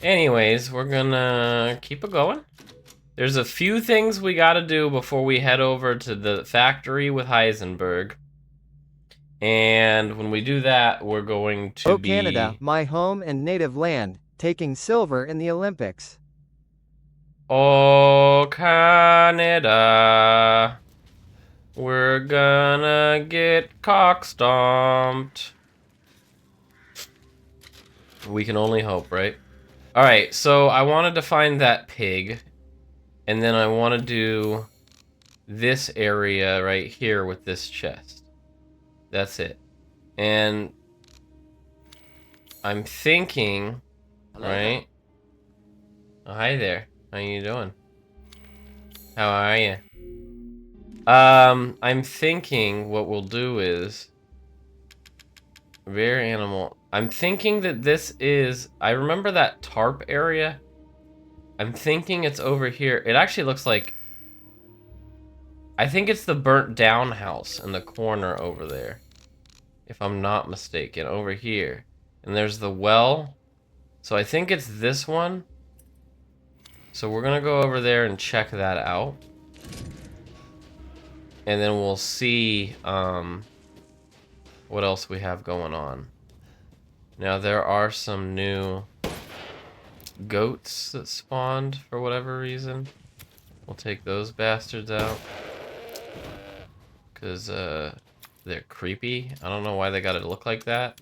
Anyways, we're gonna keep it going. There's a few things we gotta do before we head over to the factory with Heisenberg. And when we do that, we're going to Oh Canada, be... my home and native land, taking silver in the Olympics. Oh, Canada. We're gonna get cock stomped. We can only hope, right? Alright, so I wanted to find that pig. And then I want to do this area right here with this chest. That's it. And I'm thinking, right? Oh, hi there. How you doing? How are you? I'm thinking what we'll do is rare animal. I'm thinking that this is, I remember that tarp area. I'm thinking it's over here. It actually looks like, I think it's the burnt down house in the corner over there, if I'm not mistaken, over here. And there's the well. So I think it's this one. So we're gonna go over there and check that out. And then we'll see what else we have going on. Now there are some new goats that spawned for whatever reason. We'll take those bastards out. Because they're creepy. I don't know why they gotta look like that.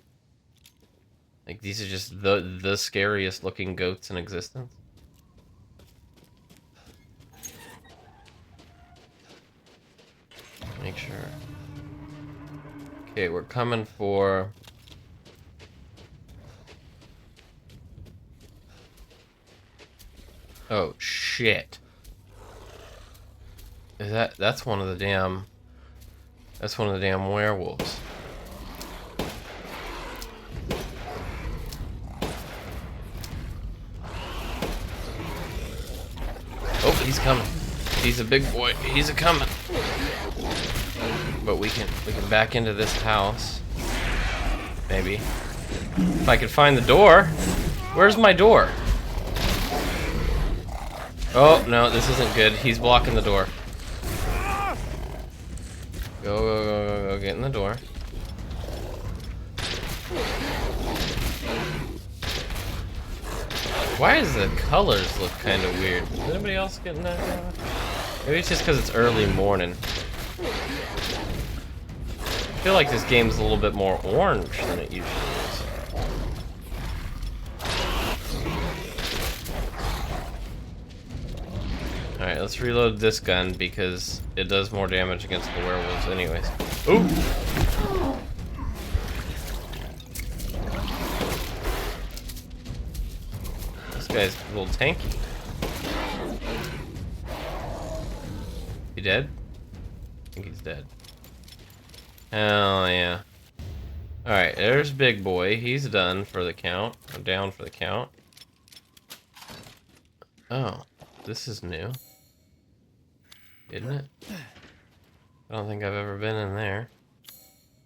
Like these are just the scariest looking goats in existence. Make sure. Okay, we're coming for... Oh, shit. Is that's one of the damn... That's one of the damn werewolves. Oh, he's coming. He's a big boy. He's a coming. But we can back into this house. Maybe. If I could find the door. Where's my door? Oh, no, this isn't good. He's blocking the door. Go, go, go, go, go. Get in the door. Why does the colors look kind of weird? Is anybody else getting that? Maybe it's just because it's early morning. I feel like this game's a little bit more orange than it usually is. Alright, let's reload this gun because it does more damage against the werewolves anyways. Ooh! This guy's a little tanky. He dead? I think he's dead. Hell yeah. Alright, there's Big Boy. He's done for the count. I'm down for the count. Oh, this is new. Isn't it? I don't think I've ever been in there.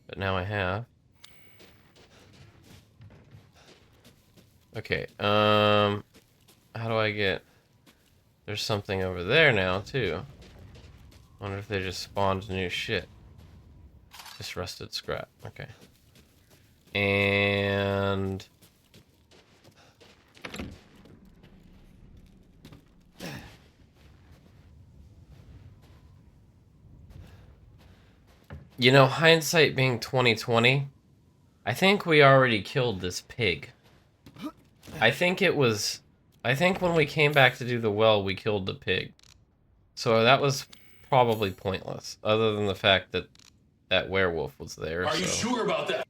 But now I have. Okay, how do I get... There's something over there now, too. Wonder if they just spawned new shit. Just rusted scrap. Okay. And... You know, hindsight being 2020, I think we already killed this pig. I think when we came back to do the well, we killed the pig. So that was probably pointless, other than the fact that that werewolf was there. Are you sure about that?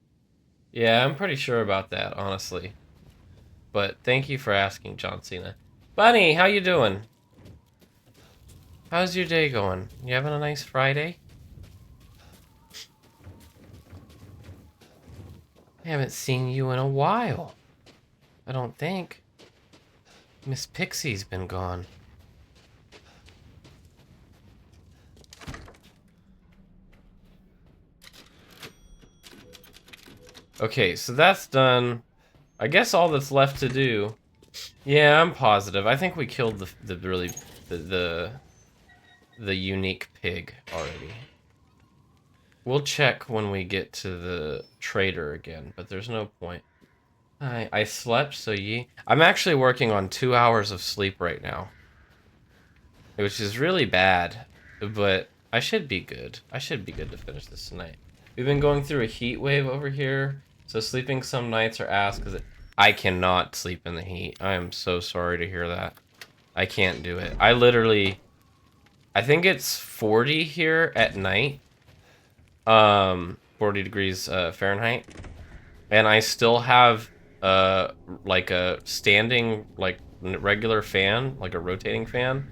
Yeah, I'm pretty sure about that, honestly. But thank you for asking, John Cena. Bunny, how you doing? How's your day going? You having a nice Friday? I haven't seen you in a while. I don't think. Miss Pixie's been gone. Okay, so that's done. I guess all that's left to do Yeah, I'm positive. I think we killed the unique pig already. We'll check when we get to the trader again, but there's no point. I slept, so ye. I'm actually working on 2 hours of sleep right now, which is really bad, but I should be good. I should be good to finish this tonight. We've been going through a heat wave over here, so sleeping some nights are ass because I cannot sleep in the heat. I am so sorry to hear that. I can't do it. I think it's 40 here at night. 40 degrees Fahrenheit. And I still have like a standing like regular fan, like a rotating fan,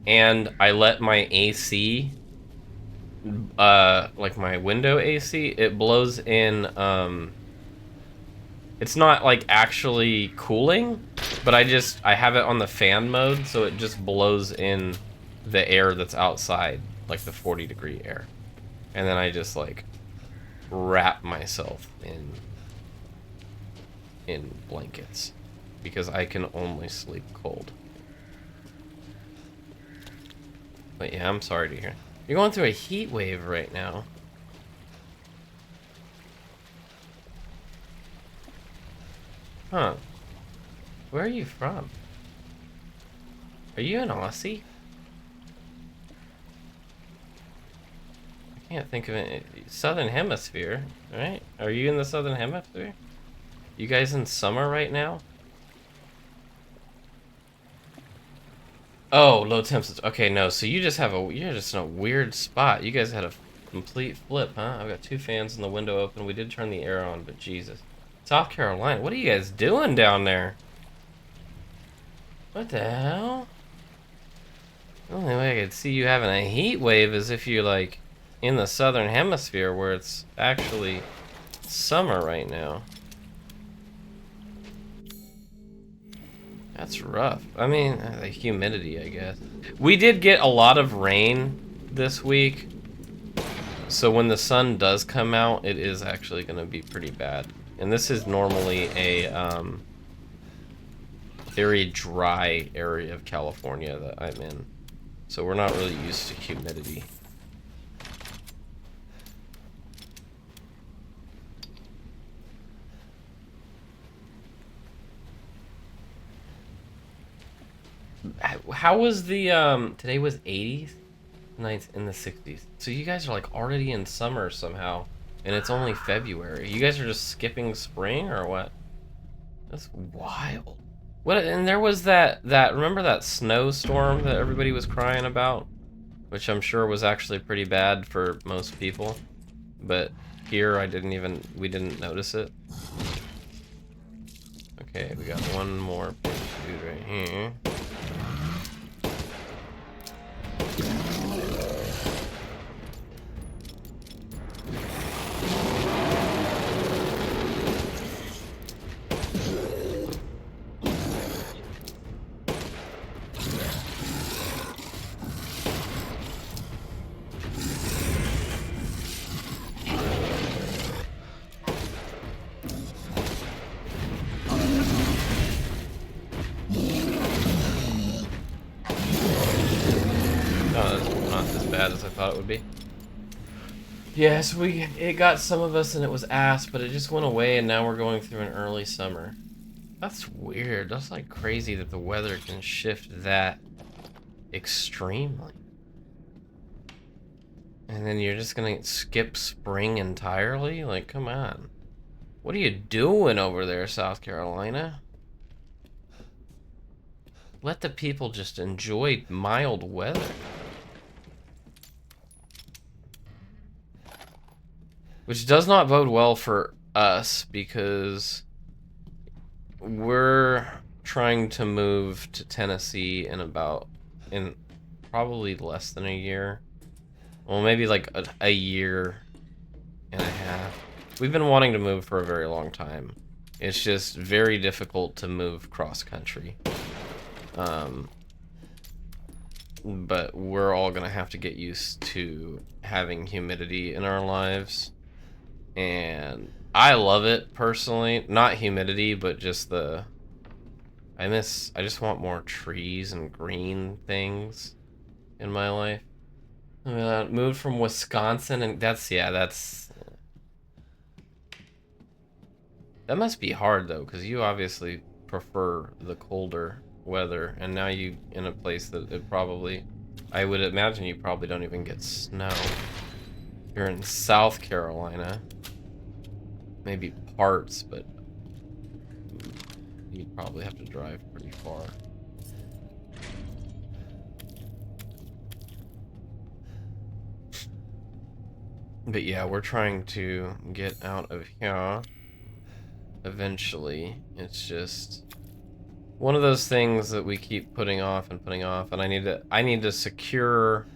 and I let my AC like my window AC, it blows in it's not like actually cooling, but I have it on the fan mode, so it just blows in the air that's outside, like the 40-degree air. And then I just like wrap myself in blankets because I can only sleep cold. But yeah, I'm sorry to hear. You're going through a heat wave right now. Huh. Where are you from? Are you an Aussie? I can't think of it. Southern Hemisphere, right? Are you in the Southern Hemisphere? You guys in summer right now? Oh, low temps. Okay, no. So you're just in a weird spot. You guys had a complete flip, huh? I've got 2 fans in the window open. We did turn the air on, but Jesus. South Carolina, what are you guys doing down there? What the hell? The only way I could see you having a heat wave is if you're like in the southern hemisphere where it's actually summer right now. That's rough. I mean, the humidity, I guess. We did get a lot of rain this week, so when the sun does come out, it is actually going to be pretty bad. And this is normally a very dry area of California that I'm in, so we're not really used to humidity. How was the today was 80s, nights in the 60s. So you guys are like already in summer somehow, and it's only February. You guys are just skipping spring or what? That's wild. What? And there was that remember that snowstorm that everybody was crying about, which I'm sure was actually pretty bad for most people, but here we didn't notice it. Okay, we got one more dude right here. As I thought it would be. Yes, it got some of us and it was ass, but it just went away and now we're going through an early summer. That's weird. That's like crazy that the weather can shift that extremely. And then you're just gonna skip spring entirely? Like, come on. What are you doing over there, South Carolina? Let the people just enjoy mild weather. Which does not bode well for us because we're trying to move to Tennessee in probably less than a year. Well, maybe like a year and a half. We've been wanting to move for a very long time. It's just very difficult to move cross country. But we're all gonna have to get used to having humidity in our lives. And I love it personally, not humidity, but just the I just want more trees and green things in my life. Moved from Wisconsin, and that must be hard though, because you obviously prefer the colder weather, and now you in a place that it probably, I would imagine you probably don't even get snow. You're in South Carolina, maybe parts, but you'd probably have to drive pretty far. But yeah, we're trying to get out of here eventually. It's just one of those things that we keep putting off, and I need to secure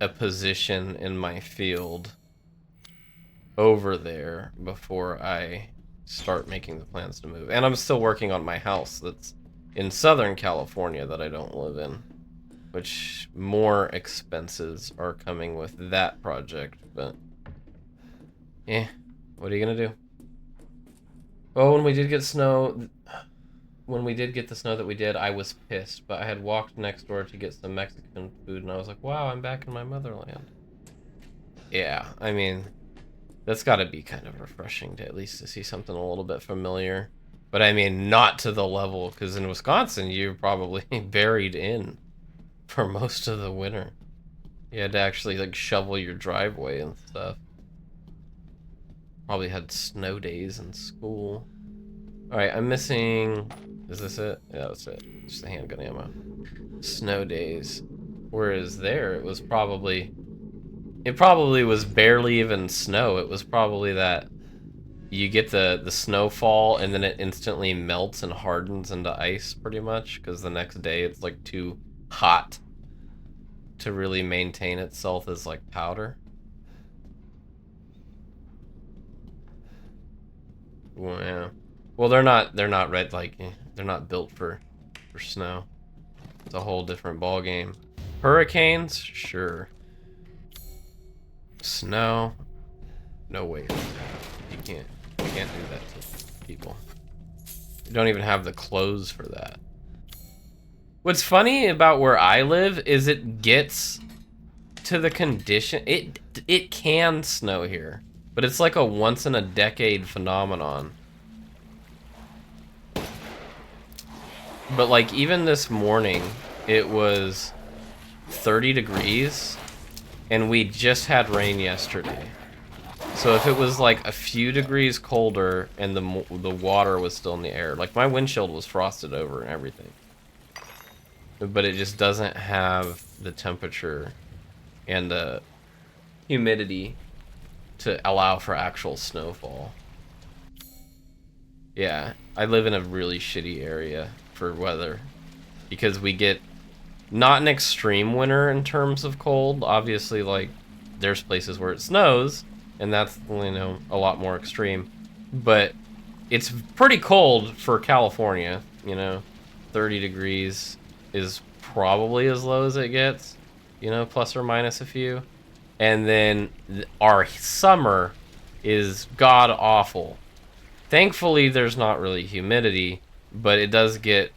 a position in my field over there before I start making the plans to move. And I'm still working on my house that's in Southern California that I don't live in, which more expenses are coming with that project, but yeah, what are you gonna do? Well, when we did get snow, when we did get the snow that we did, I was pissed, but I had walked next door to get some Mexican food, and I was like, wow, I'm back in my motherland. Yeah, I mean, that's gotta be kind of refreshing to at least to see something a little bit familiar. But I mean, not to the level, because in Wisconsin, you're probably buried in for most of the winter. You had to actually, like, shovel your driveway and stuff. Probably had snow days in school. Alright, I'm missing... Is this it? Yeah, that's it. Just the handgun ammo. Snow days. Whereas there, it was probably... It probably was barely even snow. It was probably that you get the snowfall and then it instantly melts and hardens into ice pretty much, because the next day it's like too hot to really maintain itself as like powder. Well, yeah. Well, they're not red, like they're not built for snow. It's a whole different ball game. Hurricanes, sure. Snow, no way. You can't do that to people. You don't even have the clothes for that. What's funny about where I live is it gets to the condition, it can snow here, but it's like a once in a decade phenomenon. But like even this morning, it was 30 degrees and we just had rain yesterday. So if it was like a few degrees colder and the water was still in the air, like my windshield was frosted over and everything. But it just doesn't have the temperature and the humidity to allow for actual snowfall. Yeah, I live in a really shitty area for weather because we get not an extreme winter in terms of cold. Obviously, like there's places where it snows and that's, you know, a lot more extreme, but it's pretty cold for California, you know. 30 degrees is probably as low as it gets, you know, plus or minus a few. And then our summer is god awful. Thankfully, there's not really humidity, but it does get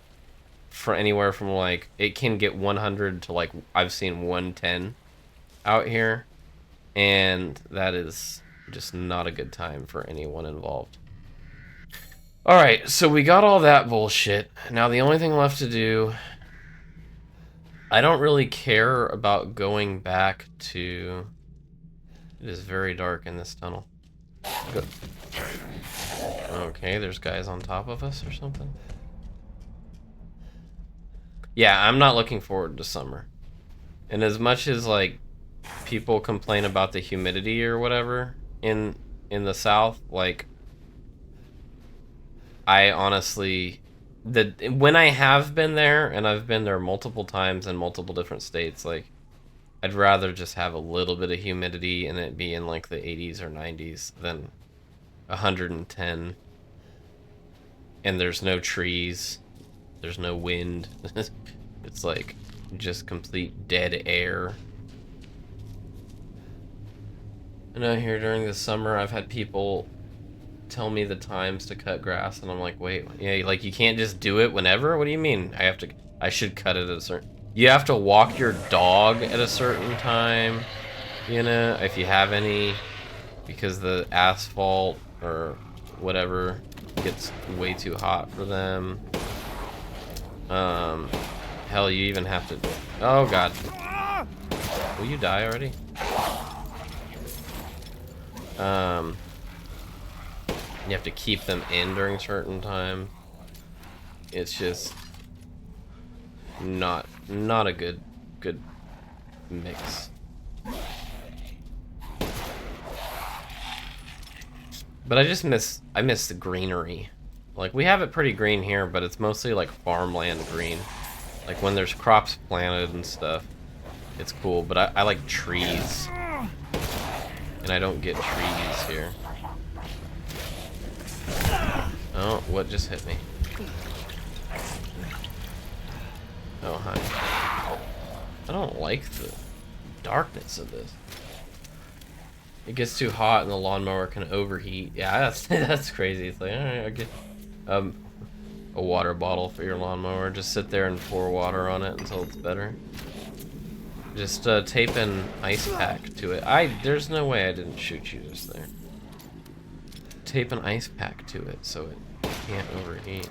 for anywhere from like, it can get 100 to like, I've seen 110 out here. And that is just not a good time for anyone involved. Alright, so we got all that bullshit. Now the only thing left to do... I don't really care about going back to... It is very dark in this tunnel. Good. Okay, there's guys on top of us or something. Yeah, I'm not looking forward to summer. And as much as, like, people complain about the humidity or whatever in the South, like, I honestly... when I have been there, and I've been there multiple times in multiple different states, like, I'd rather just have a little bit of humidity and it be in like the 80s or 90s than 110. And there's no trees, there's no wind. It's like just complete dead air. And out here during the summer, I've had people tell me the times to cut grass, and I'm like, wait, yeah, like you can't just do it whenever? What do you mean? I should cut it at a certain... You have to walk your dog at a certain time, you know, if you have any, because the asphalt or whatever gets way too hot for them. Hell, you even have to... Oh, God. Will you die already? You have to keep them in during certain times. It's just not a good mix. But I miss the greenery. Like, we have it pretty green here, but it's mostly like farmland green. Like when there's crops planted and stuff, it's cool, but I like trees. And I don't get trees here. Oh, what just hit me? Oh, hi. I don't like the darkness of this. It gets too hot and the lawnmower can overheat. Yeah, that's crazy. It's like, alright, I get a water bottle for your lawnmower. Just sit there and pour water on it until it's better. Just tape an ice pack to it. There's no way I didn't shoot you just there. Tape an ice pack to it so it can't overheat.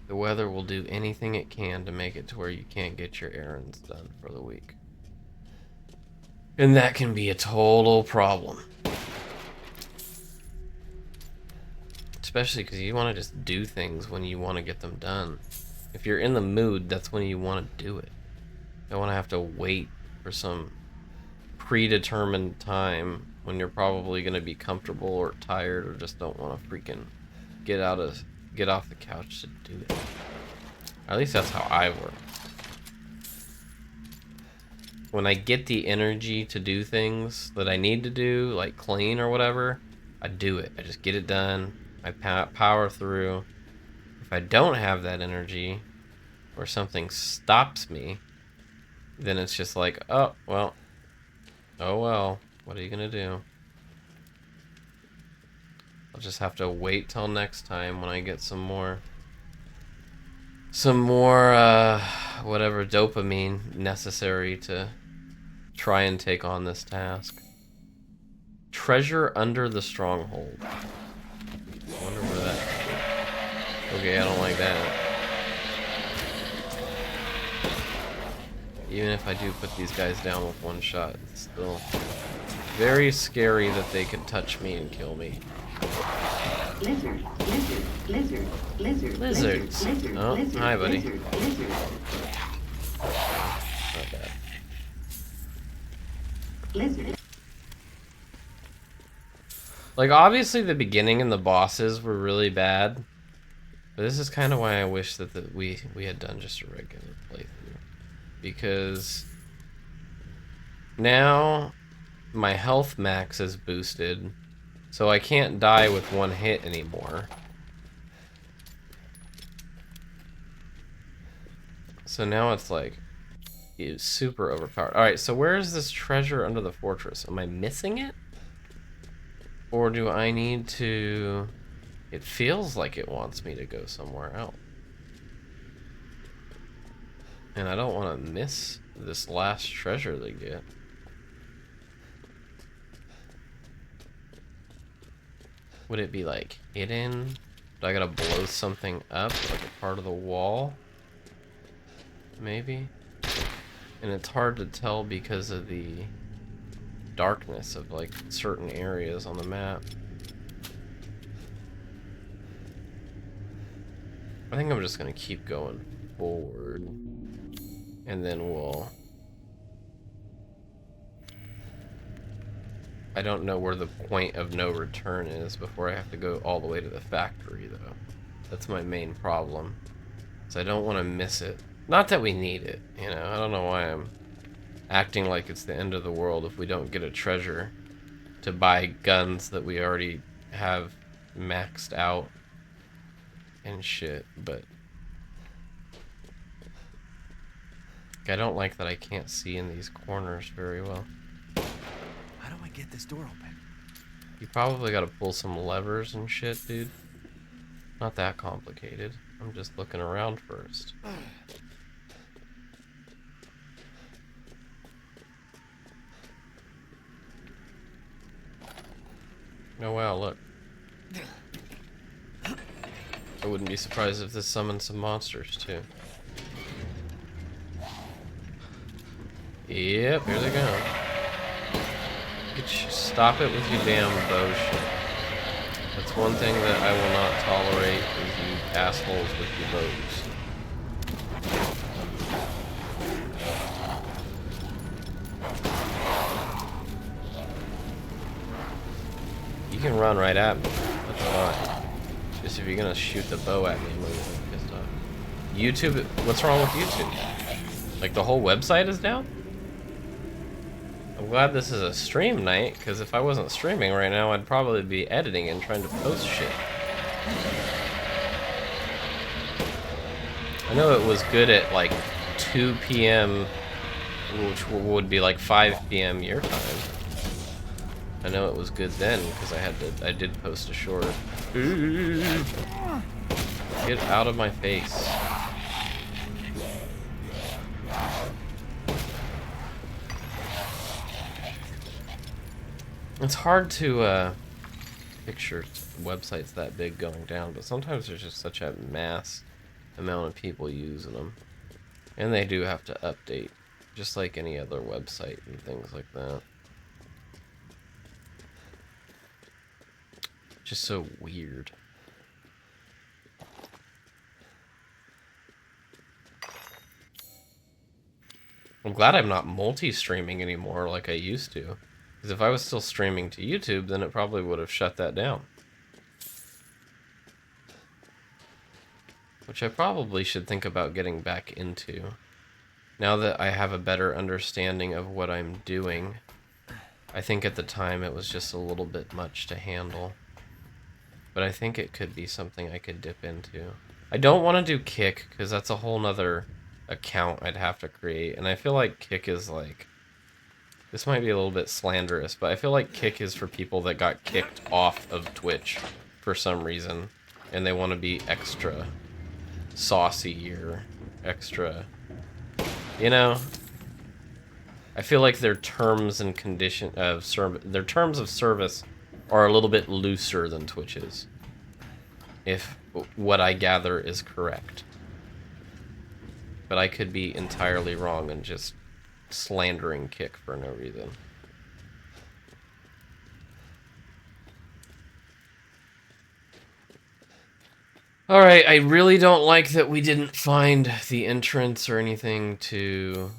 The weather will do anything it can to make it to where you can't get your errands done for the week. And that can be a total problem. Especially because you want to just do things when you want to get them done. If you're in the mood, that's when you want to do it. You don't want to have to wait for some predetermined time when you're probably going to be comfortable or tired or just don't want to freaking get off the couch to do it. At least that's how I work. When I get the energy to do things that I need to do, like clean or whatever, I do it. I just get it done. I power through. If I don't have that energy or something stops me, then it's just like, oh well, what are you gonna do? I'll just have to wait till next time when I get some more whatever dopamine necessary to try and take on this task. Treasure under the stronghold. I wonder where that... Okay, I don't like that. Even if I do put these guys down with one shot, it's still very scary that they could touch me and kill me. Lizards. Oh, hi, buddy. Not bad. Like, obviously the beginning and the bosses were really bad, but this is kind of why I wish that we had done just a regular playthrough, because now my health max is boosted, so I can't die with one hit anymore. So now it's like, it's super overpowered. Alright, so where is this treasure under the fortress? Am I missing it? Or do I need to... It feels like it wants me to go somewhere else. And I don't want to miss this last treasure they get. Would it be like hidden? Do I gotta blow something up, like a part of the wall? Maybe? And it's hard to tell because of the darkness of like certain areas on the map. I think I'm just gonna keep going forward, and then we'll... I don't know where the point of no return is before I have to go all the way to the factory, though. That's my main problem. So I don't want to miss it. Not that we need it, you know. I don't know why I'm acting like it's the end of the world if we don't get a treasure to buy guns that we already have maxed out and shit, but I don't like that I can't see in these corners very well. How do I get this door open? You probably gotta pull some levers and shit, dude. Not that complicated. I'm just looking around first. Oh wow, look. I wouldn't be surprised if this summons some monsters too. Yep, here they go. Stop it with your damn bow shit. That's one thing that I will not tolerate is you assholes with your bows. You can run right at me. That's fine. Just if you're gonna shoot the bow at me, I'm gonna get pissed off. YouTube, what's wrong with YouTube? Like the whole website is down? I'm glad this is a stream night, because if I wasn't streaming right now, I'd probably be editing and trying to post shit. I know it was good at like 2 p.m., which would be like 5 p.m. your time. I know it was good then, because I did post a short. Get out of my face. It's hard to picture websites that big going down, but sometimes there's just such a mass amount of people using them. And they do have to update, just like any other website and things like that. Just so weird. I'm glad I'm not multi-streaming anymore like I used to. Because if I was still streaming to YouTube, then it probably would have shut that down. Which I probably should think about getting back into. Now that I have a better understanding of what I'm doing. I think at the time it was just a little bit much to handle. But I think it could be something I could dip into. I don't want to do Kick, because that's a whole nother account I'd have to create. And I feel like Kick is like... This might be a little bit slanderous, but I feel like Kick is for people that got kicked off of Twitch for some reason. And they want to be extra saucy or extra... You know? I feel like their terms and condition of their terms of service are a little bit looser than Twitch's. If what I gather is correct. But I could be entirely wrong and just slandering Kick for no reason. Alright, I really don't like that we didn't find the entrance or anything to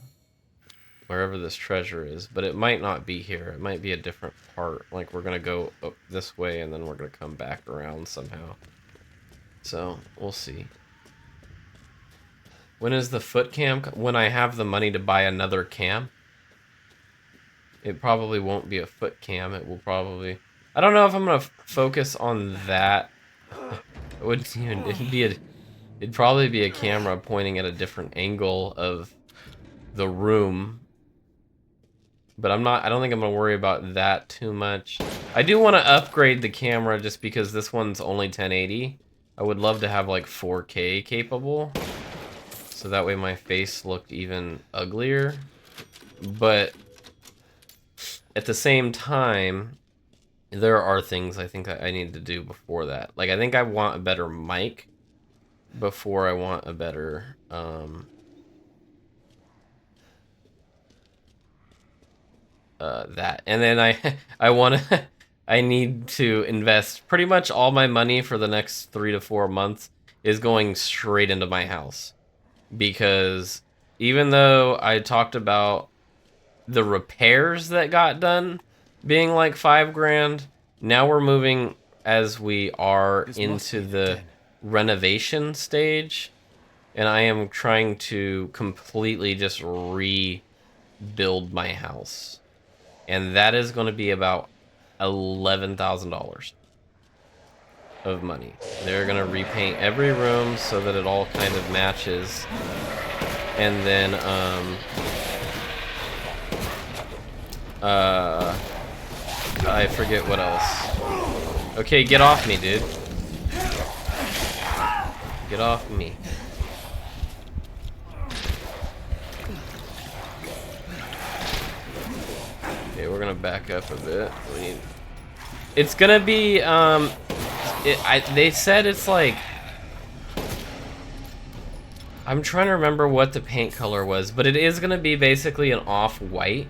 wherever this treasure is, but it might not be here. It might be a different part. Like, we're gonna go up this way and then we're gonna come back around somehow. So, we'll see. When is the foot cam? When I have the money to buy another cam. It probably won't be a foot cam. It will probably... I don't know if I'm gonna focus on that. It wouldn't even... It'd probably be a camera pointing at a different angle of the room. But I don't think I'm gonna worry about that too much. I do want to upgrade the camera just because this one's only 1080. I would love to have like 4K capable. So that way my face looked even uglier. But at the same time, there are things I think that I need to do before that. Like, I think I want a better mic before I want a better that. And then I need to invest pretty much all my money for the next 3 to 4 months is going straight into my house. Because even though I talked about the repairs that got done being like $5 grand, now we're moving as we are into the renovation stage, and I am trying to completely just rebuild my house, and that is going to be about $11,000 of money. They're going to repaint every room so that it all kind of matches And then, I forget what else. Okay, get off me, dude. Get off me. Okay, we're gonna back up a bit. It's gonna be, they said it's like, I'm trying to remember what the paint color was, but it is gonna be basically an off-white.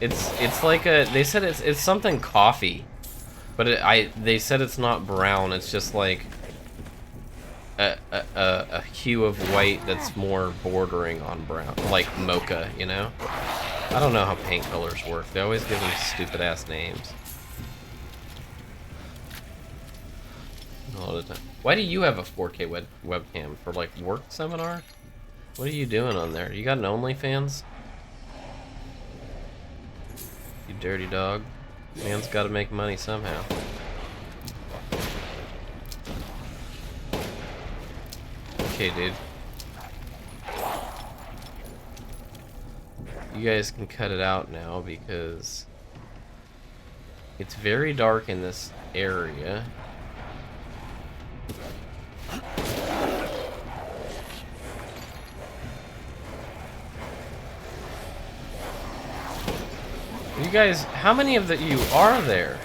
It's like they said it's something coffee, but they said it's not brown. It's just like a hue of white that's more bordering on brown, like mocha, you know? I don't know how paint colors work. They always give them stupid ass names. All the time. Why do you have a 4K webcam for like work seminar? What are you doing on there? You got an OnlyFans? You dirty dog. Man's got to make money somehow. Okay, dude. You guys can cut it out now because it's very dark in this area. You guys, how many of you are there?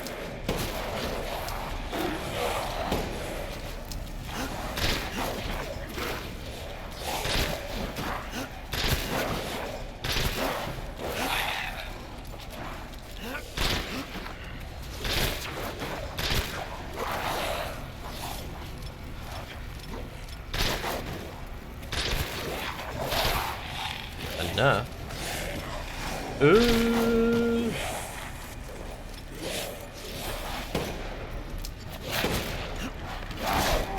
Enough. Ooh.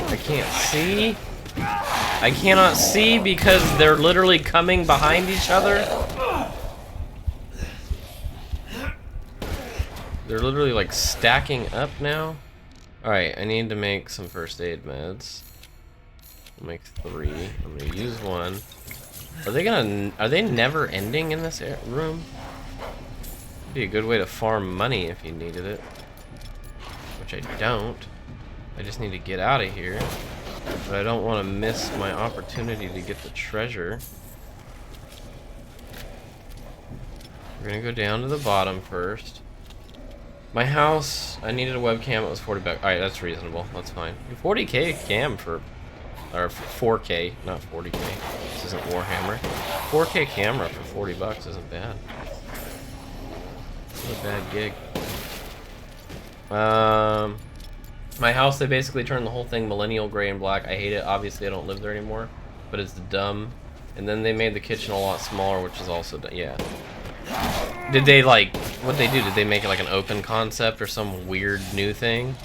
I can't see. I cannot see because they're literally coming behind each other. They're literally like stacking up now. Alright, I need to make some first aid meds. I'll make 3. I'm gonna use 1. Are they never ending in this room? Be a good way to farm money if you needed it. Which I don't. I just need to get out of here. But I don't want to miss my opportunity to get the treasure. We're gonna go down to the bottom first. My house, I needed a webcam, it was 40 bucks. Alright, that's reasonable, that's fine. 40k cam for, or 4k, not 40k. This isn't Warhammer. 4k camera for 40 bucks isn't bad. Not a bad gig. My house, they basically turned the whole thing millennial gray and black. I hate it. Obviously, I don't live there anymore, but it's dumb. And then they made the kitchen a lot smaller, which is also yeah. Did they like what they do? Did they make it like an open concept or some weird new thing?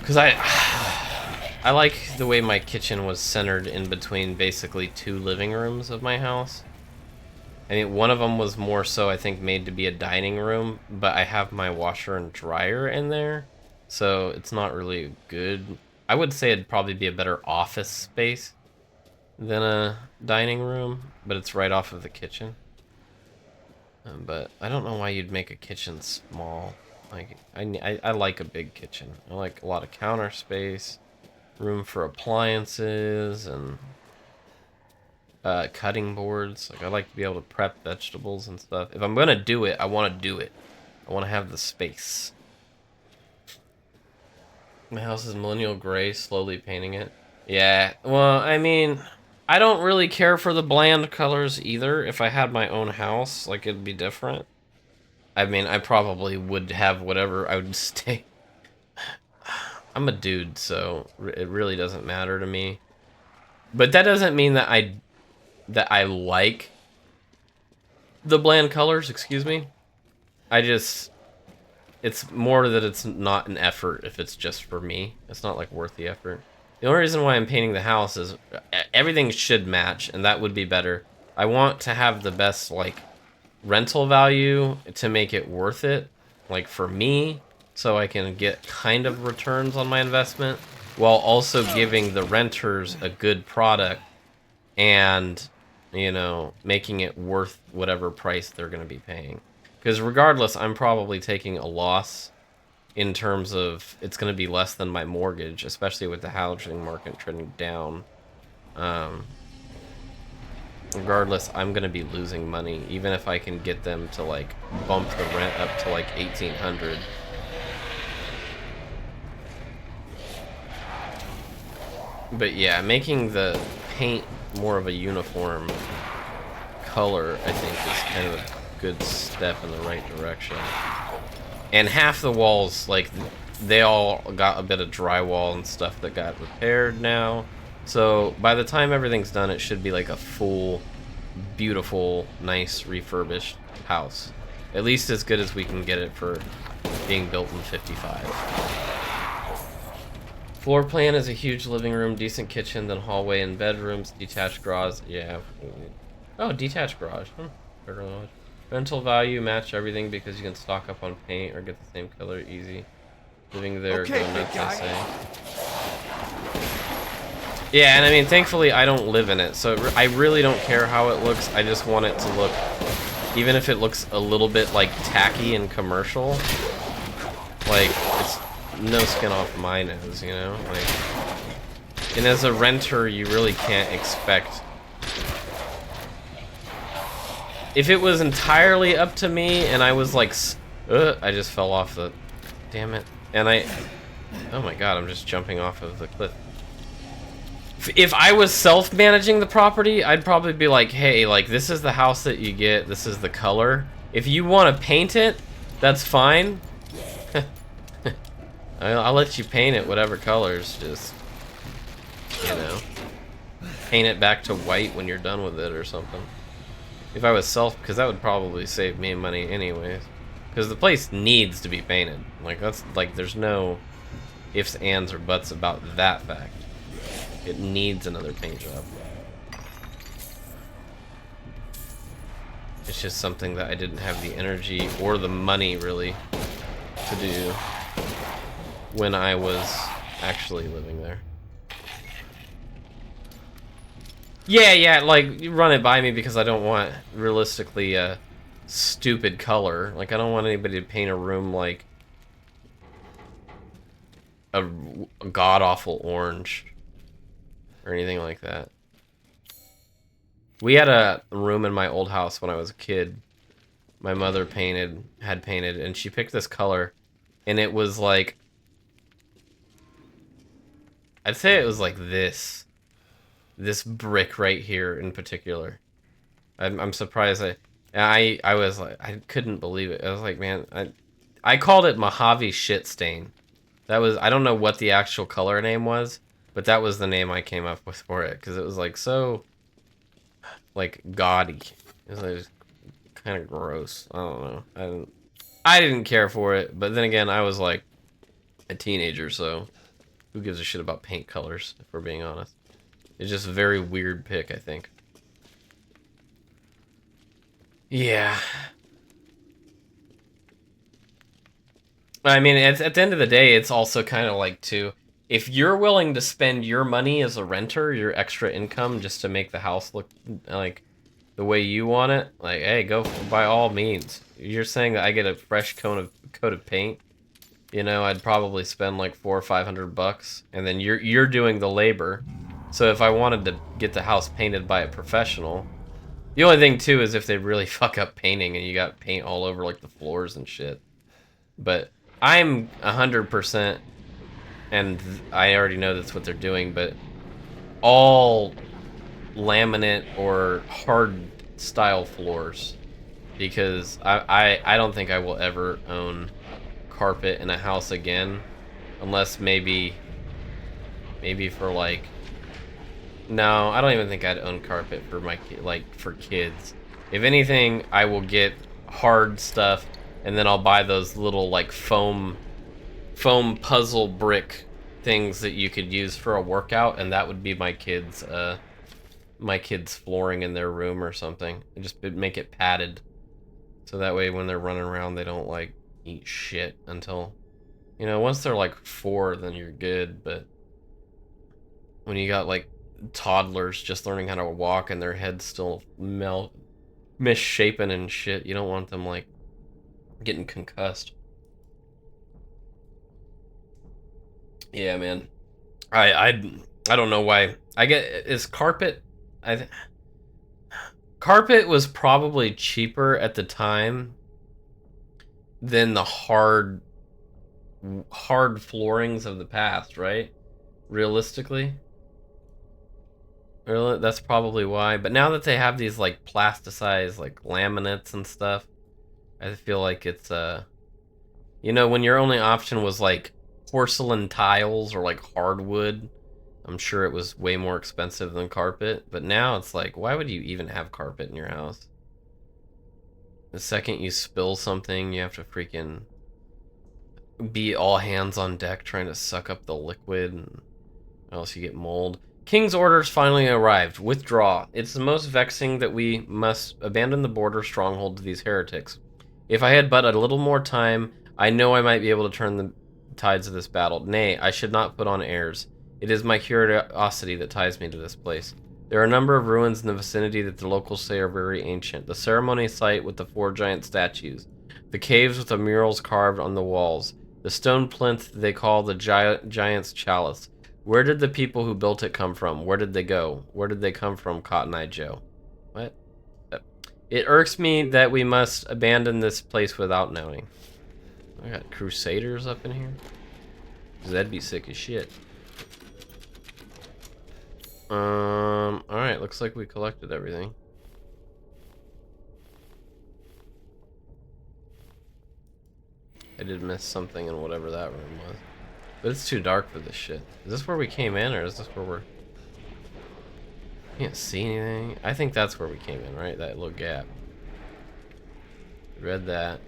Because I like the way my kitchen was centered in between basically 2 living rooms of my house. I mean, one of them was more so, I think, made to be a dining room, but I have my washer and dryer in there, so it's not really good. I would say it'd probably be a better office space than a dining room, but it's right off of the kitchen. But I don't know why you'd make a kitchen small. Like, I like a big kitchen. I like a lot of counter space, room for appliances, and cutting boards. Like, I like to be able to prep vegetables and stuff. If I'm gonna do it, I want to do it. I want to have the space. My house is millennial gray, slowly painting it. Yeah, well, I mean, I don't really care for the bland colors either. If I had my own house, like, it'd be different. I mean, I probably would have whatever I would stay. I'm a dude, so it really doesn't matter to me. But that doesn't mean that I like the bland colors, excuse me. It's more that it's not an effort if it's just for me. It's not like worth the effort. The only reason why I'm painting the house is everything should match, and that would be better. I want to have the best, like, rental value to make it worth it, like, for me, so I can get kind of returns on my investment. while also giving the renters a good product and, you know, making it worth whatever price they're going to be paying. Because regardless, I'm probably taking a loss in terms of it's going to be less than my mortgage, especially with the housing market trending down. Regardless, I'm going to be losing money, even if I can get them to, like, bump the rent up to, like, 1,800. But yeah, making the paint more of a uniform color, I think, is kind of a good step in the right direction. And half the walls, like, they all got a bit of drywall and stuff that got repaired now. So by the time everything's done, it should be like a full, beautiful, nice, refurbished house. At least as good as we can get it for being built in 55. Floor plan is a huge living room, decent kitchen, then hallway and bedrooms, detached garage. Yeah. Oh, detached garage. Rental value, match everything because you can stock up on paint or get the same color easy. Living there, Okay, go nuts, big guy. I say. Yeah, and I mean, thankfully I don't live in it, so I really don't care how it looks. I just want it to look, even if it looks a little bit like tacky and commercial, like it's no skin off my nose, you know? Like, and as a renter, you really can't expect. If it was entirely up to me and I was like, I just fell off the, damn it. And oh my god, I'm just jumping off of the cliff. If I was self-managing the property, I'd probably be like, hey, like, this is the house that you get, this is the color. If you want to paint it, that's fine. I'll let you paint it whatever colors, just, you know, paint it back to white when you're done with it or something. If I was because that would probably save me money anyways. Because the place needs to be painted. Like, that's, like, there's no ifs, ands, or buts about that fact. It needs another paint job. It's just something that I didn't have the energy or the money, really, to do when I was actually living there. Yeah, like, you run it by me because I don't want, realistically, a stupid color. Like, I don't want anybody to paint a room like a god-awful orange or anything like that. We had a room in my old house when I was a kid. My mother had painted, and she picked this color, and it was like, I'd say it was like this brick right here in particular. I'm surprised. I was like, I couldn't believe it. I was like, man, I called it Mojave shit stain. That was, I don't know what the actual color name was, but that was the name I came up with for it, because it was like so, like, gaudy. It was like kind of gross. I don't know. I didn't care for it, but then again, I was like a teenager, so who gives a shit about paint colors, if we're being honest. It's just a very weird pick, I think. Yeah. I mean, at the end of the day, it's also kind of like, too, if you're willing to spend your money as a renter, your extra income, just to make the house look like the way you want it, like, hey, go by all means. You're saying that I get a fresh coat of paint, you know, I'd probably spend like $400 or $500, and then you're doing the labor. So if I wanted to get the house painted by a professional, the only thing too is if they really fuck up painting and you got paint all over like the floors and shit. But I'm 100%, and I already know that's what they're doing, but all laminate or hard style floors, because I don't think I will ever own carpet in a house again, unless maybe for like, no, I don't even think I'd own carpet for my for kids. If anything, I will get hard stuff, and then I'll buy those little like foam puzzle brick things that you could use for a workout, and that would be my kids' flooring in their room or something. And just make it padded, so that way when they're running around, they don't like eat shit until, you know, once they're like 4, then you're good. But When you got like toddlers just learning how to walk and their heads still misshapen and shit, you don't want them like getting concussed. Yeah, man. I don't know why. I get is carpet. Carpet was probably cheaper at the time than the hard floorings of the past, right? Realistically, really, that's probably why. But now that they have these like plasticized like laminates and stuff, I feel like it's you know, when your only option was like porcelain tiles or like hardwood, I'm sure it was way more expensive than carpet. But now it's like, why would you even have carpet in your house? The second you spill something, you have to freaking be all hands on deck trying to suck up the liquid, and else you get mold. King's orders finally arrived. Withdraw. It's the most vexing that we must abandon the border stronghold to these heretics. If I had but a little more time, I know I might be able to turn the tides of this battle. Nay, I should not put on airs. It is my curiosity that ties me to this place. There are a number of ruins in the vicinity that the locals say are very ancient. The ceremony site with the 4 giant statues. The caves with the murals carved on the walls. The stone plinth they call the giant's chalice. Where did the people who built it come from? Where did they go? Where did they come from, Cotton Eye Joe? What? It irks me that we must abandon this place without knowing. I got crusaders up in here? That'd be sick as shit. Alright, looks like we collected everything. I did miss something in whatever that room was. But it's too dark for this shit. Is this where we came in, or is this where we're... Can't see anything. I think that's where we came in, right? That little gap. Read that.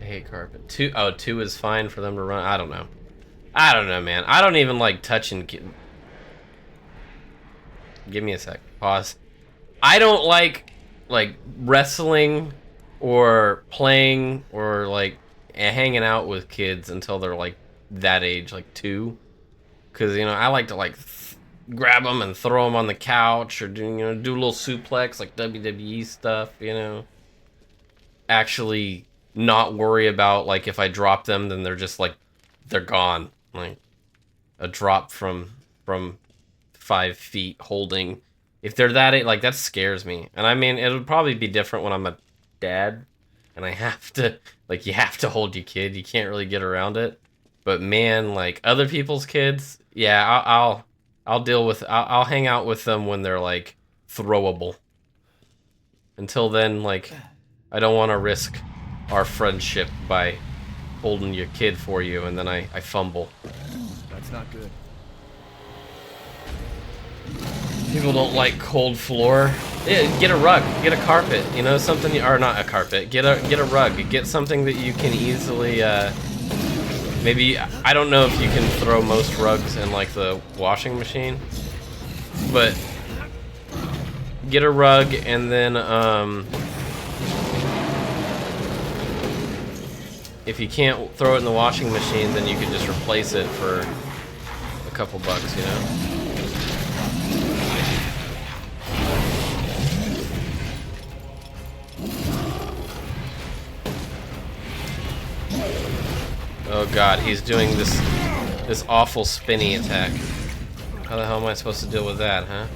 I hate carpet. 2 is fine for them to run. I don't know. I don't know, man. I don't even like touching... Give me a sec. Pause. I don't like wrestling or playing or like hanging out with kids until they're like that age, like 2. Because, you know, I like to like grab them and throw them on the couch or do a little suplex, like WWE stuff, you know. Actually not worry about like if I drop them, then they're just like, they're gone. Like a drop from 5 feet holding. If they're that, like, that scares me. And I mean, it would probably be different when I'm a dad and I have to, like, you have to hold your kid. You can't really get around it. But man, like other people's kids, yeah, I'll deal with, I'll hang out with them when they're like throwable. Until then, like, I don't want to risk our friendship by holding your kid for you and then I fumble. That's not good. People don't like cold floor. Yeah, get a rug, get a carpet, you know, something, or not a carpet, get a rug, get something that you can easily, maybe, I don't know if you can throw most rugs in like the washing machine, but get a rug and then, if you can't throw it in the washing machine, then you can just replace it for a couple bucks, you know? Oh god, he's doing this awful spinny attack. How the hell am I supposed to deal with that, huh?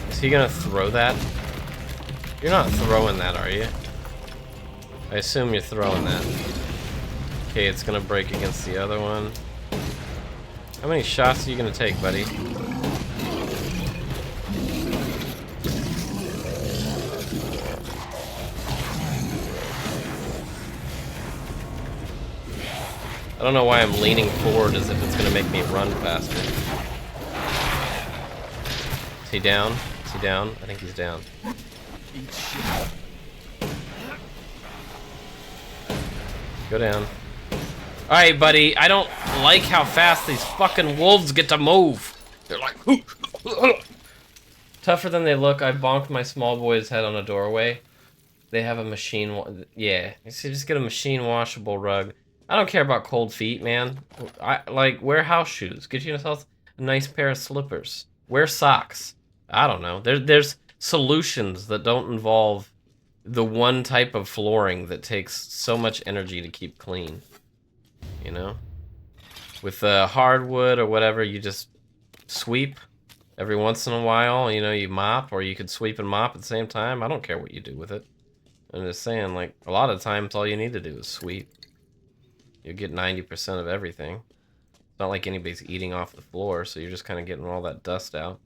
Is he gonna throw that? You're not throwing that, are you? I assume you're throwing that. Okay, it's gonna break against the other one. How many shots are you gonna take, buddy? I don't know why I'm leaning forward as if it's gonna make me run faster. Is he down? Is he down? I think he's down. Go down. Alright, buddy. I don't like how fast these fucking wolves get to move. They're like... Tougher than they look. I bonked my small boy's head on a doorway. They have a machine... Yeah. You see, just get a machine washable rug. I don't care about cold feet, man. I like wear house shoes. Get yourself a nice pair of slippers. Wear socks. I don't know. There's solutions that don't involve the one type of flooring that takes so much energy to keep clean. You know? With hardwood or whatever, you just sweep every once in a while. You know, you mop, or you could sweep and mop at the same time. I don't care what you do with it. I'm just saying, like, a lot of times all you need to do is sweep. You get 90% of everything. It's not like anybody's eating off the floor, so you're just kind of getting all that dust out.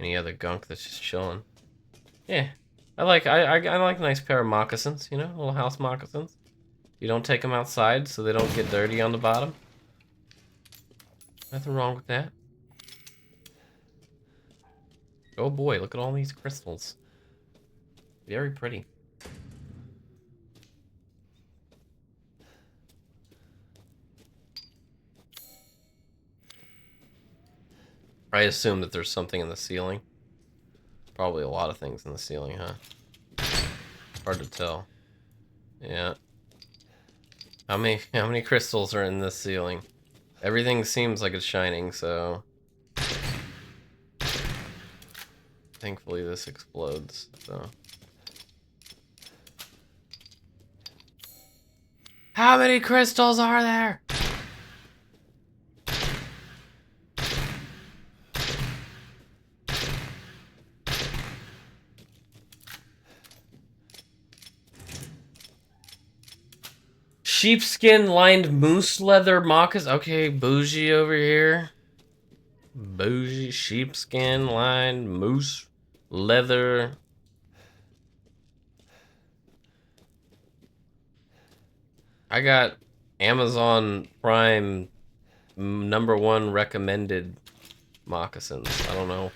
Any other gunk that's just chilling. Yeah, I like a nice pair of moccasins. You know, little house moccasins. You don't take them outside so they don't get dirty on the bottom. Nothing wrong with that. Oh boy, look at all these crystals. Very pretty. I assume that there's something in the ceiling. Probably a lot of things in the ceiling, huh? Hard to tell. Yeah. How many crystals are in this ceiling? Everything seems like it's shining, so thankfully this explodes, so. How many crystals are there? Sheepskin lined moose leather moccasins. Okay, bougie over here. Bougie sheepskin lined moose leather. I got Amazon Prime #1 recommended moccasins. I don't know.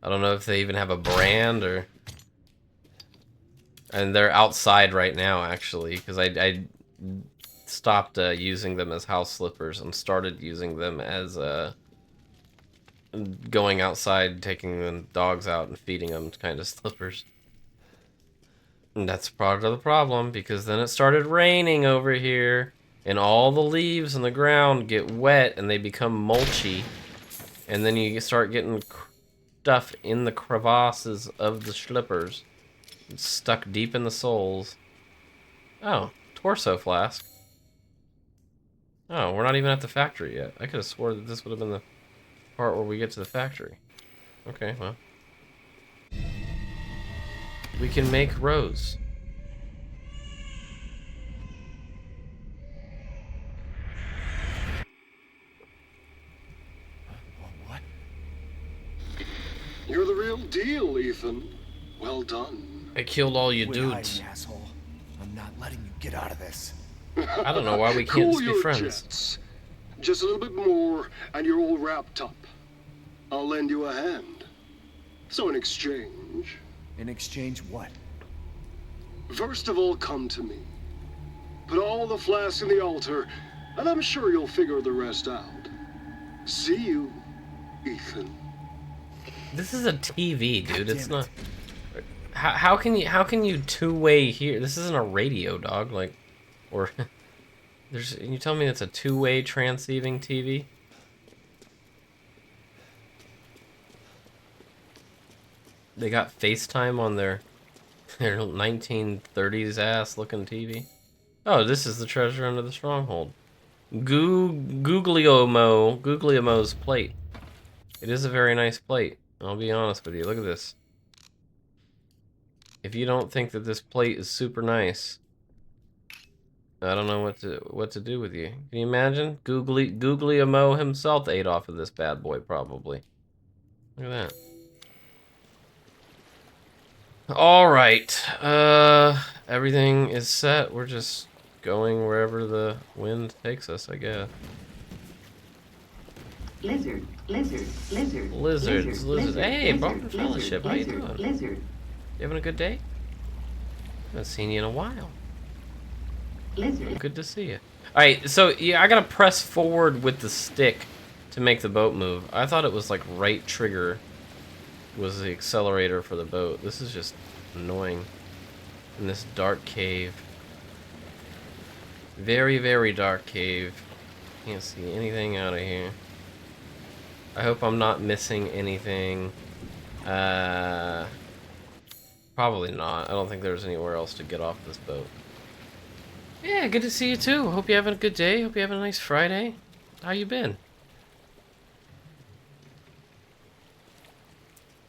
I don't know if they even have a brand or. And they're outside right now, actually, because I stopped using them as house slippers and started using them as going outside, taking the dogs out and feeding them kind of slippers. And that's part of the problem, because then it started raining over here, and all the leaves on the ground get wet and they become mulchy, and then you start getting stuff in the crevasses of the slippers. It's stuck deep in the soles. Oh, torso flask. Oh, we're not even at the factory yet. I could have swore that this would have been the part where we get to the factory. Okay, well. We can make Rose. What? You're the real deal, Ethan. Well done. I killed all you Quit dudes. hiding, asshole. I'm not letting you get out of this. I don't know why we can't Cool just be your friends. jets. Just a little bit more, and you're all wrapped up. I'll lend you a hand. So in exchange, In exchange, what? first of all, come to me. Put all the flasks in the altar, and I'm sure you'll figure the rest out. See you, Ethan. This is a TV, dude. God It's damn not. it. How can you two-way hear? This isn't a radio, dog. Like, or there's. You tell me it's a two-way transceiving TV? They got FaceTime on their 1930s ass looking TV. Oh, this is the treasure under the stronghold. Googliomo's plate. It is a very nice plate. I'll be honest with you. Look at this. If you don't think that this plate is super nice, I don't know what to do with you. Can you imagine? Googliomo himself ate off of this bad boy, probably. Look at that. All right. Everything is set. We're just going wherever the wind takes us, I guess. Lizard, lizard, lizard. Lizards, lizards. Hey, Broken Fellowship, how you lizard, doing? Lizard. You having a good day? Haven't seen you in a while. Lizard. Good to see you. All right, so yeah, I gotta press forward with the stick to make the boat move. I thought it was like right trigger was the accelerator for the boat. This is just annoying. In this dark cave. Very, very dark cave. Can't see anything out of here. I hope I'm not missing anything. Probably not. I don't think there's anywhere else to get off this boat. Yeah, good to see you too. Hope you're having a good day. Hope you're having a nice Friday. How you been?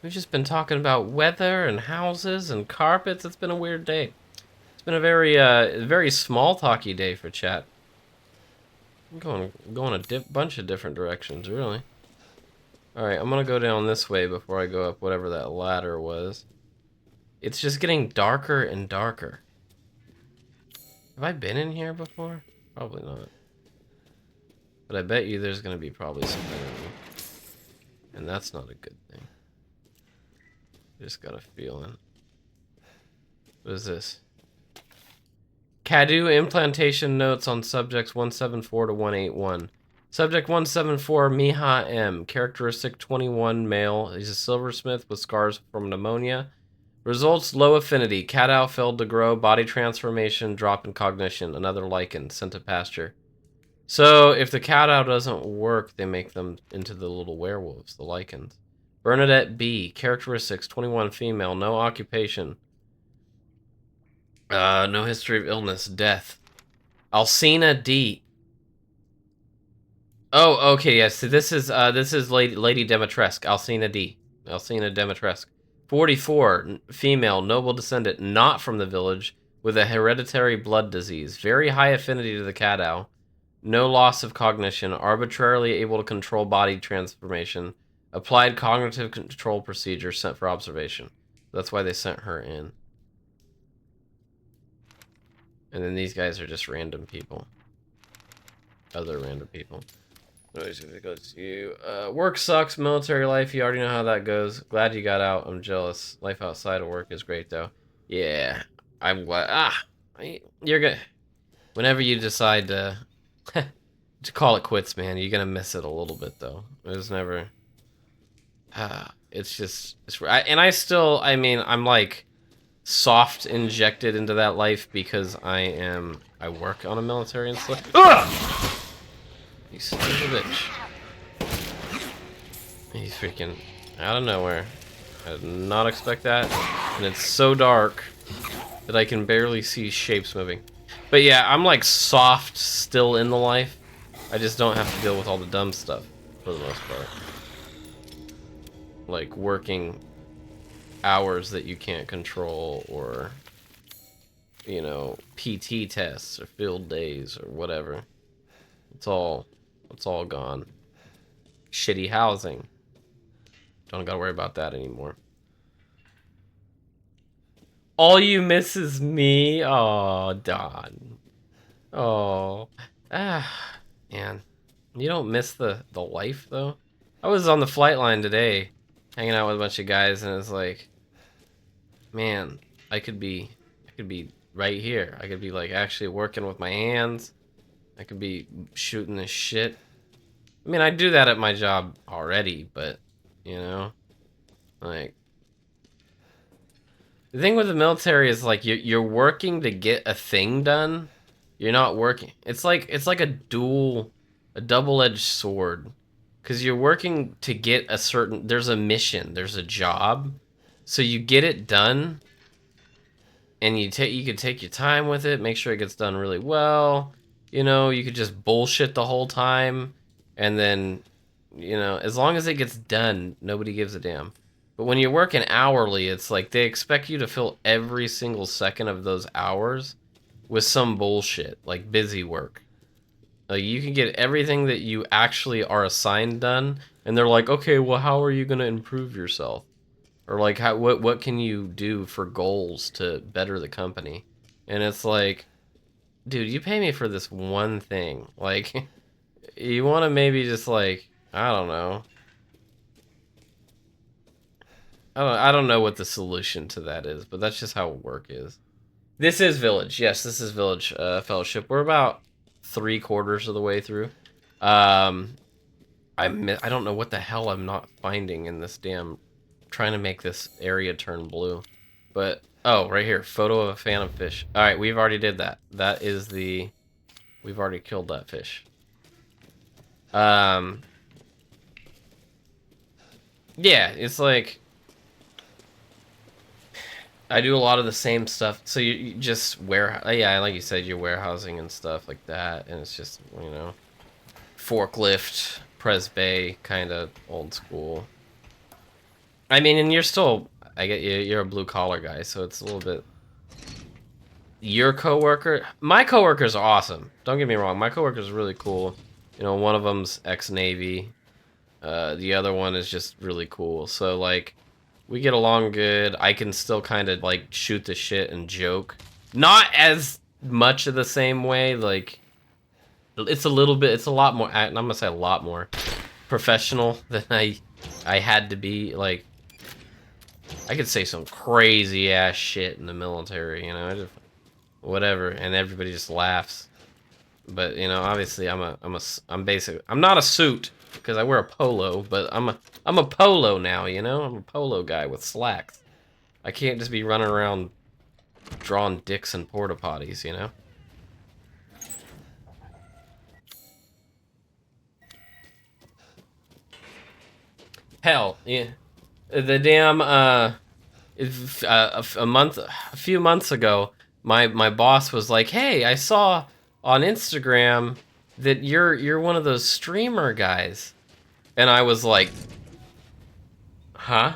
We've just been talking about weather and houses and carpets. It's been a weird day. It's been a very small talky day for chat. I'm going a bunch of different directions, really. All right, I'm gonna go down this way before I go up whatever that ladder was. It's just getting darker and darker. Have I been in here before? Probably not. But I bet you there's gonna be probably something in here. And that's not a good thing. Just got a feeling. What is this? Cadu implantation notes on subjects 174 to 181. Subject 174, Miha M. Characteristic 21, male. He's a silversmith with scars from pneumonia. Results, low affinity. Cat-owl failed to grow. Body transformation, drop in cognition. Another lichen, sent to pasture. So, if the cat-owl doesn't work, they make them into the little werewolves, the lichens. Bernadette B. Characteristics, 21, female. No occupation. No history of illness. Death. Alcina D. Oh, okay, yes. So this is Lady Demetresque, Alcina D. Alcina Demetresque. 44, female, noble descendant, not from the village, with a hereditary blood disease. Very high affinity to the cat-owl. No loss of cognition. Arbitrarily able to control body transformation. Applied cognitive control procedure sent for observation. That's why they sent her in. And then these guys are just random people. Other random people. Work sucks, military life, you already know how that goes. Glad you got out, I'm jealous. Life outside of work is great though. Yeah, I'm glad. You're good. Whenever you decide to call it quits, man, you're gonna miss it a little bit though. It was never it's just I mean I'm like soft injected into that life because I work on a military and stuff. You son of a bitch. He's freaking out of nowhere. I did not expect that. And it's so dark that I can barely see shapes moving. But yeah, I'm like soft still in the life. I just don't have to deal with all the dumb stuff for the most part. Like working hours that you can't control, or you know, PT tests or field days or whatever. It's all gone. Shitty housing. Don't gotta worry about that anymore. All you miss is me. Oh, Don. Oh, man. You don't miss the life though. I was on the flight line today, hanging out with a bunch of guys, and it's like, man, I could be right here. I could be like actually working with my hands. I could be shooting this shit. I mean, I do that at my job already, but, you know, like, the thing with the military is, like, you're working to get a thing done. You're not working. It's like a double-edged sword. Because you're working to get a certain, there's a mission, there's a job. So you get it done, and you can take your time with it, make sure it gets done really well. You know, you could just bullshit the whole time, and then, you know, as long as it gets done, nobody gives a damn. But when you're working hourly, it's like they expect you to fill every single second of those hours with some bullshit, like busy work. Like, you can get everything that you actually are assigned done, and they're like, okay, well, how are you going to improve yourself? Or like, what can you do for goals to better the company? And it's like, dude, you pay me for this one thing. Like, you want to maybe just like, I don't know. I don't know what the solution to that is, but that's just how work is. This is Village. Yes, this is Village Fellowship. We're about 3/4 of the way through. I don't know what the hell I'm not finding in this damn, trying to make this area turn blue. But, oh, right here, photo of a phantom fish. All right, we've already did that. That is the We've already killed that fish. Yeah, it's like I do a lot of the same stuff. So you just yeah, like you said, you're warehousing and stuff like that, and it's just, you know, forklift, pres bay, kind of old school. I mean, and you're still, I get you, you're a blue collar guy, so it's a little bit. Your coworker, my coworkers are awesome. Don't get me wrong, my coworkers are really cool. You know, one of them's ex-Navy. The other one is just really cool. So like, we get along good. I can still kind of like shoot the shit and joke. Not as much of the same way. Like, it's a little bit. It's a lot more. I'm gonna say a lot more professional than I had to be. Like, I could say some crazy ass shit in the military. You know, I just whatever, and everybody just laughs. But you know, obviously, I'm basically, I'm not a suit because I wear a polo, but I'm a polo now. You know, I'm a polo guy with slacks. I can't just be running around drawing dicks and porta potties. You know. Hell, yeah. The damn a few months ago, my boss was like, "Hey, I saw on Instagram that you're one of those streamer guys," and I was like, "Huh?"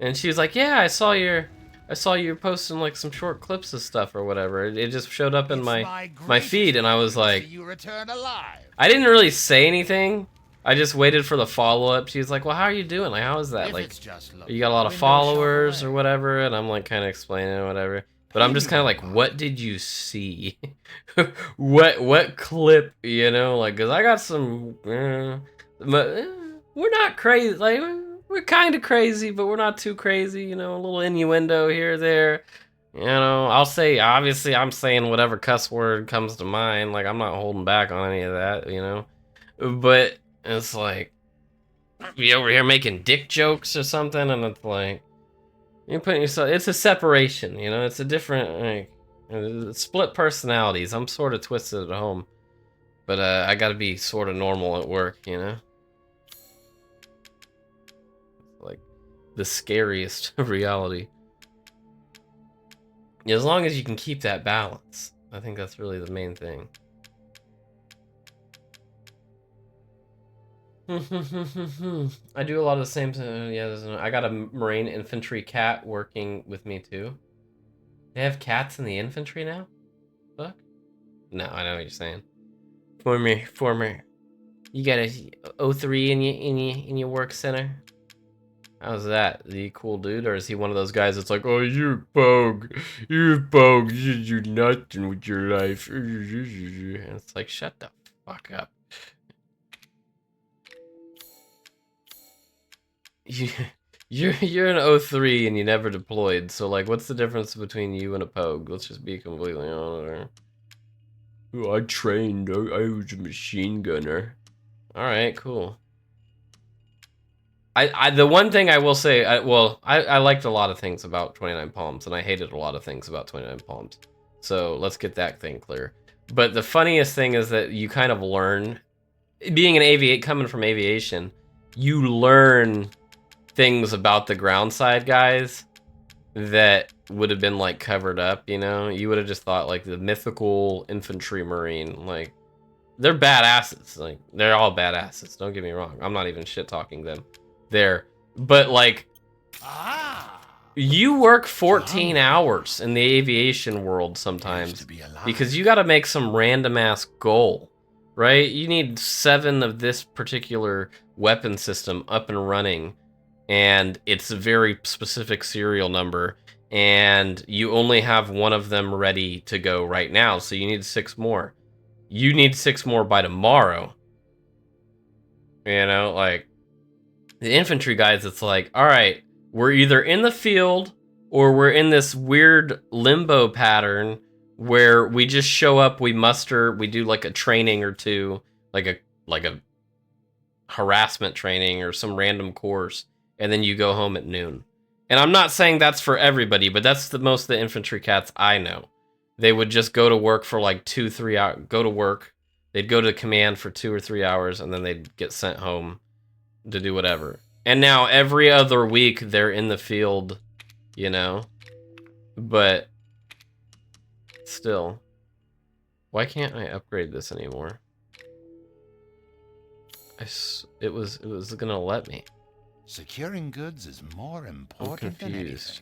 And she was like, "Yeah, I saw you posting like some short clips of stuff or whatever. It just showed up in my feed," and I was like, you return alive. I didn't really say anything. I just waited for the follow-up. She was like, "Well, how are you doing? Like, how is that? If Like, it's just you got a lot of followers or whatever?" And I'm like kind of explaining or whatever. But I'm just kind of like, "What did you see? what clip? You know, like, cause I got some. We're not crazy. Like, we're kind of crazy, but we're not too crazy. You know, a little innuendo here, there. You know, I'll say, obviously, I'm saying whatever cuss word comes to mind. Like, I'm not holding back on any of that. You know, but." It's like, you over here making dick jokes or something, and it's like, you're putting yourself, it's a separation, you know, it's a different, like, split personalities. I'm sort of twisted at home, but I gotta be sort of normal at work, you know? Like, the scariest reality. As long as you can keep that balance, I think that's really the main thing. I do a lot of the same. Yeah, I got a Marine infantry cat working with me too. They have cats in the infantry now? Fuck. No, I know what you're saying. Former. You got a O3 in your work center? How's that? Is he a cool dude, or is he one of those guys that's like, "Oh, you're pogue, you do nothing with your life," and it's like, shut the fuck up. You're an O3 and you never deployed, so like, what's the difference between you and a pogue? Let's just be completely honest. Oh, I trained. I was a machine gunner. All right, cool. The one thing I will say, I liked a lot of things about 29 Palms, and I hated a lot of things about 29 Palms. So let's get that thing clear. But the funniest thing is that you kind of learn, being an coming from aviation, you learn things about the ground side guys that would have been like covered up, you know? You would have just thought like the mythical infantry marine, like, they're badasses. Like, they're all badasses, don't get me wrong. I'm not even shit talking them there. But like, you work 14 hours in the aviation world sometimes because you got to make some random ass goal, right? You need 7 of this particular weapon system up and running, and it's a very specific serial number, and you only have 1 of them ready to go right now, so you need 6 more. You need 6 more by tomorrow. You know, like, the infantry guys, it's like, all right, we're either in the field or we're in this weird limbo pattern where we just show up, we muster, we do like a training or two, like a harassment training or some random course, and then you go home at noon. And I'm not saying that's for everybody, but that's the most of the infantry cats I know. They would just go to work for like 2-3 hours, go to work, They'd go to command for 2 or 3 hours, and then they'd get sent home to do whatever. And now every other week they're in the field, you know? But still, why can't I upgrade this anymore? It was gonna let me. Securing goods is more important than confused.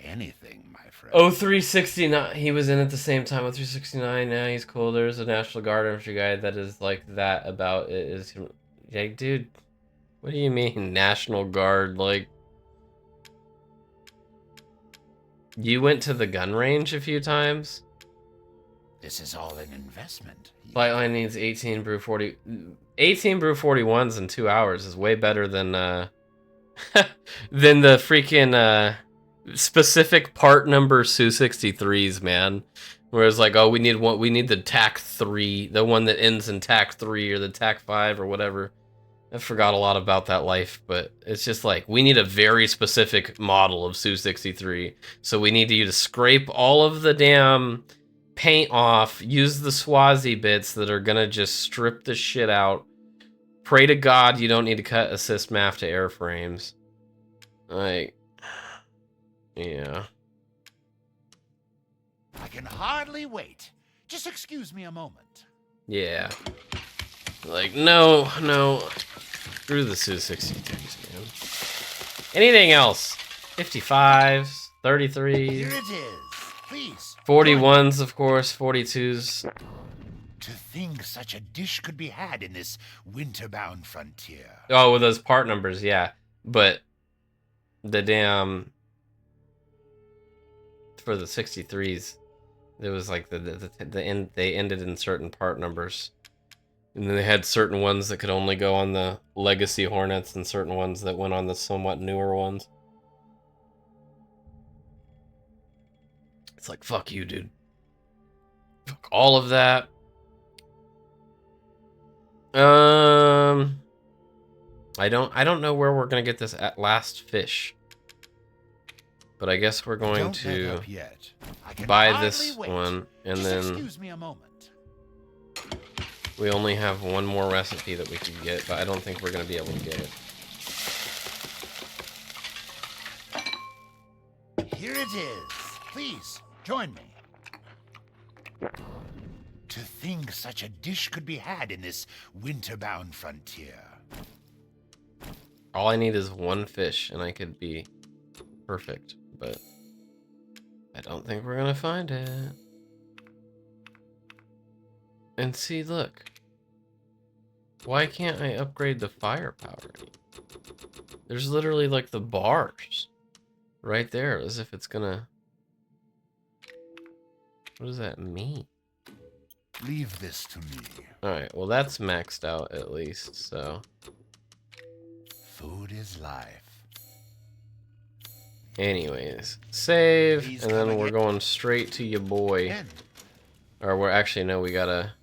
anything, my friend. Oh, 369. He was in at the same time with 369. Now he's cool. There's a National Guard infantry guy that is like that about it. Is like, dude, what do you mean National Guard? Like, you went to the gun range a few times. This is all an investment. Flightline needs 18 brew 40. 18 brew 41s in 2 hours is way better than than the freaking specific part number Su-63s, man. Whereas like, oh, we need the TAC 3, the one that ends in TAC 3 or the TAC 5 or whatever. I forgot a lot about that life, but it's just like, we need a very specific model of Su-63. So we need you to scrape all of the damn paint off, use the Swazi bits that are gonna just strip the shit out. Pray to God you don't need to cut assist math to airframes. Like, yeah. I can hardly wait. Just excuse me a moment. Yeah. Like, no. Screw the Su-63s, man. Anything else? 55s, 33s. Here it is. Please. 41s, of course, 42s. To think such a dish could be had in this winter-bound frontier. Oh, with those part numbers, yeah. But the damn... For the 63s, there was like they ended in certain part numbers. And then they had certain ones that could only go on the Legacy Hornets and certain ones that went on the somewhat newer ones. It's like, fuck you, dude. Fuck all of that. I don't know where we're gonna get this last fish. But I guess we're going Don't to let up yet. I can buy hardly this wait. one, and Just then excuse me a moment. we only have one more recipe that we can get, but I don't think we're gonna be able to get it. Here it is. Please, join me. To think such a dish could be had in this winter-bound frontier. All I need is one fish, and I could be perfect, but I don't think we're gonna find it. And see, look. Why can't I upgrade the firepower? There's literally like the bars right there, as if it's gonna... What does that mean? Leave this to me. Alright, well that's maxed out at least, so... Food is life. Anyways, save, Please and come then we're again. going straight to your boy. Again. Or we're actually, no, we gotta...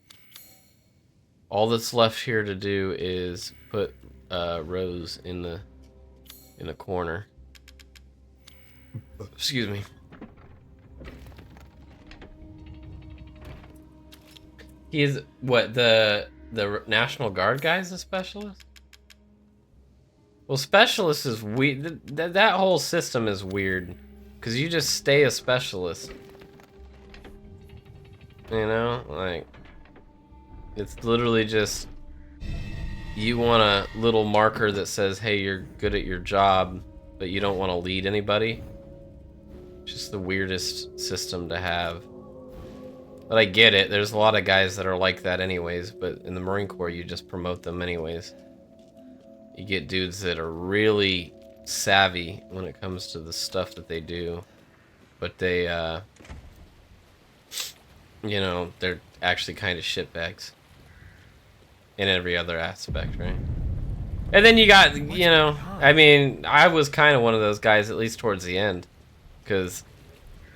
All that's left here to do is put Rose in the corner. Excuse me. He is what, the National Guard guy's a specialist? Well, specialist is weird. That whole system is weird, because you just stay a specialist. You know, like, it's literally just, you want a little marker that says, hey, you're good at your job, but you don't want to lead anybody. Just the weirdest system to have. But I get it. There's a lot of guys that are like that anyways, but in the Marine Corps, you just promote them anyways. You get dudes that are really savvy when it comes to the stuff that they do, but they, you know, they're actually kind of shitbags in every other aspect, right? And then you got, you know, I mean, I was kind of one of those guys, at least towards the end, because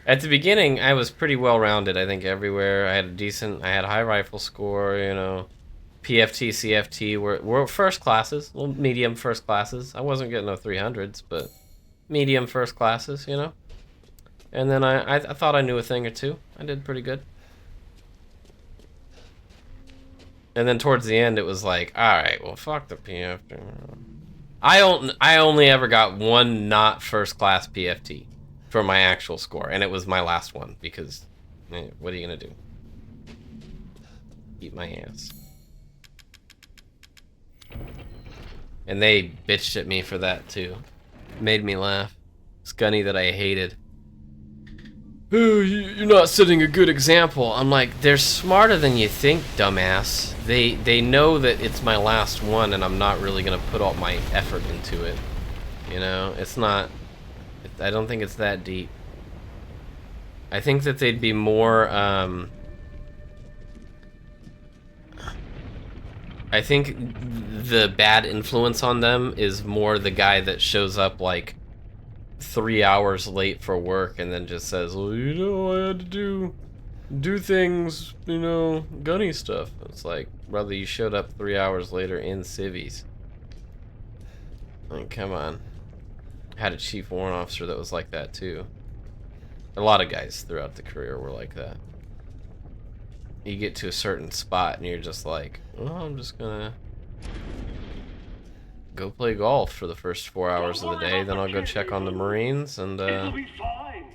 at the beginning, I was pretty well-rounded, I think, everywhere. I had a high rifle score, you know, PFT, CFT were first classes, well, medium first classes. I wasn't getting no 300s, but medium first classes, you know? And then I thought I knew a thing or two. I did pretty good. And then towards the end, it was like, all right, well, fuck the PFT. I only ever got one not first class PFT for my actual score, and it was my last one because, what are you gonna do? Eat my ass. And they bitched at me for that too. Made me laugh. Scunny that I hated. Oh, you're not setting a good example. I'm like, they're smarter than you think, dumbass. They know that it's my last one, and I'm not really gonna put all my effort into it. You know, it's not. I don't think it's that deep. I think that they'd be more. I think the bad influence on them is more the guy that shows up like 3 hours late for work and then just says, well, you know, I had to do things, you know, gunny stuff. It's like, brother, you showed up 3 hours later in civvies. Like, come on. I had a chief warrant officer that was like that too. A lot of guys throughout the career were like that. You get to a certain spot and you're just like, well, I'm just gonna go play golf for the first 4 hours of the day, then I'll go check on the Marines, and It'll be fine.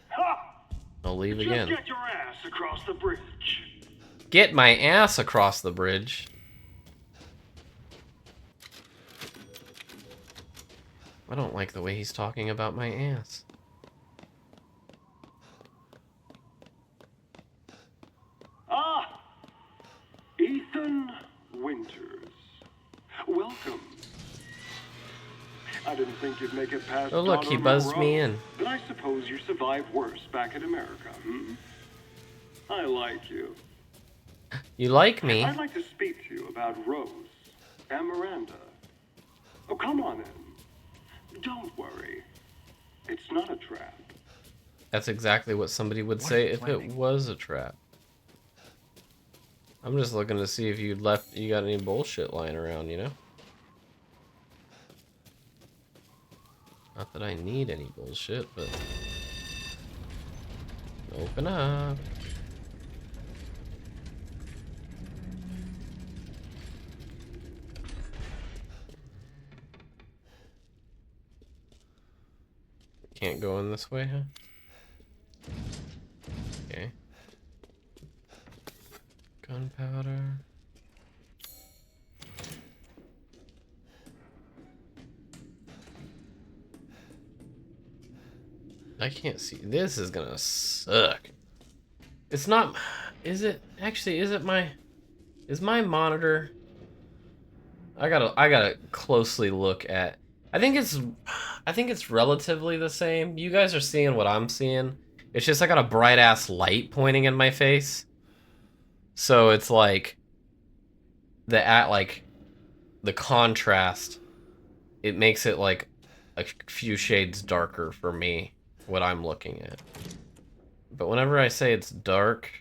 Ha! I'll leave Just again. get your ass across the bridge. Get my ass across the bridge. I don't like the way he's talking about my ass. Ah, Ethan Winters. Welcome. I didn't think you'd make it past. Oh look, he Donner buzzed me Monroe, in. But I suppose you survived worse back in America, hmm? I like you. You like me? I'd like to speak to you about Rose and Miranda. Oh, come on in. Don't worry. It's not a trap. That's exactly what somebody would say if it was a trap. I'm just looking to see if you got any bullshit lying around, you know? Not that I need any bullshit, but open up. Can't go in this way, huh? Okay. Gunpowder. I can't see. This is gonna suck. It's not. Is it actually? Is it my? Is my monitor? I gotta closely look at. I think it's relatively the same. You guys are seeing what I'm seeing. It's just I got a bright ass light pointing in my face. So it's like the contrast, it makes it like a few shades darker for me, what I'm looking at. But whenever I say it's dark,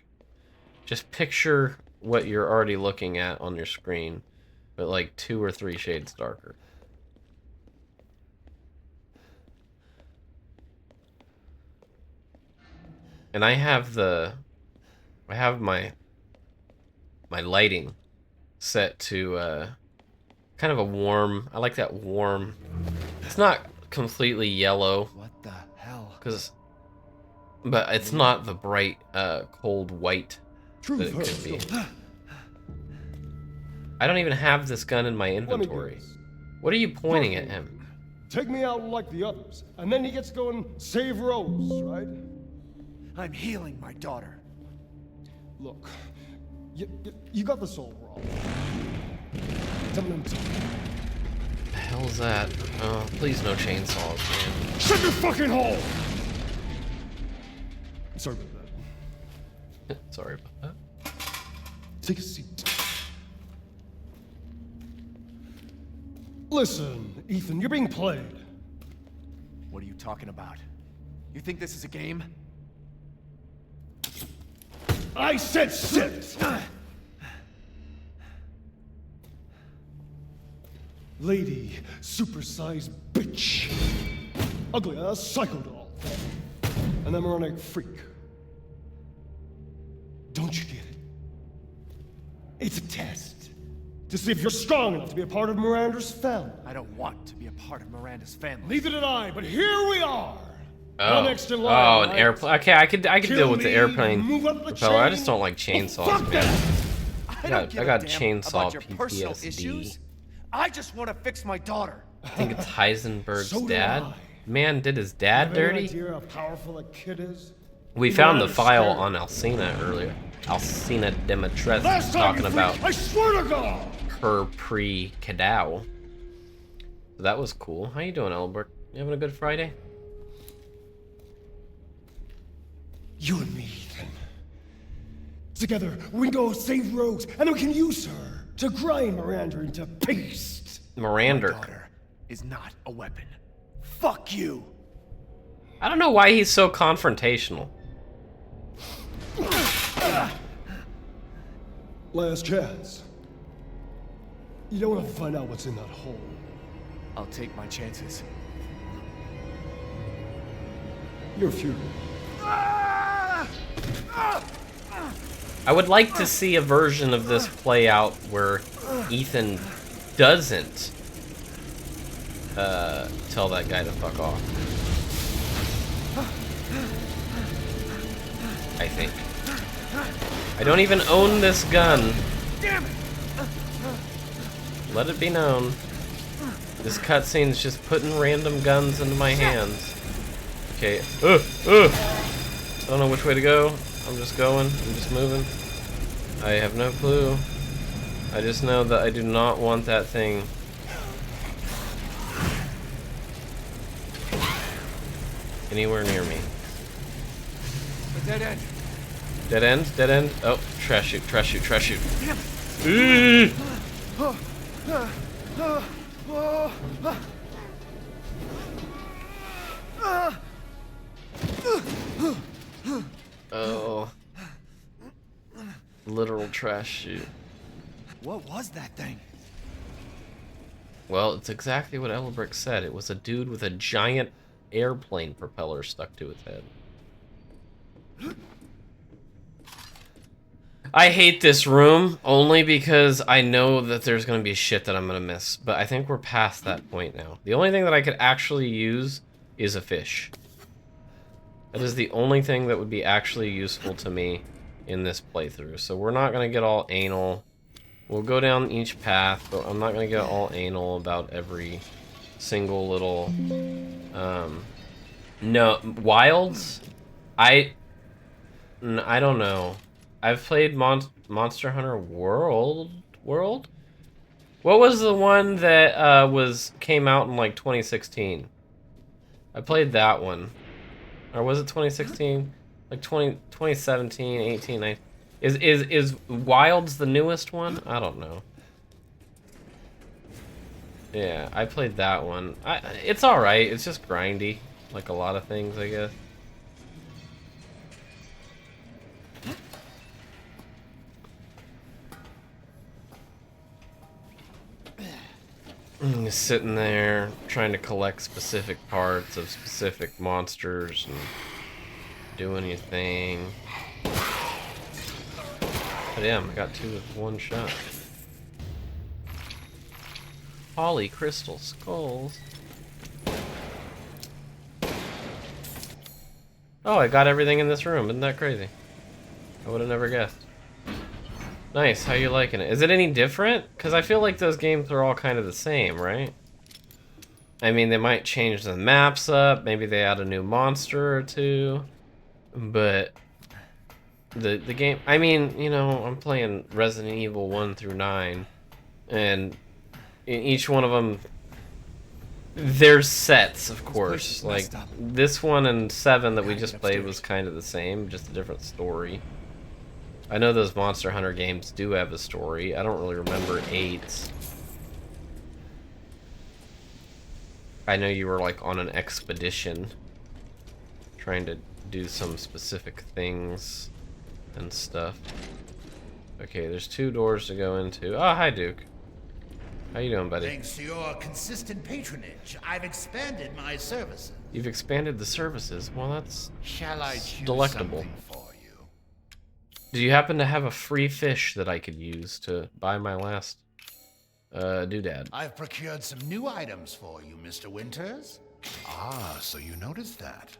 just picture what you're already looking at on your screen, but like 2 or 3 shades darker. And I have my lighting set to kind of a warm. I like that warm. It's not completely yellow. What the hell? But it's not the bright cold white that it could be. I don't even have this gun in my inventory. What are you pointing at him? Take me out like the others, and then he gets to go and save Rose, right? I'm healing my daughter. Look, you got this all wrong. Tell me. The hell's that? Oh, please no chainsaws, man. Shut your fucking hole! Sorry about that. Sorry about that. Take a seat. Listen, Ethan, you're being played. What are you talking about? You think this is a game? I said sit! Lady, supersized bitch. Ugly ass psycho doll. An embryonic freak. Don't you get it? It's a test. To see if you're strong enough to be a part of Miranda's family. I don't want to be a part of Miranda's family. Neither did I, but here we are. Oh, One extra line, oh, an right? airplane. Okay, I could Kill deal with the me, airplane move up the propeller. I chain. just don't like chainsaws, Fuck man. I don't give I got a damn chainsaw about your personal PTSD. issues. I just want to fix my daughter. I think it's Heisenberg's So do dad. I. Man, did his dad Have any dirty? idea how powerful that kid is? We You found the might file understand. on Alcina earlier. Alcina Demetres Last time talking you about freaked, I swear to God. her pre-Cadao. So that was cool. How you doing, Elbert? You having a good Friday? You and me, Ethan. Together, we can go save Rose, and then we can use her to grind Miranda into paste. My Mirander. daughter is not a weapon. Fuck you. I don't know why he's so confrontational. Last chance. You don't want to find out what's in that hole. I'll take my chances. You're futile. I would like to see a version of this play out where Ethan doesn't tell that guy to fuck off. I think. I don't even own this gun. Damn it! Let it be known. This cutscene's just putting random guns into my hands. Okay. I don't know which way to go. I'm just going. I'm just moving. I have no clue. I just know that I do not want that thing. Anywhere near me. A dead end. Dead end? Dead end? Oh, trash shoot, trash shoot, trash shoot. Damn it! Oh. Literal trash shoot. What was that thing? Well, it's exactly what Elbrick said. It was a dude with a giant airplane propeller stuck to his head. I hate this room only because I know that there's going to be shit that I'm going to miss. But I think we're past that point now. The only thing that I could actually use is a fish. That is the only thing that would be actually useful to me in this playthrough. So we're not going to get all anal. We'll go down each path, but I'm not going to get all anal about every single little... No, Wilds? I don't know. I've played Monster Hunter World? What was the one that came out in like 2016? I played that one. Or was it 2016? Like 2017, 18, 19. Is Wilds the newest one? I don't know. Yeah, I played that one. It's alright. It's just grindy. Like a lot of things, I guess. Just sitting there trying to collect specific parts of specific monsters and do anything. But damn, I got 2 with 1 shot. Poly crystal skulls. Oh, I got everything in this room. Isn't that crazy? I would have never guessed. Nice, how you liking it? Is it any different? Because I feel like those games are all kind of the same, right? I mean, they might change the maps up. Maybe they add a new monster or 2. But the game... I mean, you know, I'm playing Resident Evil 1 through 9. And in each one of them... There's sets, of course. Like, this one and 7 that we just played was kind of the same, just a different story. I know those Monster Hunter games do have a story. I don't really remember 8. I know you were like on an expedition trying to do some specific things and stuff. Okay, there's 2 doors to go into. Oh, hi, Duke. How you doing, buddy? Thanks to your consistent patronage, I've expanded my services. You've expanded the services. Well, that's Shall I choose delectable. something for you? Do you happen to have a free fish that I could use to buy my last doodad? I've procured some new items for you, Mr. Winters. Ah, so you noticed that.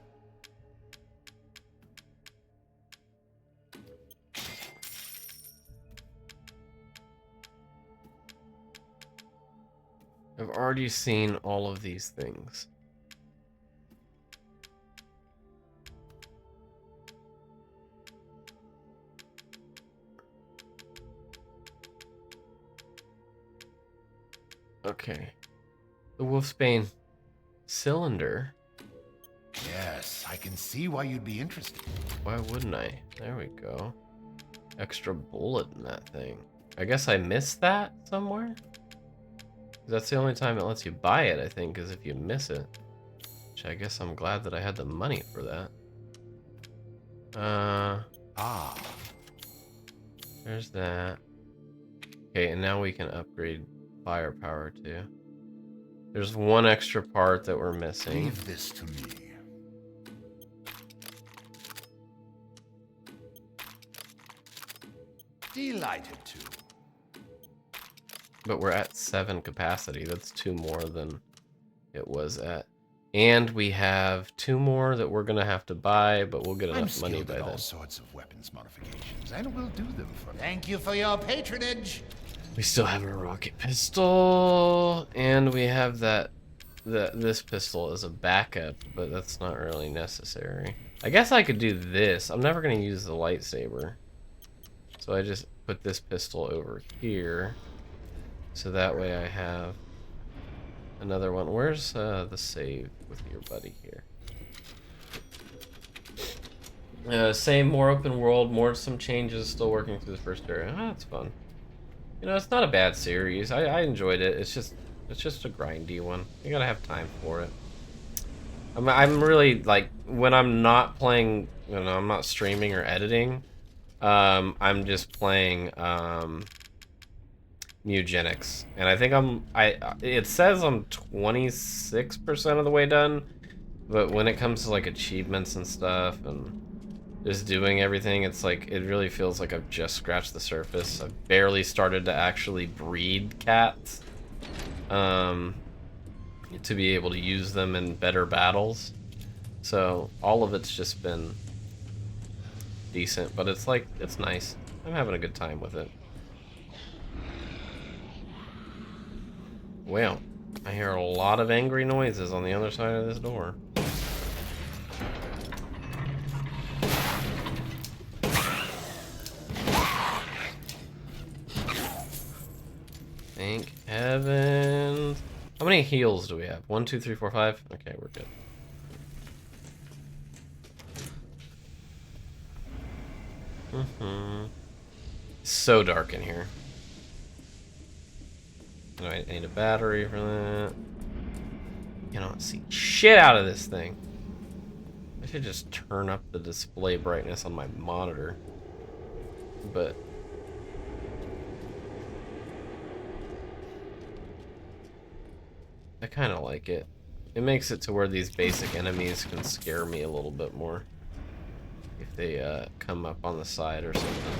I've already seen all of these things. Okay. The Wolfsbane cylinder. Yes, I can see why you'd be interested. Why wouldn't I? There we go. Extra bullet in that thing. I guess I missed that somewhere? That's the only time it lets you buy it, I think, is if you miss it. Which I guess I'm glad that I had the money for that. There's that. Okay, and now we can upgrade firepower too. There's one extra part that we're missing. Leave this to me. Delighted to. But we're at 7 capacity. That's 2 more than it was at. And we have 2 more that we're gonna have to buy, but we'll get enough money by all then. sorts of weapons modifications, and we'll do them for. Thank you for your patronage. We still have a rocket pistol, and we have this pistol as a backup, but that's not really necessary. I guess I could do this. I'm never gonna use the lightsaber, so I just put this pistol over here. So that way I have another one. Where's the save with your buddy here? Same, more open world, some changes, still working through the first area. Ah, that's fun. You know, it's not a bad series. I enjoyed it. It's just a grindy one. You gotta have time for it. I'm really, like, when I'm not playing, you know, I'm not streaming or editing, I'm just playing, Eugenics, and I think it says I'm 26% of the way done, but when it comes to like achievements and stuff and just doing everything, it's like it really feels like I've just scratched the surface. I've barely started to actually breed cats to be able to use them in better battles, so all of it's just been decent, but it's like, it's nice. I'm having a good time with it. Well, I hear a lot of angry noises on the other side of this door. Thank heavens. How many heals do we have? 1, 2, 3, 4, 5? Okay, we're good. So dark in here. I need a battery for that. You don't see shit out of this thing. I should just turn up the display brightness on my monitor. But I kind of like it. It makes it to where these basic enemies can scare me a little bit more if they come up on the side or something.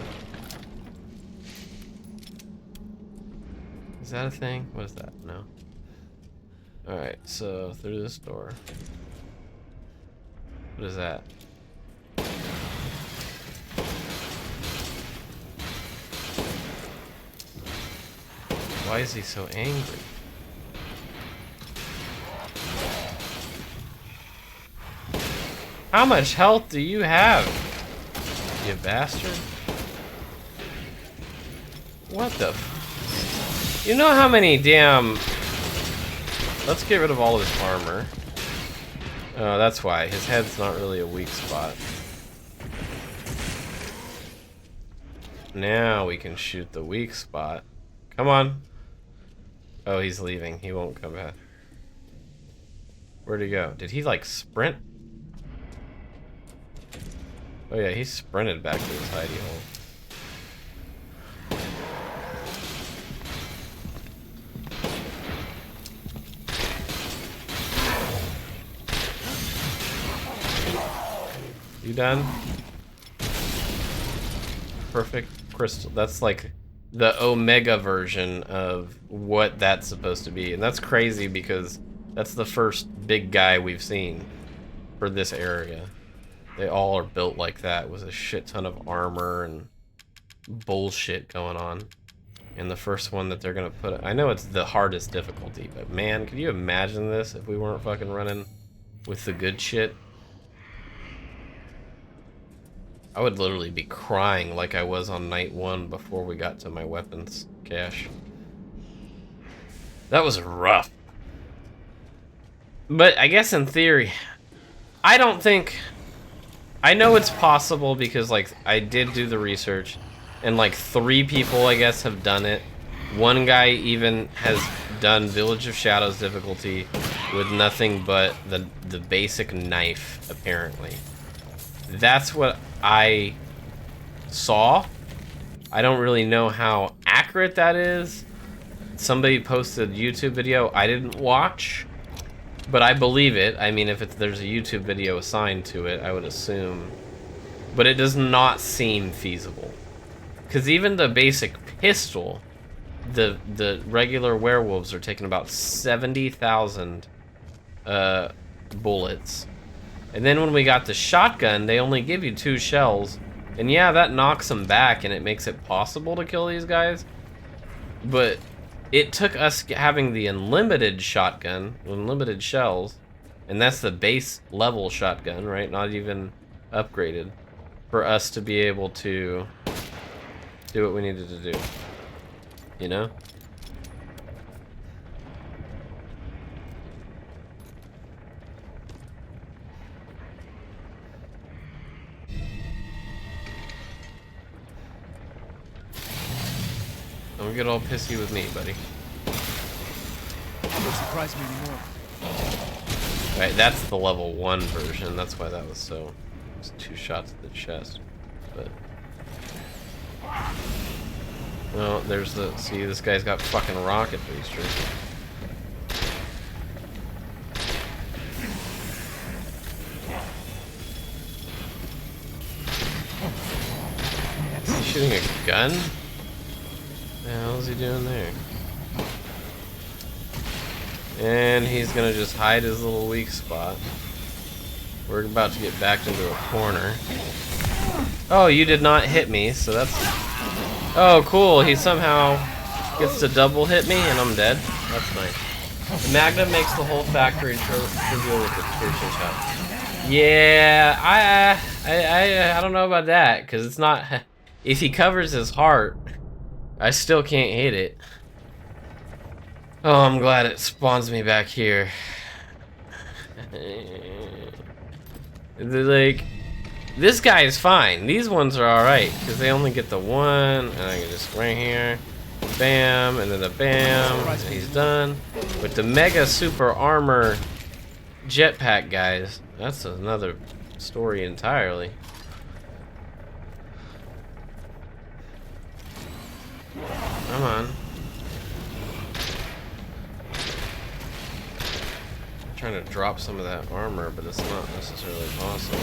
Is that a thing? What is that? No. Alright, so through this door. What is that? Why is he so angry? How much health do you have, you bastard? What the f— You know how many damn— Let's get rid of all of his armor. Oh, that's why. His head's not really a weak spot. Now we can shoot the weak spot. Come on. Oh, he's leaving. He won't come back. Where'd he go? Did he, like, sprint? Oh yeah, he sprinted back to his hidey hole. You done? perfect crystal. That's like the Omega version of what that's supposed to be. And that's crazy because that's the first big guy we've seen for this area. They all are built like that with a shit ton of armor and bullshit going on. And the first one that they're gonna put, I know it's the hardest difficulty, but man, could you imagine this if we weren't fucking running with the good shit? I would literally be crying like I was on night 1 before we got to my weapons cache. That was rough. But I guess in theory, I don't think, I know it's possible because like I did do the research and like 3 people I guess have done it. One guy even has done Village of Shadows difficulty with nothing but the basic knife apparently. That's what I saw. I don't really know how accurate that is. Somebody posted a YouTube video I didn't watch, but I believe it. I mean, if there's a YouTube video assigned to it, I would assume. But it does not seem feasible. Because even the basic pistol, the regular werewolves are taking about 70,000 bullets. And then when we got the shotgun, they only give you 2 shells. And yeah, that knocks them back and it makes it possible to kill these guys. But it took us having the unlimited shotgun, unlimited shells, and that's the base level shotgun, right? Not even upgraded, for us to be able to do what we needed to do. You know? Don't get all pissy with me, buddy. Don't surprise me anymore. Right, that's the level 1 version. That's why that was so... It's 2 shots to the chest. But... Well, there's the... See, this guy's got fucking rocket boosters. Is he shooting a gun? What the hell is he doing there? And he's gonna just hide his little weak spot. We're about to get backed into a corner. Oh, you did not hit me, so that's... Oh, cool. He somehow gets to double hit me, and I'm dead. That's nice. Magna makes the whole factory trivial with the piercing shot. Yeah, I don't know about that, because it's not... If he covers his heart, I still can't hit it. Oh, I'm glad it spawns me back here. Like, this guy is fine. These ones are alright, because they only get the 1, and I can just right here, bam, and then a bam, and he's done. With the mega super armor jetpack guys, that's another story entirely. Come on. I'm trying to drop some of that armor, but it's not necessarily possible.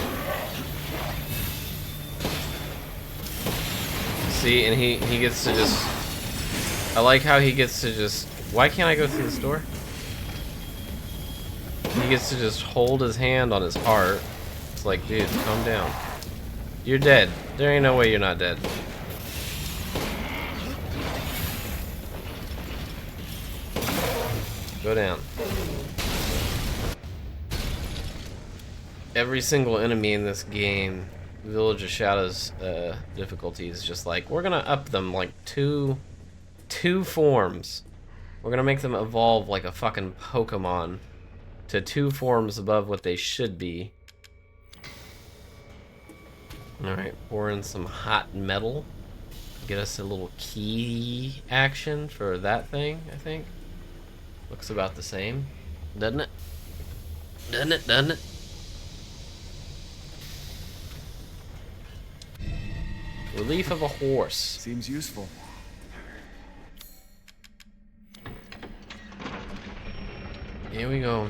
See, and he gets to just... I like how he gets to just... Why can't I go through this door? He gets to just hold his hand on his heart. It's like, dude, calm down. You're dead. There ain't no way you're not dead. Go down. Every single enemy in this game, Village of Shadows difficulty is just like, we're gonna up them like two forms. We're gonna make them evolve like a fucking Pokemon to 2 forms above what they should be. Alright, pour in some hot metal. Get us a little key action for that thing, I think. Looks about the same, doesn't it? Doesn't it? Doesn't it? Relief of a horse. Seems useful. Here we go.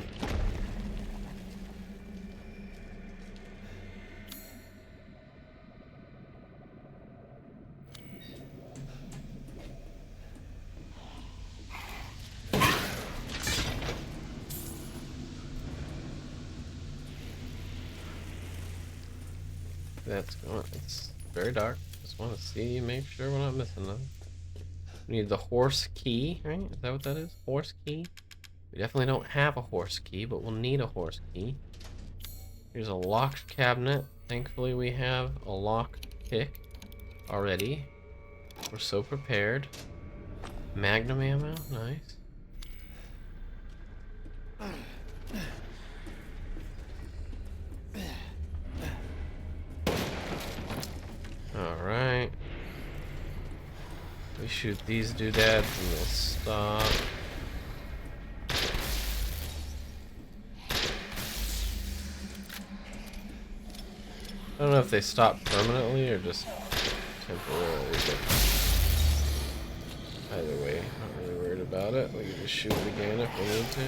That's going. It's very dark. Just want to see, make sure we're not missing nothing. We need the horse key, right? Is that what that is? Horse key? We definitely don't have a horse key, but we'll need a horse key. Here's a locked cabinet. Thankfully, we have a lock pick already. We're so prepared. Magnum ammo, nice. Alright. We shoot these doodads and they'll stop. I don't know if they stop permanently or just temporarily, but either way, not really worried about it. We can just shoot it again if we need to.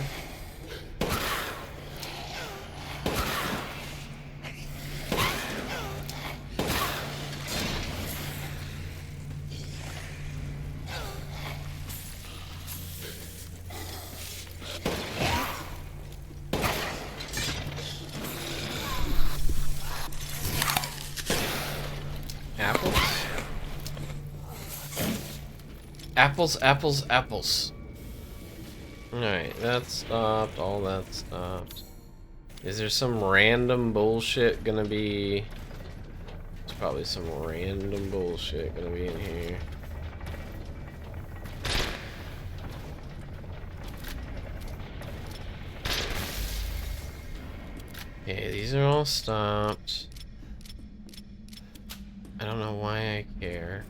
Apples? Apples, apples, apples. Alright, that stopped. All that stopped. Is there some random bullshit gonna be... There's probably some random bullshit gonna be in here. Okay, these are all stopped. I don't know why I care,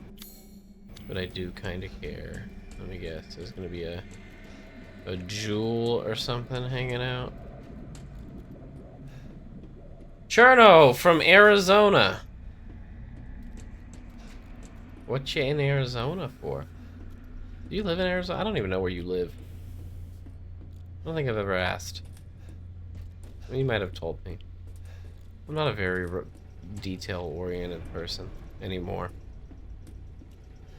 but I do kind of care. Let me guess, there's gonna be a jewel or something hanging out. Cherno from Arizona. What you in Arizona for? Do you live in Arizona? I don't even know where you live. I don't think I've ever asked. Well, you might have told me. I'm not a very detail-oriented person anymore.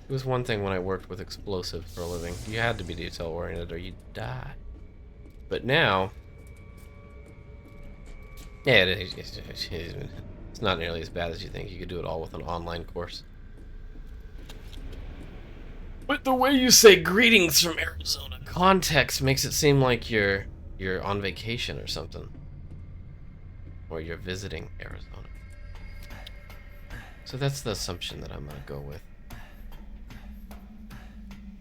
It was one thing when I worked with explosives for a living. You had to be detail-oriented or you'd die. But now... Yeah, it's not nearly as bad as you think. You could do it all with an online course. But the way you say greetings from Arizona, context makes it seem like you're on vacation or something. Or you're visiting Arizona. So that's the assumption that I'm gonna go with.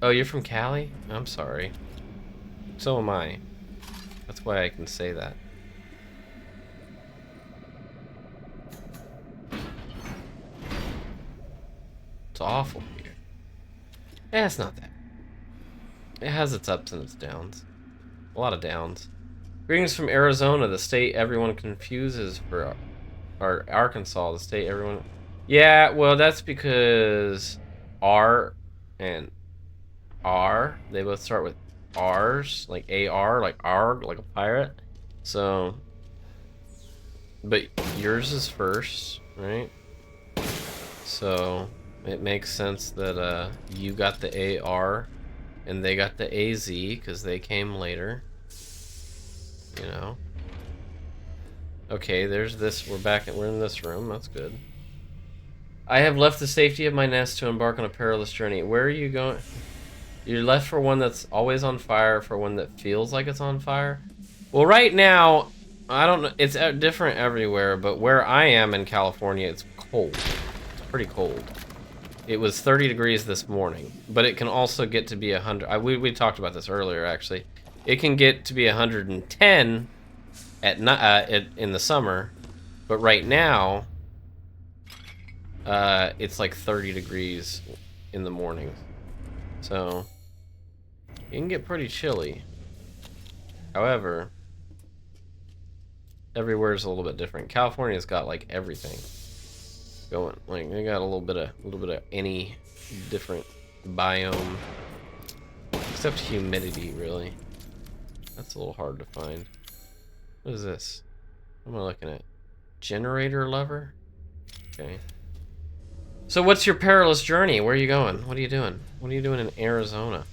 Oh, you're from Cali? I'm sorry. So am I. That's why I can say that. It's awful here. Eh, it's not that. It has its ups and its downs. A lot of downs. Greetings from Arizona, the state everyone confuses for... Or Arkansas, the state everyone... Yeah, well, that's because R and R, they both start with R's, like AR, like R, like a pirate. So, but yours is first, right? So, it makes sense that you got the AR and they got the AZ because they came later. You know? Okay, there's this. We're in this room. That's good. I have left the safety of my nest to embark on a perilous journey. Where are you going? You're left for one that's always on fire, for one that feels like it's on fire? Well, right now, I don't know. It's different everywhere, but where I am in California, it's cold. It's pretty cold. It was 30 degrees this morning, but it can also get to be 100. We talked about this earlier, actually. It can get to be 110 in the summer, but right now, it's like 30 degrees in the morning. So, it can get pretty chilly. However, everywhere's a little bit different. California's got like everything going. Like they got a little bit of any different biome, except humidity, really. That's a little hard to find. What is this? What am I looking at? Generator lever? Okay. So what's your perilous journey? Where are you going? What are you doing? What are you doing in Arizona?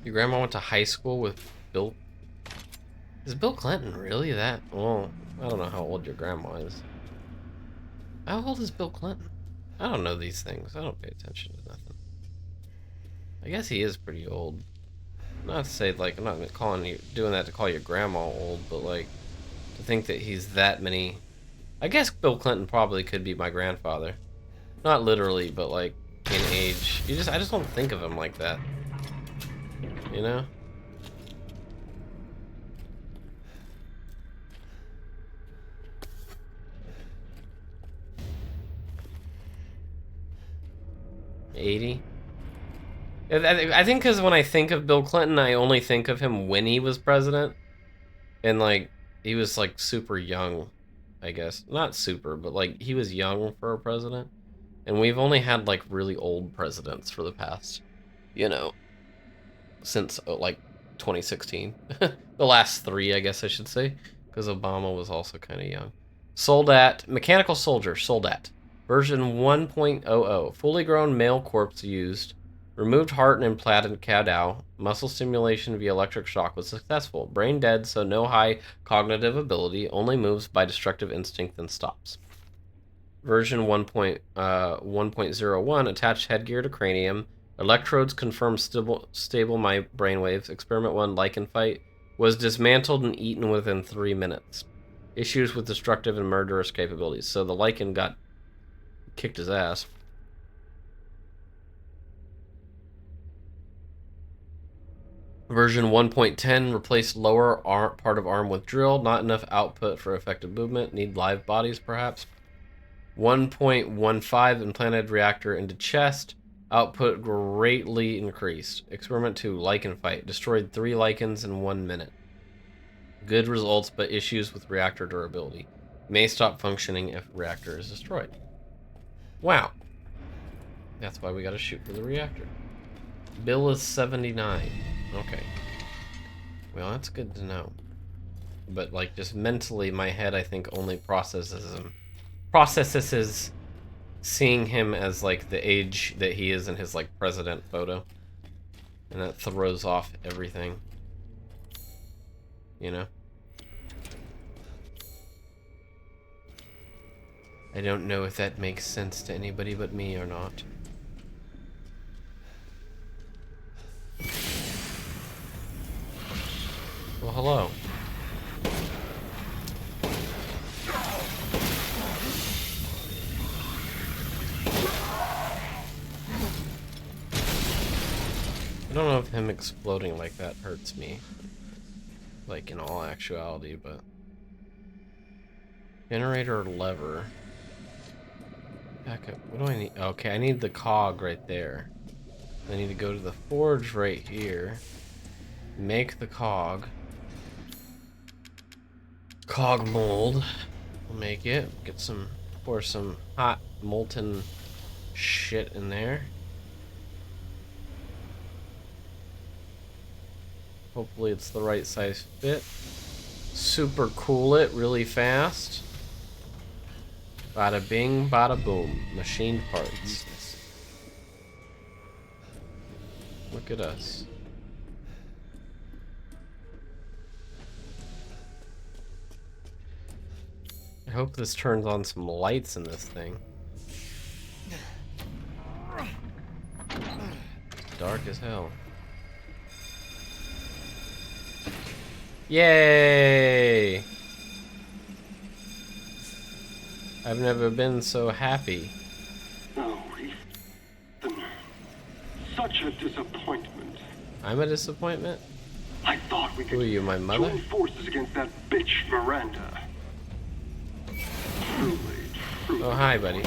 Your grandma went to high school with Bill. Is Bill Clinton really that? Well, I don't know how old your grandma is. How old is Bill Clinton? I don't know these things. I don't pay attention to nothing. I guess he is pretty old. Not to say, like, I'm not calling you, doing that to call your grandma old, but, like, to think that he's that many. I guess Bill Clinton probably could be my grandfather. Not literally, but, like, in age. I just don't think of him like that. You know? '80. I think because when I think of Bill Clinton, I only think of him when he was president. And, like, he was, like, super young, I guess. Not super, but, like, he was young for a president. And we've only had, like, really old presidents for the past, you know, since, like, 2016. The last 3, I guess I should say. Because Obama was also kind of young. Soldat, Mechanical Soldier, Soldat. Version 1.00. Fully grown male corpse used. Removed heart and implanted caudal. Muscle stimulation via electric shock was successful. Brain dead, so no high cognitive ability. Only moves by destructive instinct and stops. Version 1.01. Attached headgear to cranium. Electrodes confirm stable my brainwaves. Experiment 1. Lichen fight. Was dismantled and eaten within 3 minutes. Issues with destructive and murderous capabilities. So the lichen kicked his ass. Version 1.10 replaced lower part of arm with drill. Not enough output for effective movement. Need live bodies, perhaps. 1.15 implanted reactor into chest. Output greatly increased. Experiment 2, lichen fight. Destroyed 3 lichens in 1 minute. Good results, but issues with reactor durability. May stop functioning if reactor is destroyed. Wow. That's why we gotta shoot for the reactor. Bill is 79. Okay. Well, that's good to know. But, like, just mentally, my head, I think, only processes seeing him as, like, the age that he is in his, like, president photo. And that throws off everything. You know? I don't know if that makes sense to anybody but me or not. Well, hello. I don't know if him exploding like that hurts me. Like, in all actuality, but... Generator lever. Back up. What do I need? Okay, I need the cog right there. I need to go to the forge right here. Make the cog. Cog mold. We'll make it. Pour some hot molten shit in there. Hopefully it's the right size fit. Super cool it really fast. Bada bing, bada boom. Machined parts. Look at us. I hope this turns on some lights in this thing. Dark as hell. Yay! I've never been so happy. Oh, Ethan. Such a disappointment. I'm a disappointment? I thought we could Who are you, my mother? join forces against that bitch Miranda. Truly, truly. Oh, hi, buddy.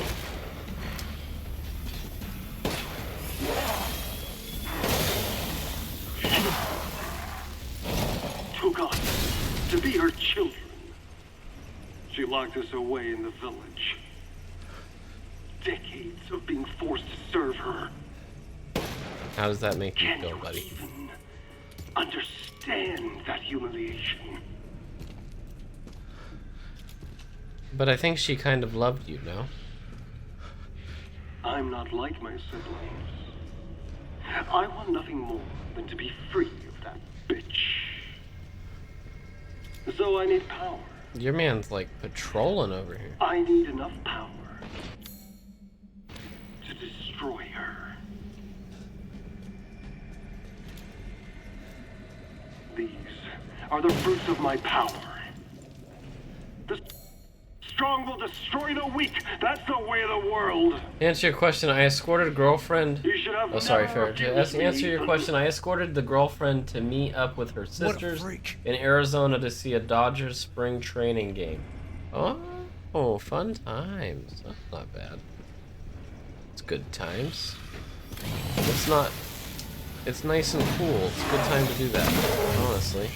Took us to be her children. She locked us away in the village. Decades of being forced to serve her. How does that make you Can feel, you buddy? even understand that humiliation? But I think she kind of loved you, no? I'm not like my siblings. I want nothing more than to be free So I need power. Your man's like patrolling over here. I need enough power to destroy her. These are the fruits of my power. The strong will destroy the weak. That's the way of the world. To answer your question, I escorted a girlfriend. You should have Oh, sorry, never Fair. To refused answer me. your question, I escorted the girlfriend to meet up with her sisters freak. in Arizona to see a Dodgers spring training game. Oh, fun times. That's not bad. It's good times. It's not. It's nice and cool. It's a good time to do that, honestly.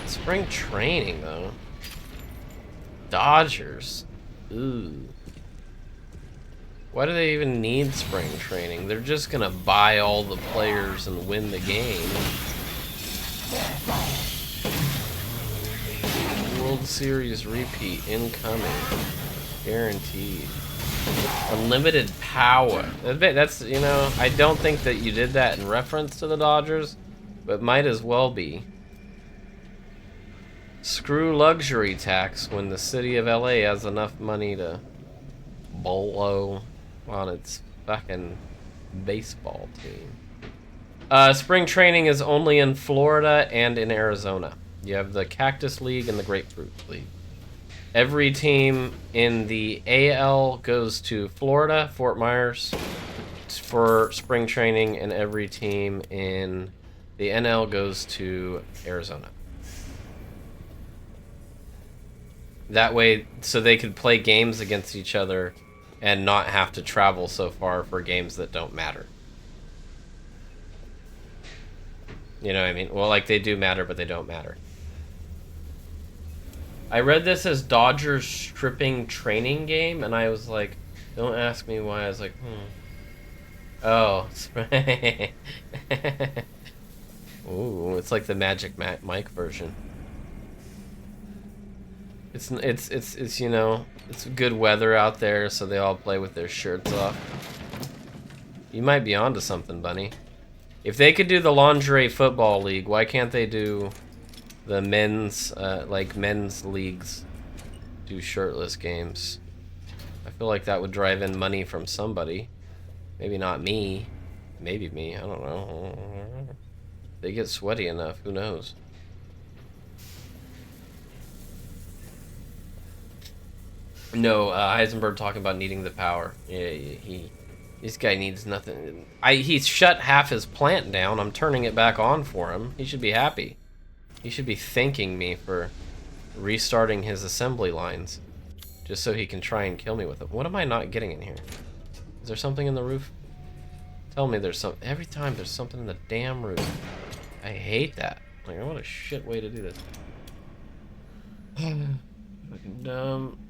Spring training, though. Dodgers. Ooh. Why do they even need spring training? They're just gonna buy all the players and win the game. World Series repeat incoming. Guaranteed. Unlimited power. That's, you know, I don't think that you did that in reference to the Dodgers, but might as well be. Screw luxury tax when the city of LA has enough money to blow on its fucking baseball team. Spring training is only in Florida and in Arizona. You have the Cactus League and the Grapefruit League. Every team in the AL goes to Florida, Fort Myers, for spring training, and every team in the NL goes to Arizona. That way, so they could play games against each other and not have to travel so far for games that don't matter. You know what I mean? Well, like, they do matter, but they don't matter. I read this as Dodgers stripping training game, and I was like, don't ask me why. I was like, Oh. Ooh, it's like the Magic Mike version. It's you know, it's good weather out there, so they all play with their shirts off. You might be onto something, Bunny. If they could do the lingerie football league, why can't they do the men's men's leagues? Do shirtless games. I feel like that would drive in money from somebody. Maybe not me. Maybe me. I don't know. They get sweaty enough. Who knows? No, Heisenberg talking about needing the power. Yeah, this guy needs nothing. He's shut half his plant down. I'm turning it back on for him. He should be happy. He should be thanking me for restarting his assembly lines, just so he can try and kill me with it. What am I not getting in here? Is there something in the roof? Tell me there's some. Every time there's something in the damn roof. I hate that. Like, what a shit way to do this.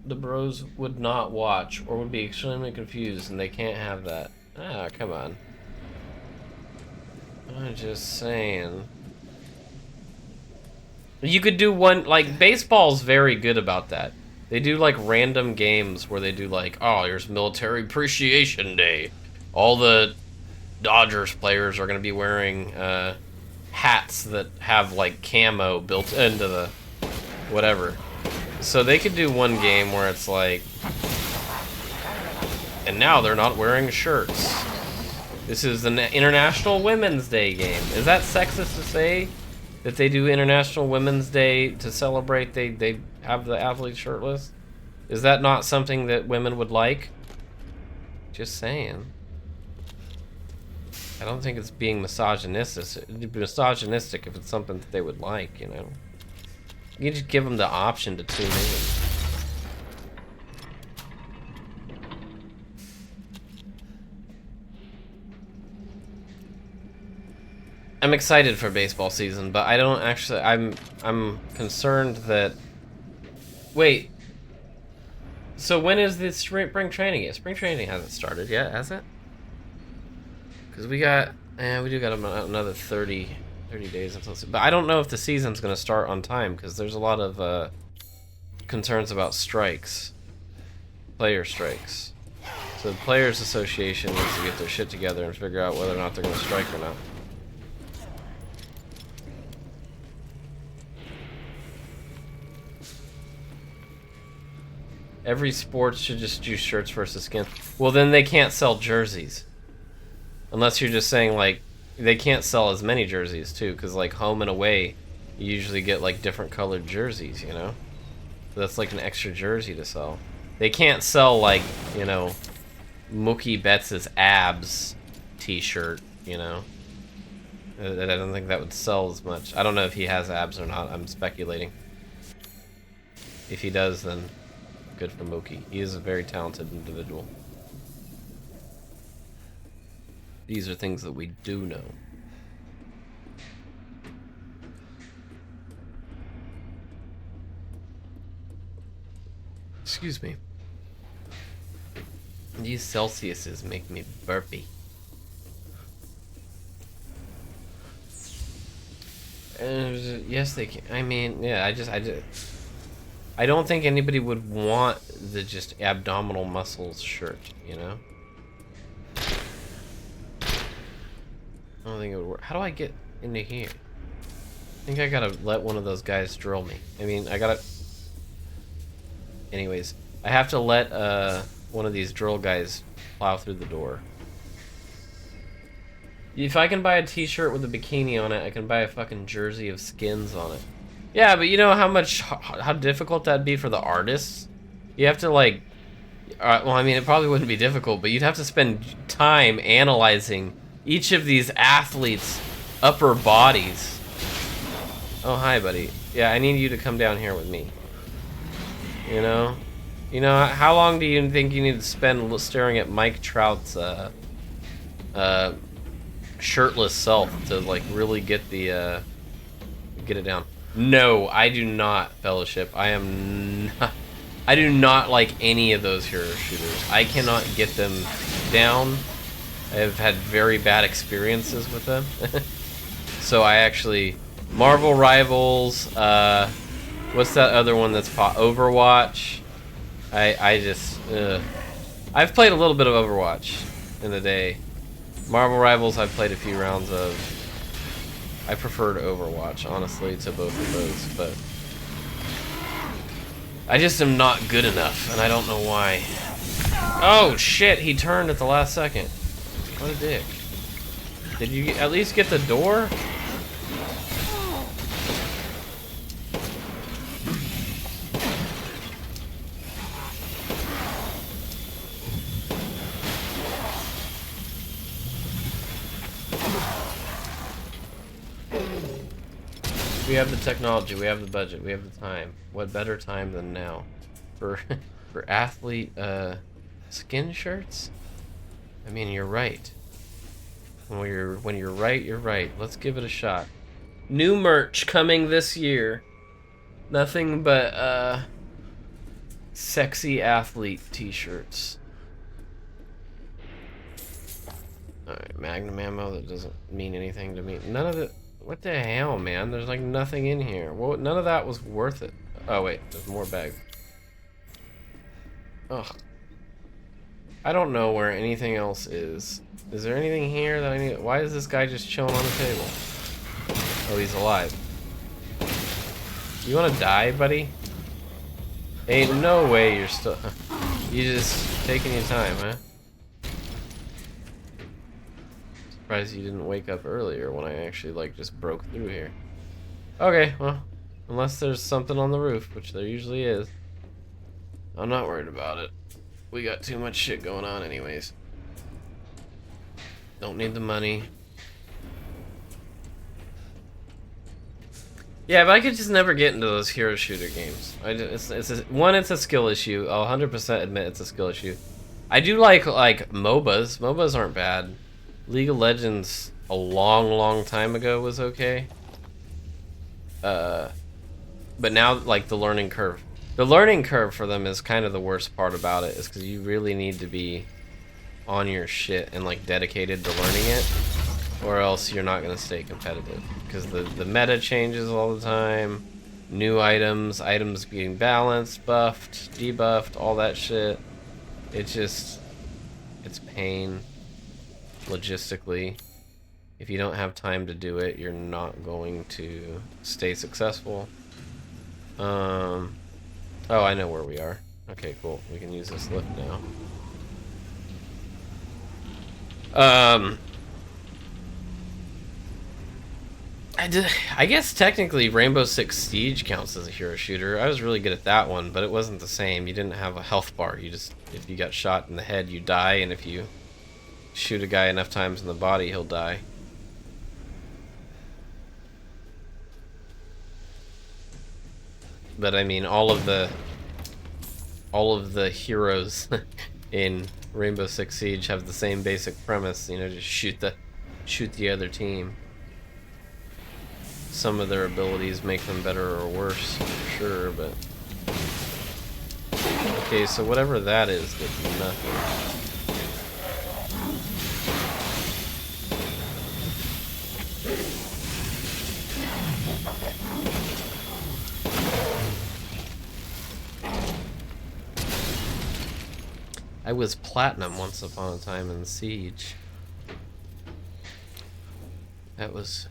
The bros would not watch or would be extremely confused, and they can't have that. Ah, come on. I'm just saying. You could do one, like, baseball's very good about that. They do, like, random games where they do, like, oh, here's Military Appreciation Day. All the Dodgers players are going to be wearing hats that have, like, camo built into the whatever. So they could do one game where it's like, and now they're not wearing shirts. This is the International Women's Day game. Is that sexist to say that they do International Women's Day to celebrate they have the athletes shirtless? Is that not something that women would like? Just saying. I don't think it's being misogynistic. It'd be misogynistic if it's something that they would like, you know. You just give them the option to tune in. I'm excited for baseball season, but I don't actually. I'm concerned that. Wait. So when is this spring training? Yeah, spring training hasn't started yet, has it? Because we got, we do got another 30 days until. But I don't know if the season's going to start on time because there's a lot of concerns about strikes, player strikes. So the Players Association needs to get their shit together and figure out whether or not they're going to strike or not. Every sport should just do shirts versus skins. Well, then they can't sell jerseys. Unless you're just saying, like, they can't sell as many jerseys, too. Because, like, home and away, you usually get, like, different colored jerseys, you know? So that's, like, an extra jersey to sell. They can't sell, like, you know, Mookie Betts' abs t-shirt, you know? I don't think that would sell as much. I don't know if he has abs or not. I'm speculating. If he does, then good for Mookie. He is a very talented individual. These are things that we do know. Excuse me. These Celsiuses make me burpy. Yes, they can. I mean, yeah, I don't think anybody would want the just abdominal muscles shirt, you know? I don't think it would work. How do I get into here? I think I gotta let one of those guys drill me. I mean, I gotta... Anyways, I have to let one of these drill guys plow through the door. If I can buy a t-shirt with a bikini on it, I can buy a fucking jersey of skins on it. Yeah, but you know how difficult that'd be for the artists? You have to, like... well, I mean, it probably wouldn't be difficult, but you'd have to spend time analyzing each of these athletes' upper bodies. Oh, hi, buddy. Yeah, I need you to come down here with me. You know? You know, how long do you think you need to spend staring at Mike Trout's, shirtless self to, like, really get the, get it down? No, I do not, Fellowship. I do not like any of those hero shooters. I cannot get them down. I have had very bad experiences with them. So I actually... Marvel Rivals, what's that other one that's Overwatch? I just... I've played a little bit of Overwatch in the day. Marvel Rivals I've played a few rounds of. I preferred Overwatch, honestly, to both of those, but... I just am not good enough, and I don't know why. Oh, shit, he turned at the last second. What a dick. Did you at least get the door? We have the technology, we have the budget, we have the time. What better time than now? For for athlete skin shirts? I mean, you're right. When you're right, you're right. Let's give it a shot. New merch coming this year. Nothing but sexy athlete t-shirts. Alright, Magnum ammo, that doesn't mean anything to me. None of it. What the hell, man? There's like nothing in here. Well, none of that was worth it. Oh wait, there's more bags. Ugh. I don't know where anything else is. Is there anything here that I need? Why is this guy just chilling on the table? Oh, he's alive. You wanna die, buddy? Ain't no way you're still... You just taking your time, huh? Surprised you didn't wake up earlier when I actually, like, just broke through here. Okay, well, unless there's something on the roof, which there usually is. I'm not worried about it. We got too much shit going on anyways. Don't need the money. Yeah, but I could just never get into those hero shooter games. It's a skill issue. I'll 100% admit it's a skill issue. I do like MOBAs. MOBAs aren't bad. League of Legends a long time ago was okay. But now, like, the learning curve. The learning curve for them is kind of the worst part about it, is because you really need to be on your shit and, like, dedicated to learning it, or else you're not going to stay competitive. Because the meta changes all the time. New items being balanced, buffed, debuffed, all that shit. It's pain. Logistically, if you don't have time to do it, you're not going to stay successful. Oh, I know where we are. Okay, cool. We can use this lift now. I guess technically Rainbow Six Siege counts as a hero shooter. I was really good at that one, but it wasn't the same. You didn't have a health bar. You just, if you got shot in the head, you die, and if you shoot a guy enough times in the body, he'll die. But I mean, all of the heroes in Rainbow Six Siege have the same basic premise. You know, just shoot the other team. Some of their abilities make them better or worse, for sure, but... Okay, so whatever that is did nothing. I was platinum once upon a time in Siege. That was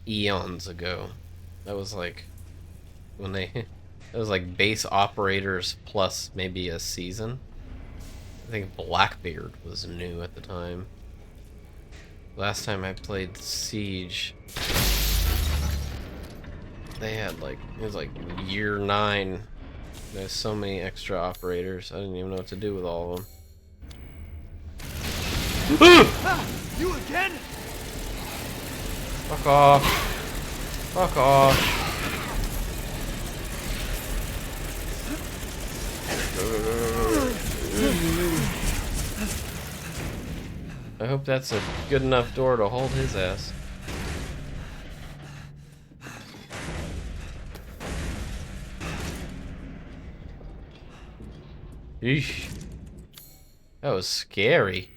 eons ago. That was like when they that was like base operators plus maybe a season. I think Blackbeard was new at the time. Last time I played Siege, they had like, it was like year 9. There's so many extra operators. I didn't even know what to do with all of them. You again? Fuck off. Fuck off. I hope that's a good enough door to hold his ass. Eesh. That was scary.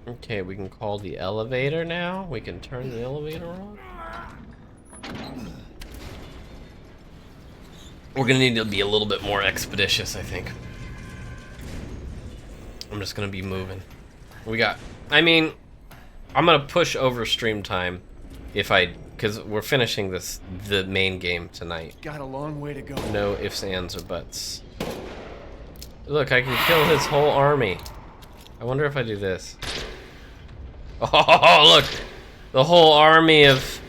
Okay, we can call the elevator now. We can turn the elevator on. We're gonna need to be a little bit more expeditious, I think. I'm just gonna be moving. I mean, I'm gonna push over stream time because we're finishing the main game tonight. Got a long way to go. No ifs, ands, or buts. Look, I can kill his whole army. I wonder if I do this. Oh, look! The whole army of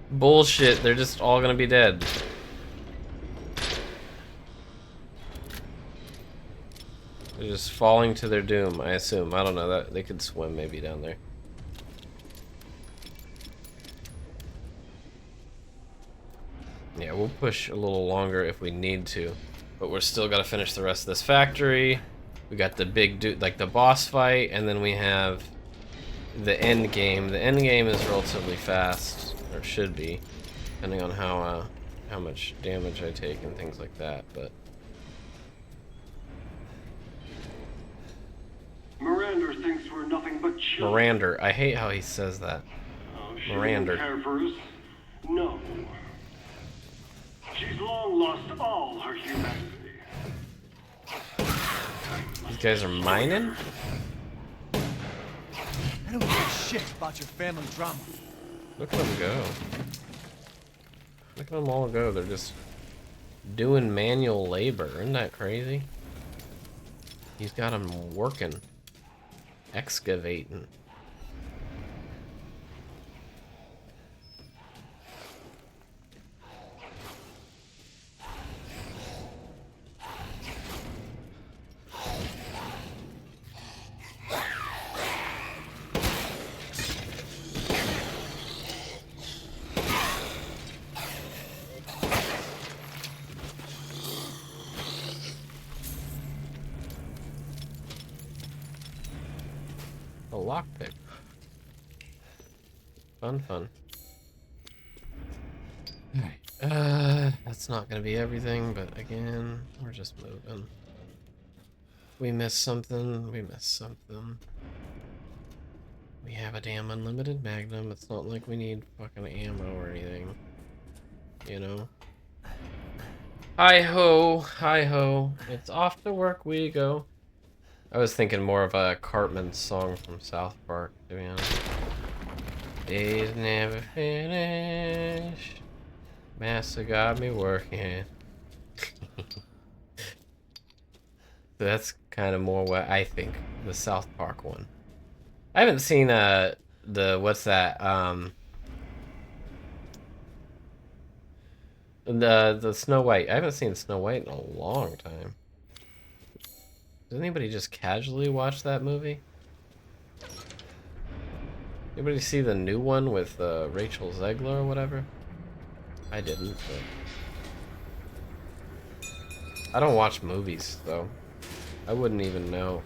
bullshit, they're just all gonna be dead. They're just falling to their doom, I assume. I don't know, that they could swim maybe down there. Yeah, we'll push a little longer if we need to, but we're still gotta finish the rest of this factory. We got the big dude, like the boss fight, and then we have the end game. The end game is relatively fast, or should be, depending on how much damage I take and things like that. But Miranda thinks we're nothing but children. Miranda, I hate how he says that. Oh, she Miranda. doesn't care for us. No. She's long lost all her humanity. These guys are mining? I don't give a shit about your family drama. Look at them go. Look at them all go. They're just doing manual labor. Isn't that crazy? He's got them working. Excavating. A lockpick. Fun, fun. That's not gonna be everything, but again, we're just moving. We missed something, we missed something. We have a damn unlimited magnum, it's not like we need fucking ammo or anything. You know? Hi-ho, hi-ho, it's off to work we go. I was thinking more of a Cartman song from South Park, to be honest. Days never finish. Master got me working. That's kind of more what I think the South Park one. I haven't seen the what's that the Snow White. I haven't seen Snow White in a long time. Does anybody just casually watch that movie? Anybody see the new one with Rachel Zegler or whatever? I didn't, but I don't watch movies though. I wouldn't even know.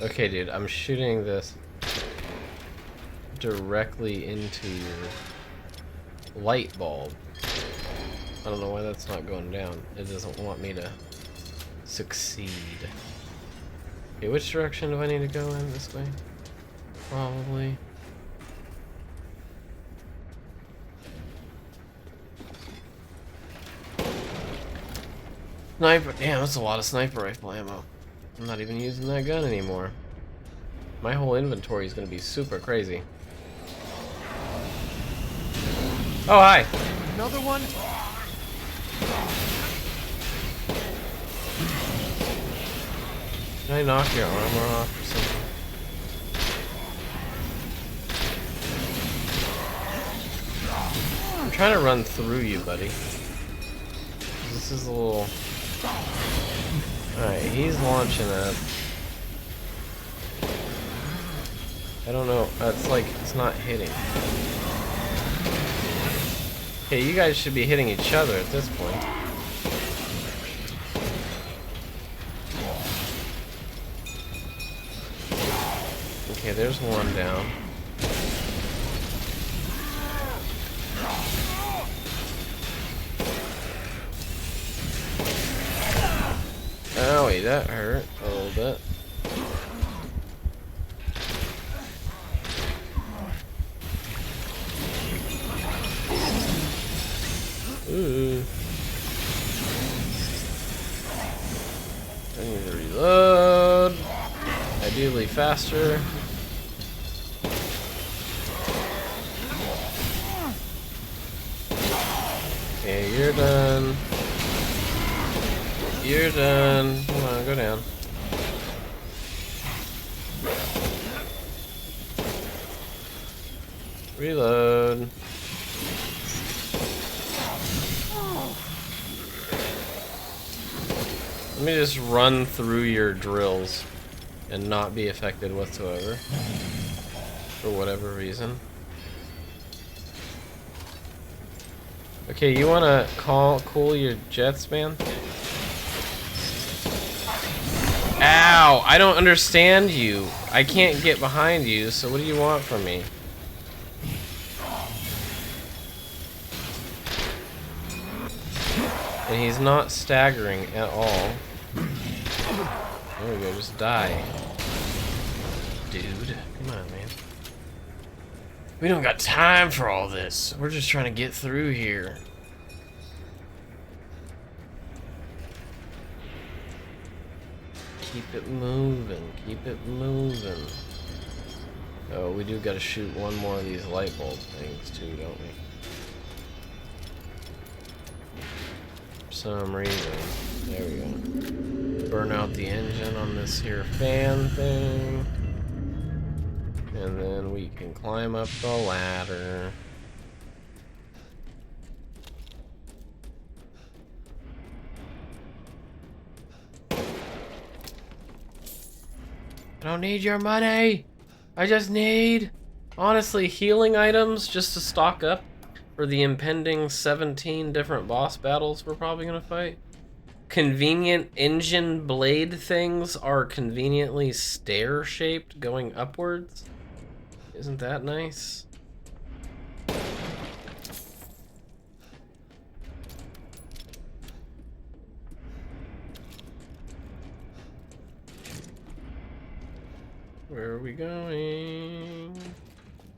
Okay, dude, I'm shooting this directly into your light bulb. I don't know why that's not going down. It doesn't want me to succeed. Okay, which direction do I need to go in? This way? Probably. Sniper. Damn, that's a lot of sniper rifle ammo. I'm not even using that gun anymore. My whole inventory is going to be super crazy. Oh, hi. Another one? Did I knock your armor off or something? I'm trying to run through you, buddy. This is a little... Alright, he's launching it. I don't know. It's like it's not hitting. Okay, you guys should be hitting each other at this point. Okay, there's one down. Owie, that hurt a little bit. Ooh. I need to reload. Ideally faster. Okay, you're done. You're done. Come on, go down. Reload. Let me just run through your drills and not be affected whatsoever. For whatever reason. Okay, you wanna cool your jets, man? Ow! I don't understand you. I can't get behind you, so what do you want from me? And he's not staggering at all. There we go, just die. Dude, come on, man. We don't got time for all this. We're just trying to get through here. Keep it moving, keep it moving. Oh, we do gotta shoot one more of these light bulb things too, don't we? For some reason. There we go. Burn out the engine on this here fan thing. And then we can climb up the ladder. I don't need your money. I just need, honestly, healing items just to stock up for the impending 17 different boss battles we're probably gonna fight. Convenient engine blade things are conveniently stair-shaped going upwards. Isn't that nice? Where are we going?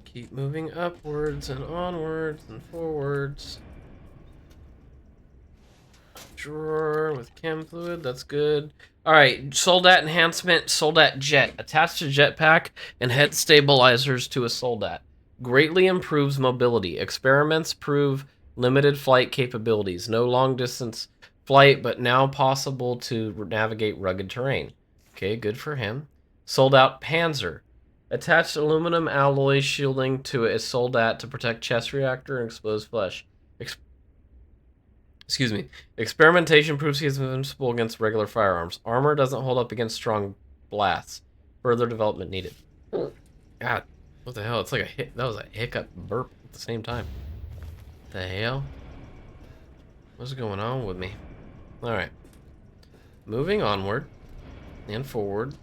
Keep moving upwards and onwards and forwards. Drawer with chem fluid, that's good. Alright, Soldat enhancement, Soldat jet. Attached to jetpack and head stabilizers to a Soldat. Greatly improves mobility. Experiments prove limited flight capabilities. No long distance flight, but now possible to navigate rugged terrain. Okay, good for him. Soldat Panzer. Attached aluminum alloy shielding to a Soldat to protect chest reactor and exposed flesh. Excuse me. Experimentation proves he is invincible against regular firearms. Armor doesn't hold up against strong blasts. Further development needed. God, what the hell? It's like a hit. That was a hiccup burp at the same time. What the hell? What's going on with me? Alright. Moving onward and forward.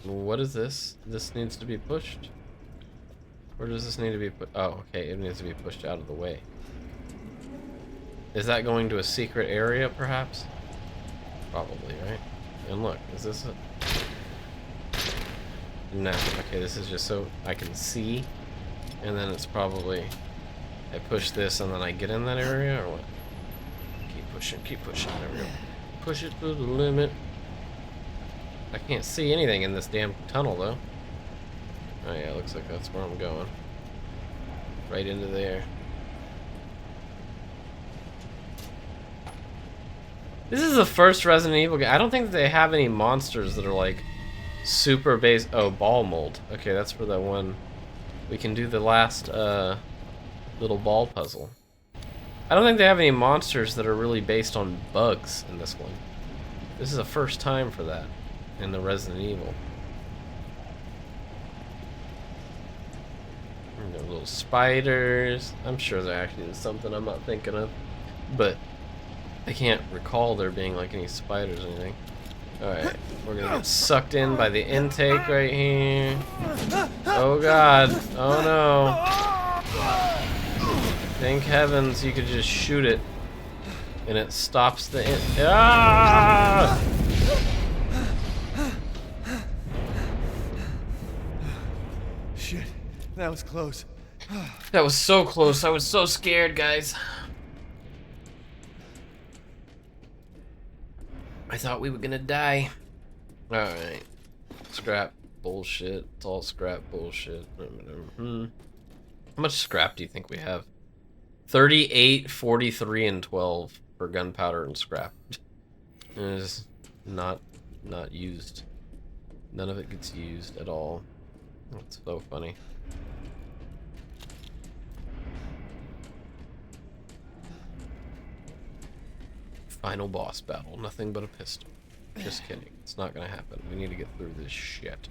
What is this? This needs to be pushed. Where does this need to be put? Oh, okay. It needs to be pushed out of the way. Is that going to a secret area, perhaps? Probably, right? And look, is this a... No. Okay, this is just so I can see. And then it's probably... I push this and then I get in that area, or what? Keep pushing, keep pushing. There we go. Push it to the limit. I can't see anything in this damn tunnel, though. Oh yeah, looks like that's where I'm going. Right into there. This is the first Resident Evil game. I don't think that they have any monsters that are like super base. Oh, ball mold. Okay, that's for that one. We can do the last little ball puzzle. I don't think they have any monsters that are really based on bugs in this one. This is the first time for that in the Resident Evil. And the little spiders. I'm sure there actually is something I'm not thinking of, but I can't recall there being like any spiders or anything. Alright, we're gonna get sucked in by the intake right here. Oh god, oh no. Thank heavens you could just shoot it and it stops the Ah! Shit, that was close. That was so close, I was so scared, guys. I thought we were gonna die. Alright. Scrap bullshit. It's all scrap bullshit. How much scrap do you think we have? 38, 43, and 12 for gunpowder and scrap. It is not used. None of it gets used at all. That's so funny. Final boss battle. Nothing but a pistol. Just kidding. It's not gonna happen. We need to get through this shit.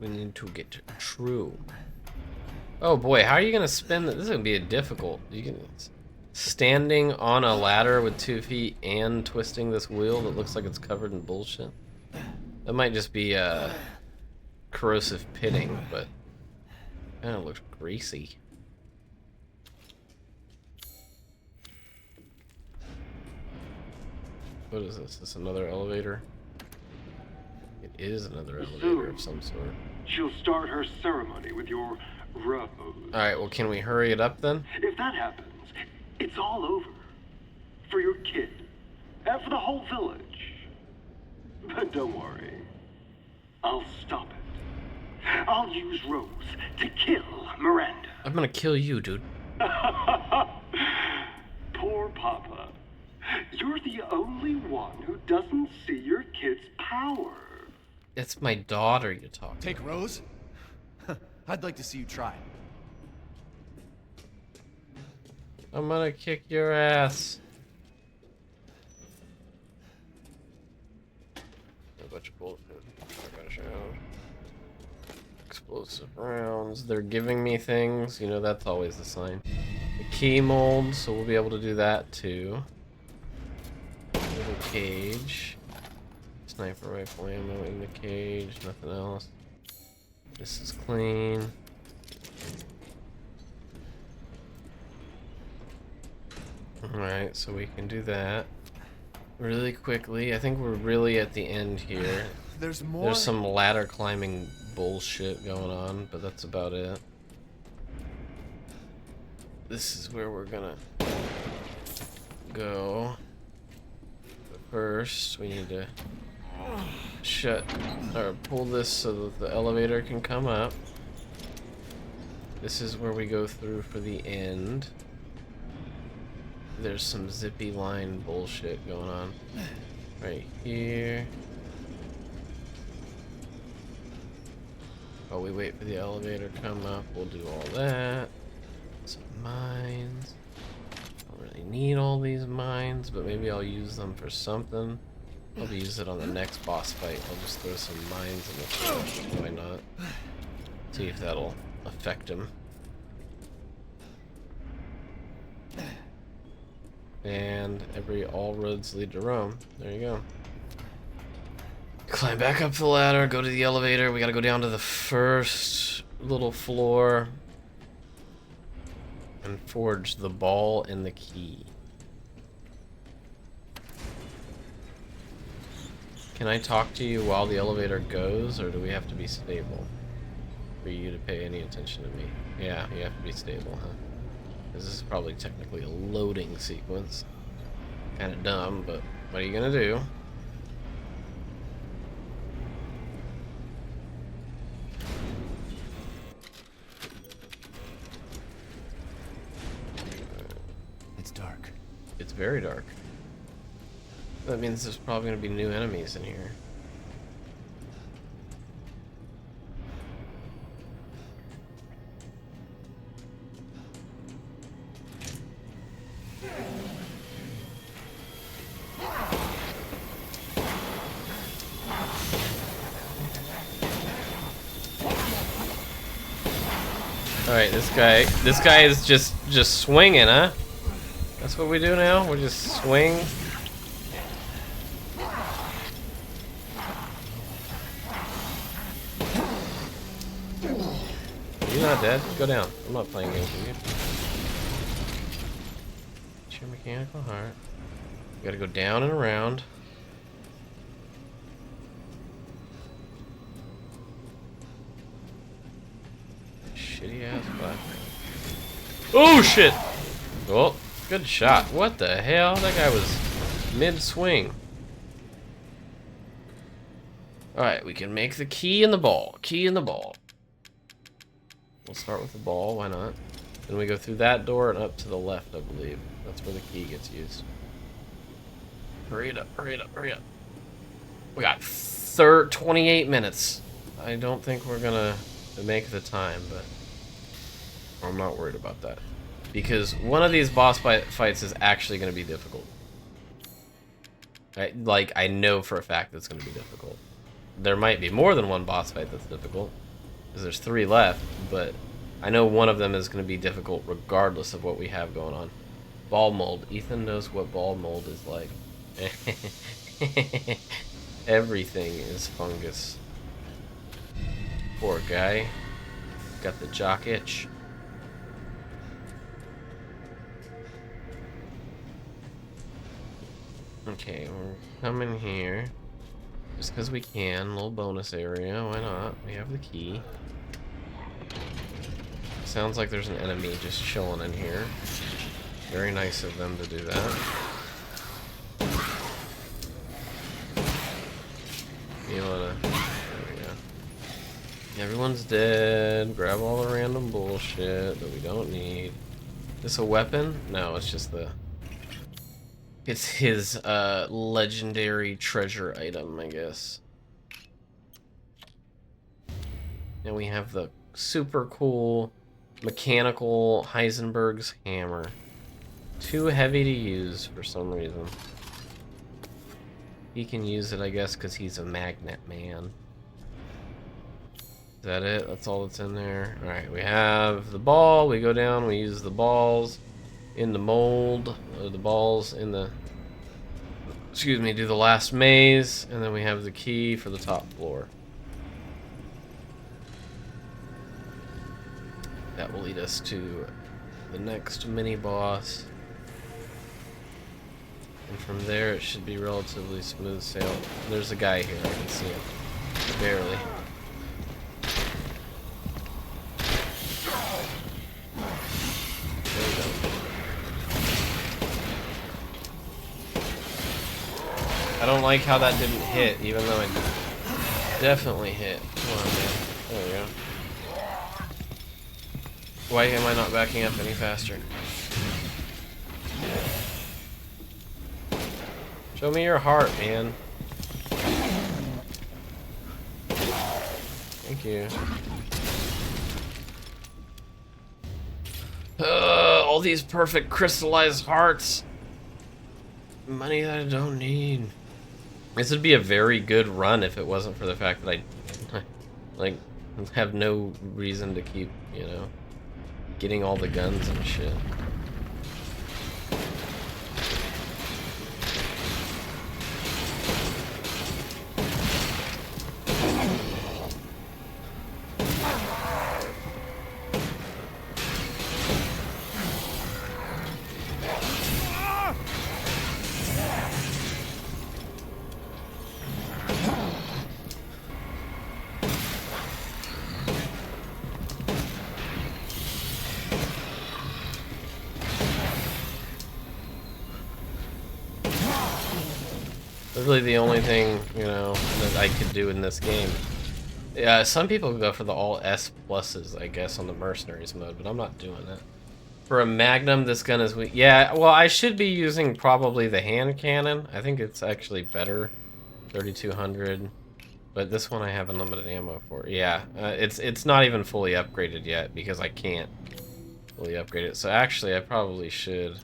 We need to get true. Oh boy, how are you gonna spin this? This is gonna be a difficult. You can standing on a ladder with 2 feet and twisting this wheel that looks like it's covered in bullshit. That might just be corrosive pitting, but kind of looks greasy. What is this? Is this another elevator? It is another elevator of some sort. She'll start her ceremony with your rose. Alright, well, can we hurry it up then? If that happens, it's all over. For your kid. And for the whole village. But don't worry. I'll stop it. I'll use Rose to kill Miranda. I'm gonna kill you, dude. Poor Papa. You're the only one who doesn't see your kid's power. It's my daughter you're talking. Take Rose? I'd like to see you try. I'm gonna kick your ass. A bunch of bullshit. Explosive rounds. They're giving me things. You know, that's always the sign. The key mold, so we'll be able to do that too. Little cage. Sniper rifle ammo in the cage. Nothing else. This is clean. Alright, so we can do that really quickly. I think we're really at the end here. There's more. There's some ladder climbing bullshit going on, but that's about it. This is where we're gonna go. But first, we need to shut or pull this so that the elevator can come up. This is where we go through for the end. There's some zippy line bullshit going on right here. While we wait for the elevator to come up, we'll do all that. Some mines. Don't really need all these mines, but maybe I'll use them for something. I'll use it on the next boss fight. I'll just throw some mines in the field. Why not? See if that'll affect him. And all roads lead to Rome. There you go. Climb back up the ladder, go to the elevator. We gotta go down to the first little floor and forge the ball and the key. Can I talk to you while the elevator goes, or do we have to be stable for you to pay any attention to me? Yeah, you have to be stable, huh? This is probably technically a loading sequence. Kind of dumb, but what are you gonna do? It's dark. It's very dark. That means there's probably gonna be new enemies in here. Alright, this guy is just swinging, huh? That's what we do now? We just swing. You're not dead. Go down. I'm not playing games with you. It's your mechanical heart. You gotta go down and around. Shitty ass butt. Oh shit! Oh, good shot. What the hell? That guy was mid-swing. Alright, we can make the key in the ball. Key in the ball. We'll start with the ball, why not? Then we go through that door and up to the left, I believe. That's where the key gets used. Hurry it up, hurry it up, hurry up. We got 28 minutes. I don't think we're gonna make the time, but I'm not worried about that. Because one of these boss fights is actually gonna be difficult. I know for a fact it's gonna be difficult. There might be more than one boss fight that's difficult, because there's 3 left, but I know one of them is going to be difficult regardless of what we have going on. Ball mold. Ethan knows what ball mold is like. Everything is fungus. Poor guy. Got the jock itch. Okay, we're coming here. Just because we can. Little bonus area. Why not? We have the key. Sounds like there's an enemy just chilling in here. Very nice of them to do that. You wanna... There we go. Everyone's dead. Grab all the random bullshit that we don't need. Is this a weapon? No, it's just the... It's his legendary treasure item, I guess. And we have the super cool mechanical Heisenberg's hammer. Too heavy to use for some reason. He can use it, I guess, because he's a magnet man. Is that it? That's all that's in there? Alright, we have the ball. We go down, we use the balls in the mold, or the balls in the... Excuse me, do the last maze, and then we have the key for the top floor. That will lead us to the next mini-boss. And from there, it should be relatively smooth sail. There's a guy here. I can see him. Barely. There we go. I don't like how that didn't hit, even though it definitely hit. Come on, man. There we go. Why am I not backing up any faster? Show me your heart, man. Thank you. All these perfect crystallized hearts. Money that I don't need. This would be a very good run if it wasn't for the fact that I, like, have no reason to keep, you know, getting all the guns and shit. Really the only thing, you know, that I could do in this game. Yeah, some people go for the all S pluses, I guess, on the mercenaries mode, but I'm not doing that. For a Magnum, this gun is weak. Yeah, well, I should be using probably the hand cannon. I think it's actually better, 3200. But this one I have unlimited ammo for. Yeah, it's not even fully upgraded yet because I can't fully upgrade it. So actually, I probably should.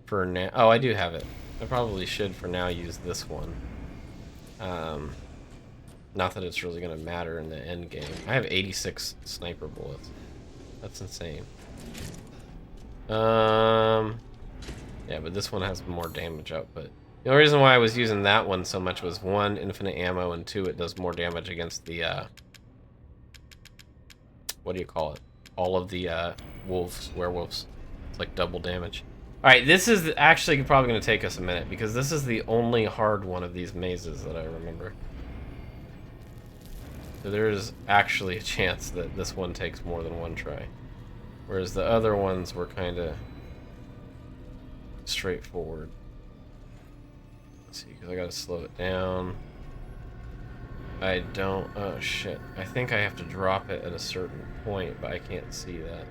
For now, oh, I do have it. I probably should for now use this one. Not that it's really gonna matter in the end game. I have 86 sniper bullets. That's insane. Yeah, but this one has more damage output. The only reason why I was using that one so much was one, infinite ammo, and two, it does more damage against the what do you call it? All of the werewolves. It's like double damage. Alright, this is actually probably going to take us a minute, because this is the only hard one of these mazes that I remember. So there is actually a chance that this one takes more than one try. Whereas the other ones were kind of straightforward. Let's see, because I got to slow it down. I don't... oh shit. I think I have to drop it at a certain point, but I can't see that.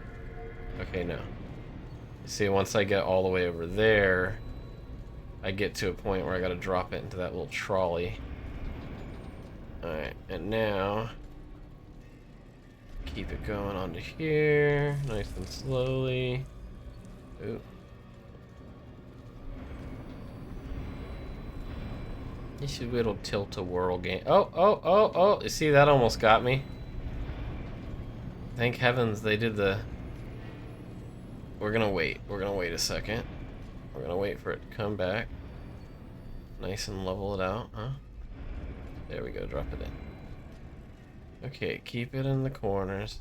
Okay, no. See, once I get all the way over there, I get to a point where I gotta drop it into that little trolley. Alright, and now keep it going onto here, nice and slowly. Ooh. You should little tilt-a-whirl game. Oh! You see, that almost got me. Thank heavens they did the... We're gonna wait a second. We're gonna wait for it to come back. Nice and level it out, huh? There we go, drop it in. Okay, keep it in the corners.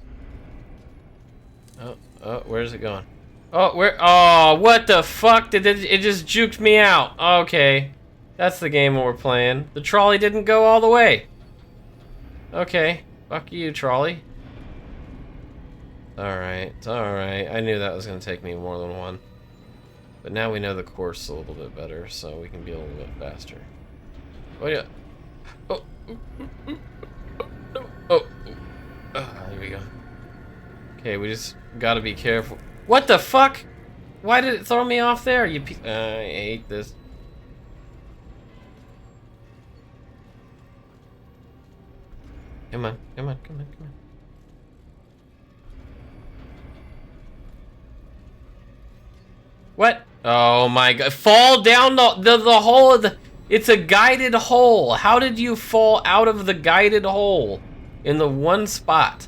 Oh, where's it going? Oh, what the fuck? It just juked me out. Okay. That's the game we're playing. The trolley didn't go all the way. Okay. Fuck you, trolley. Alright, alright. I knew that was going to take me more than one. But now we know the course a little bit better, so we can be a little bit faster. Oh, yeah. Oh. There we go. Okay, we just got to be careful. What the fuck? Why did it throw me off there? I hate this. Come on. What? Oh my god. Fall down the hole of the... It's a guided hole. How did you fall out of the guided hole in the one spot?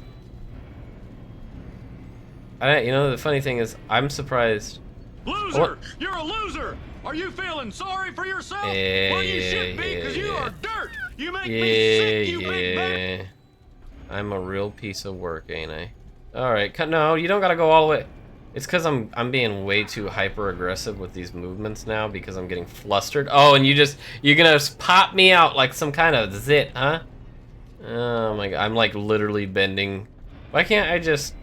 You know, the funny thing is, I'm surprised. Loser! What? You're a loser! Are you feeling sorry for yourself? Well, you should be, because you are dirt! You make me sick, you big bad... I'm a real piece of work, ain't I? Alright, no, you don't gotta go all the way. It's because I'm being way too hyper aggressive with these movements now because I'm getting flustered. Oh, and you're gonna pop me out like some kind of zit, huh? Oh my god, I'm like literally bending. Why can't I just,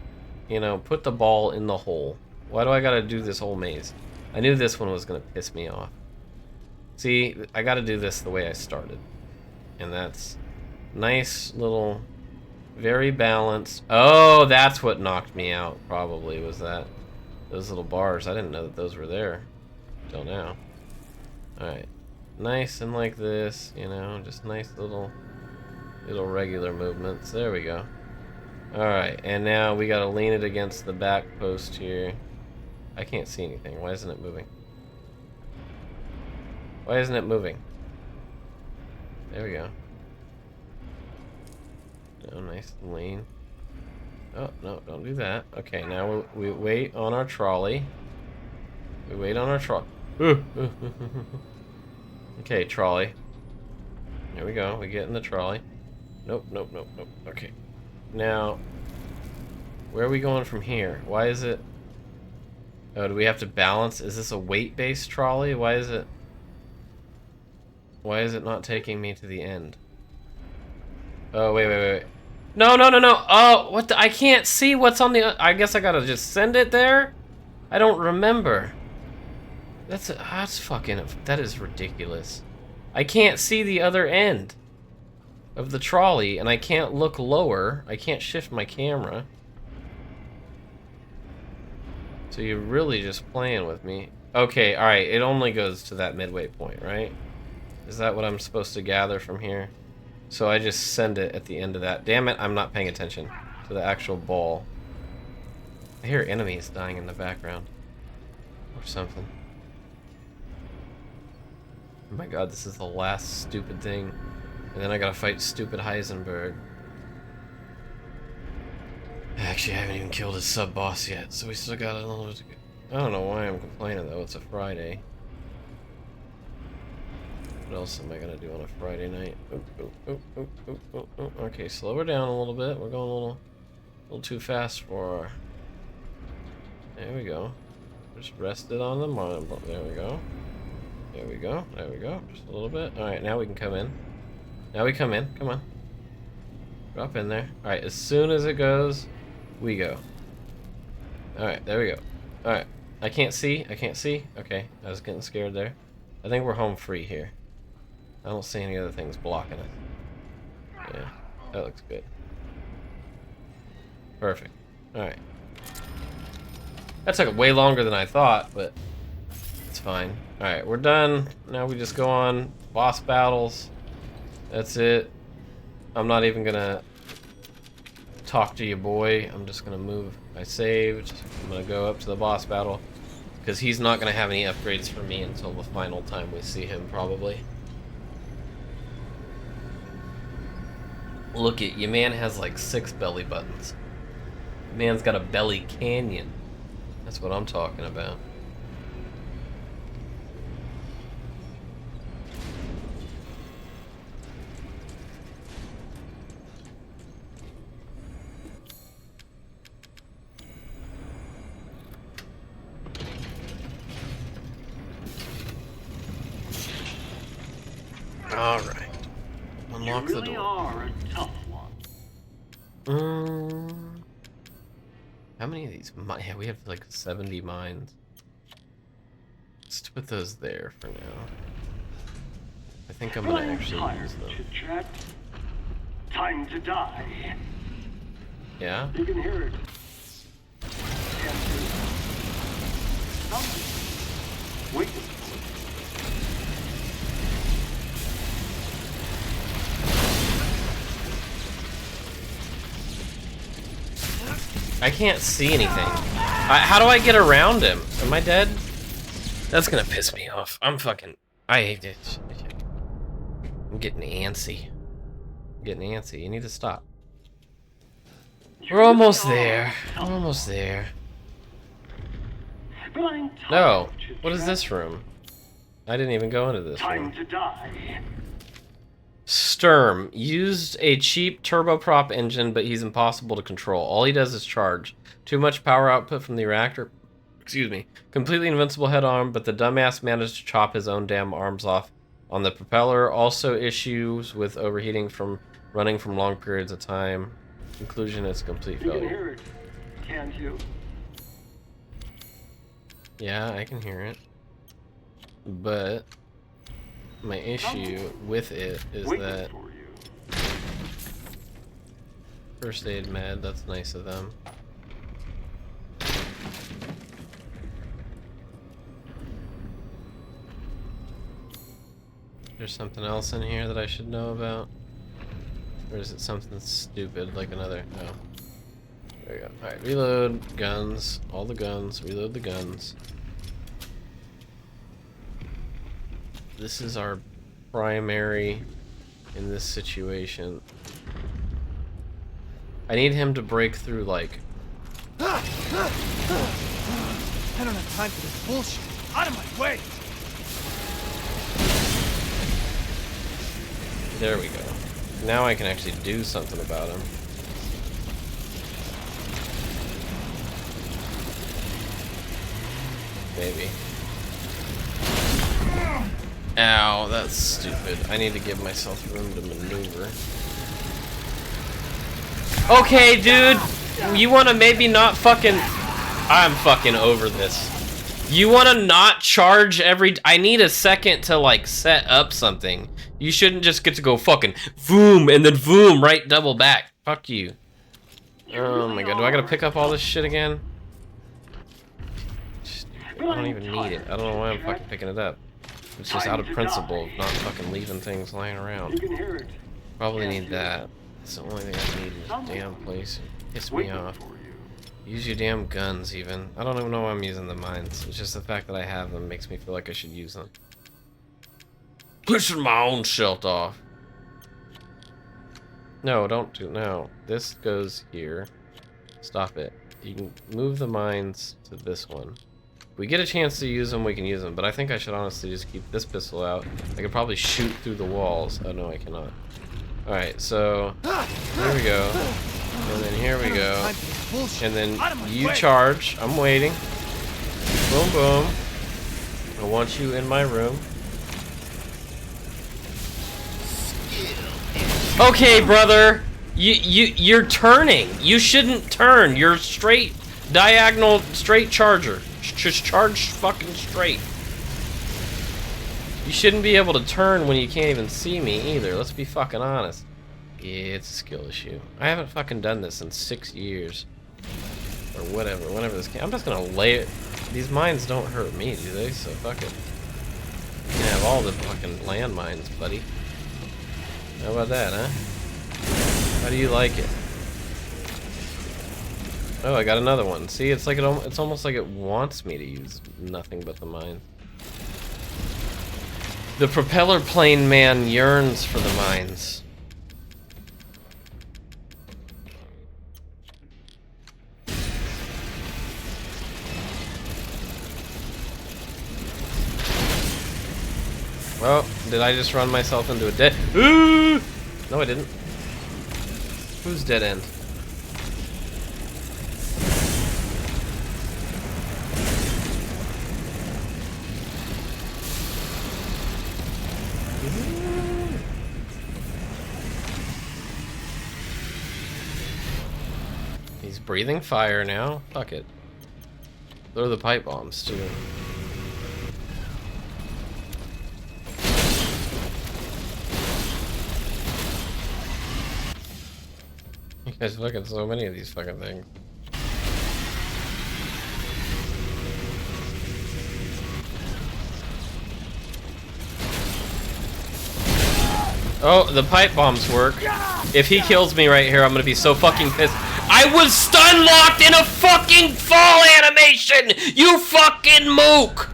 you know, put the ball in the hole? Why do I gotta do this whole maze? I knew this one was gonna piss me off. See, I gotta do this the way I started. And that's nice little, very balanced. Oh, that's what knocked me out, probably, was that. Those little bars. I didn't know that those were there until now. Alright. Nice and like this, you know, just nice little regular movements. There we go. Alright, and now we gotta lean it against the back post here. I can't see anything. Why isn't it moving? Why isn't it moving? There we go. Oh, nice and lean. Oh, no, don't do that. Okay, now we wait on our trolley. We wait on our trolley. Okay, trolley. There we go. We get in the trolley. Nope, nope, nope, nope. Okay. Now, where are we going from here? Why is it... Oh, do we have to balance? Is this a weight-based trolley? Why is it not taking me to the end? Oh, wait. No. Oh, what the... I can't see what's on the... I guess I gotta just send it there? I don't remember. That's fucking... That is ridiculous. I can't see the other end of the trolley, and I can't look lower. I can't shift my camera. So you're really just playing with me. Okay, alright, it only goes to that midway point, right? Is that what I'm supposed to gather from here? So I just send it at the end of that. Damn it, I'm not paying attention to the actual ball. I hear enemies dying in the background. Or something. Oh my god, this is the last stupid thing. And then I gotta fight stupid Heisenberg. Actually, I haven't even killed his sub-boss yet, so we still got a little bit to go. I don't know why I'm complaining, though. It's a Friday. What else am I gonna do on a Friday night? Okay, slow her down a little bit. We're going a little too fast for our... There we go. Just rest it on the mind. There we go. There we go. There we go. Just a little bit. Alright, now we can come in. Now we come in. Come on. Drop in there. Alright, as soon as it goes, we go. Alright, there we go. Alright. I can't see. I can't see. Okay, I was getting scared there. I think we're home free here. I don't see any other things blocking it. Yeah, that looks good. Perfect. Alright. That took way longer than I thought, but it's fine. Alright, we're done. Now we just go on boss battles. That's it. I'm not even gonna talk to you, boy. I'm just gonna move. I saved. I'm gonna go up to the boss battle because he's not gonna have any upgrades for me until the final time we see him, probably. Look at you, man has like 6 belly buttons. Man's got a belly canyon. That's what I'm talking about. Alright. Unlock the door. Are a tough one. How many of these? Yeah, we have like 70 mines. Let's put those there for now. I think I'm gonna actually use them. Chit-chat. Time to die. Yeah? You can hear it. Wait. I can't see anything. How do I get around him? Am I dead? That's gonna piss me off. I hate it. I'm getting antsy. You need to stop. We're almost there. We're almost there. No. What is this room? I didn't even go into this room. Time to die. Sturm used a cheap turboprop engine, but he's impossible to control. All he does is charge. Too much power output from the reactor excuse me, completely invincible head arm, but the dumbass managed to chop his own damn arms off on the propeller. Also issues with overheating from running from long periods of time. Conclusion, it's a complete You can failure. hear it, can't you? Yeah, I can hear it. But my issue with it is Waiting that for you. first aid med, that's nice of them. There's something else in here that I should know about? Or is it something stupid like another? No. There we go. Alright, reload guns. All the guns. Reload the guns. This is our primary in this situation. I need him to break through, like... I don't have time for this bullshit. Out of my way! There we go. Now I can actually do something about him. Maybe. Ow, that's stupid. I need to give myself room to maneuver. Okay, dude! You wanna maybe not fucking... I'm fucking over this. You wanna not charge every... I need a second to, like, set up something. You shouldn't just get to go fucking voom and then voom right double back. Fuck you. Oh my god, do I gotta pick up all this shit again? I don't even need it. I don't know why I'm fucking picking it up. It's just out of principle of not fucking leaving things lying around. You can hear it. Probably need that. That's the only thing I need in this damn place. Piss me off. Use your damn guns even. I don't even know why I'm using the mines. It's just the fact that I have them makes me feel like I should use them. Pushing my own shelt off. No, don't do no. This goes here. Stop it. You can move the mines to this one. If we get a chance to use them, we can use them. But I think I should honestly just keep this pistol out. I could probably shoot through the walls. Oh no, I cannot. Alright, so here we go. And then here we go. And then you charge. I'm waiting. Boom, boom. I want you in my room. Okay, brother. You're turning. You shouldn't turn. You're straight, diagonal, straight charger. Just charge fucking straight. You shouldn't be able to turn when you can't even see me either. Let's be fucking honest. Yeah, it's a skill issue. I haven't fucking done this in 6 years. Or whatever, whenever this came. I'm just gonna lay it. These mines don't hurt me, do they? So fuck it. You can have all the fucking landmines, buddy. How about that, huh? How do you like it? Oh, I got another one. See, it's like it's almost like it wants me to use nothing but the mine. The propeller plane man yearns for the mines. Oh, did I just run myself into a dead... Ooh! No, I didn't. Who's dead end? He's breathing fire now. Fuck it. Throw the pipe bombs too. You guys look at so many of these fucking things. Oh, the pipe bombs work. If he kills me right here, I'm gonna be so fucking pissed. I was stun locked in a fucking fall animation! You fucking mook!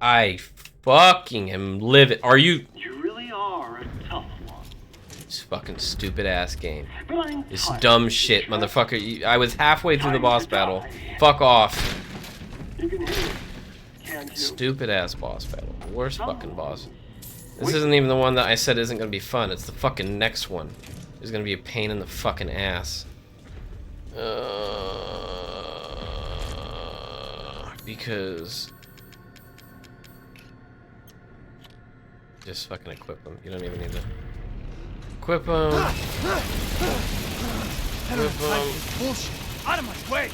I fucking am livid. Are you... You really are a tough one. This fucking stupid ass game. But I'm This tired. dumb shit, motherfucker. I was halfway through the boss battle. Fuck off. You can hear it, can't you? Stupid ass boss battle. Worst fucking boss. This isn't even the one that I said isn't gonna be fun. It's the fucking next one. It's gonna be a pain in the fucking ass. Because just fucking equip them. You don't even need to equip them. Equip them. Bullshit! Out of my way!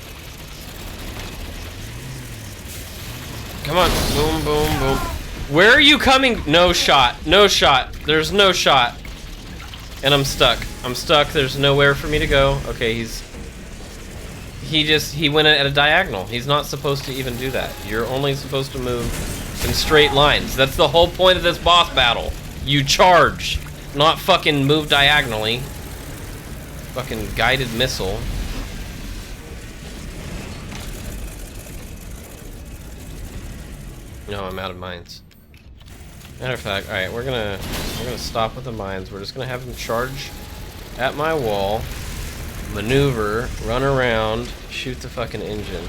Come on. Boom, boom, boom. Where are you coming? No shot. No shot. There's no shot. And I'm stuck. I'm stuck. There's nowhere for me to go. Okay, he went at a diagonal. He's not supposed to even do that. You're only supposed to move in straight lines. That's the whole point of this boss battle. You charge, not fucking move diagonally. Fucking guided missile. No, I'm out of mines. Matter of fact, alright, we're gonna stop with the mines. We're just gonna have him charge at my wall, maneuver, run around, shoot the fucking engine.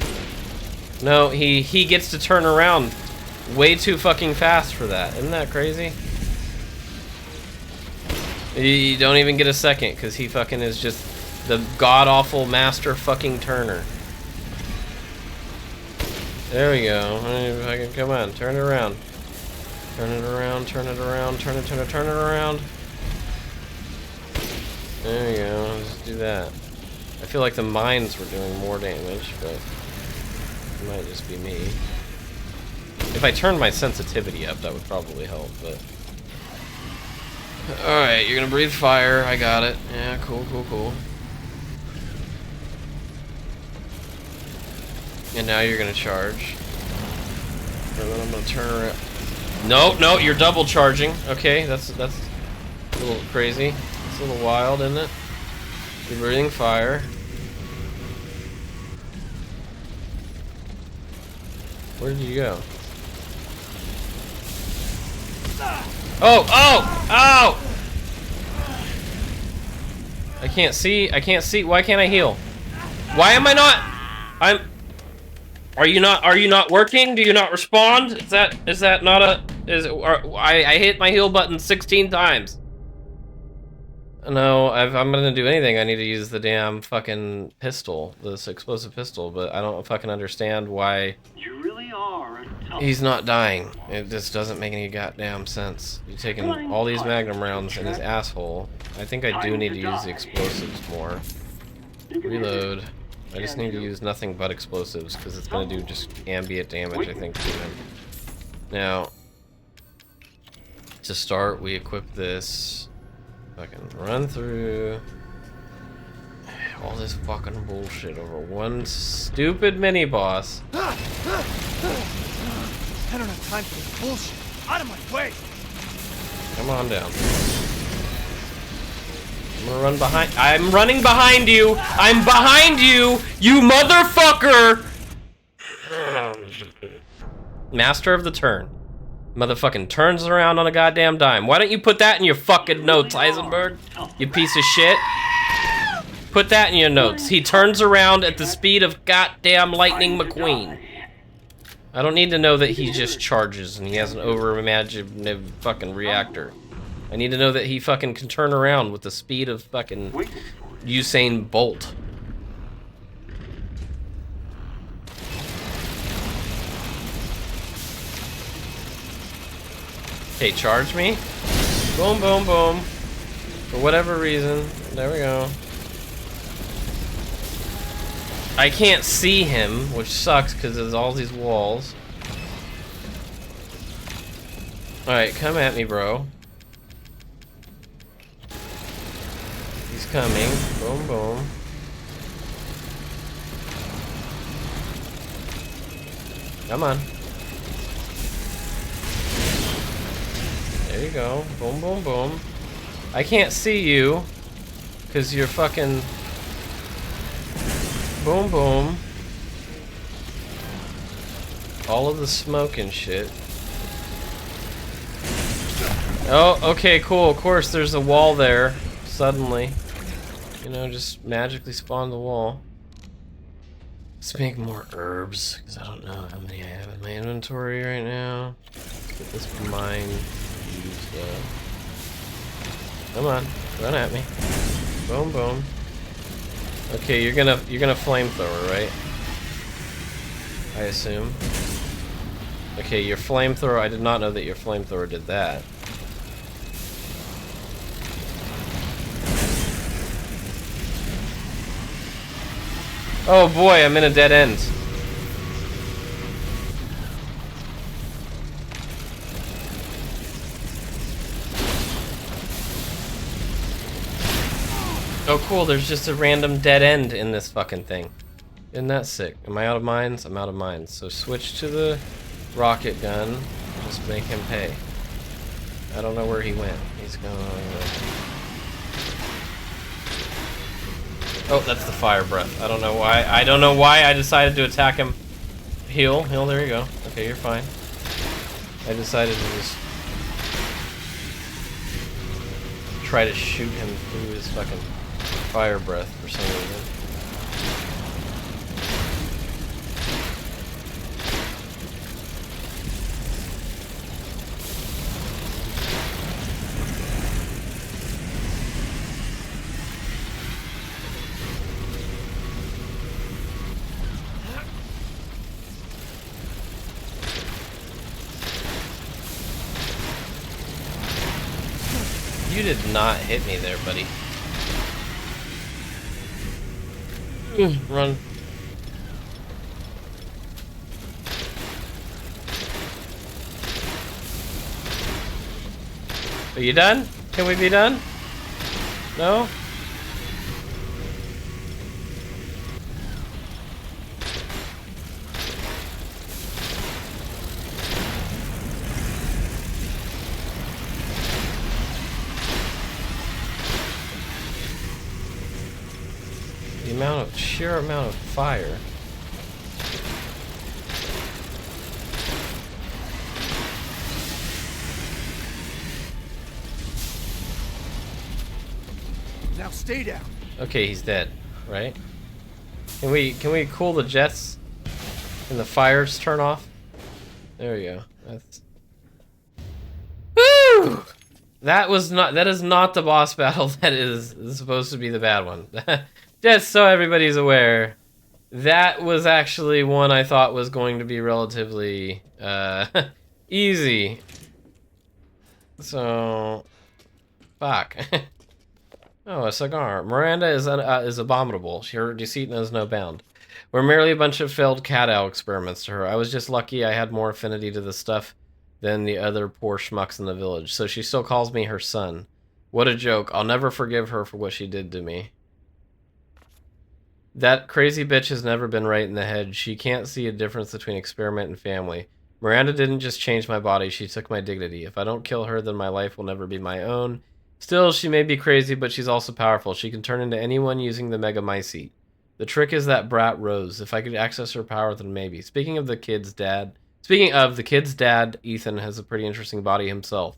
No, he gets to turn around way too fucking fast for that. Isn't that crazy? You don't even get a second because he fucking is just the god-awful master fucking turner. There we go. Fucking come on, turn it around. Turn it around, turn it around, turn it around. There we go, let's do that. I feel like the mines were doing more damage, but it might just be me. If I turned my sensitivity up, that would probably help, but... Alright, you're gonna breathe fire, I got it. Yeah, cool, cool, cool. And now you're gonna charge. And then I'm gonna turn around. No, you're double charging. Okay, that's a little crazy. It's a little wild, isn't it? You're breathing fire. Where did you go? Oh! I can't see. Why can't I heal? Why am I not? Are you not working? Do you not respond? Is that not a... I hit my heal button 16 times. No, if I'm gonna do anything, I need to use the damn fucking pistol, this explosive pistol, but I don't fucking understand why You really are a tough... he's not dying. It just doesn't make any goddamn sense. You're taking all these magnum rounds in his asshole. I think I do need to use the explosives more. Reload. I just need to use nothing but explosives because it's gonna do just ambient damage, I think, to him. Now, to start, we equip this. Fucking run through all this fucking bullshit over one stupid mini boss. I don't have time for this bullshit. Out of my way! Come on down. I'm gonna run behind. I'm running behind you. I'm behind you, you motherfucker. Master of the turn. Motherfucking turns around on a goddamn dime. Why don't you put that in your fucking notes, Heisenberg? You piece of shit. Put that in your notes. He turns around at the speed of goddamn Lightning McQueen. I don't need to know that he just charges and he has an over-imaginative fucking reactor. I need to know that he fucking can turn around with the speed of fucking Usain Bolt. Okay, charge me. Boom, boom, boom. For whatever reason. There we go. I can't see him, which sucks because there's all these walls. Alright, come at me, bro. He's coming. Boom, boom. Come on. There you go. Boom, boom, boom. I can't see you because you're fucking... Boom, boom. All of the smoke and shit. Oh, okay, cool. Of course, there's a wall there. Suddenly. You know, just magically spawn the wall. Let's make more herbs, because I don't know how many I have in my inventory right now. Let's get this mine used up. Come on, run at me. Boom, boom. Okay, you're gonna flamethrower, right? I assume. Okay, your flamethrower. I did not know that your flamethrower did that. Oh boy, I'm in a dead end. Oh cool, there's just a random dead end in this fucking thing. Isn't that sick? Am I out of mines? I'm out of mines. So switch to the rocket gun. Just make him pay. I don't know where he went. He's going... Oh, that's the fire breath. I don't know why. I don't know why I decided to attack him. Heal. Heal, there you go. Okay, you're fine. I decided to just... try to shoot him through his fucking fire breath for some reason. You did not hit me there, buddy. Run. Are you done? Can we be done? No? Sheer amount of fire. Now stay down. Okay, he's dead, right? Can we cool the jets and the fires turn off? There we go. That's... Woo! That is not the boss battle. That is supposed to be the bad one. Just so everybody's aware, that was actually one I thought was going to be relatively easy. So, fuck. Oh, a cigar. Miranda is abominable. Her deceit knows no bound. We're merely a bunch of failed cat-owl experiments to her. I was just lucky I had more affinity to the stuff than the other poor schmucks in the village, so she still calls me her son. What a joke. I'll never forgive her for what she did to me. That crazy bitch has never been right in the head. She can't see a difference between experiment and family. Miranda didn't just change my body, she took my dignity. If I don't kill her, then my life will never be my own. Still, she may be crazy, but she's also powerful. She can turn into anyone using the Mega Mycete. The trick is that brat Rose. If I could access her power, then maybe. Speaking of the kid's dad, Ethan has a pretty interesting body himself.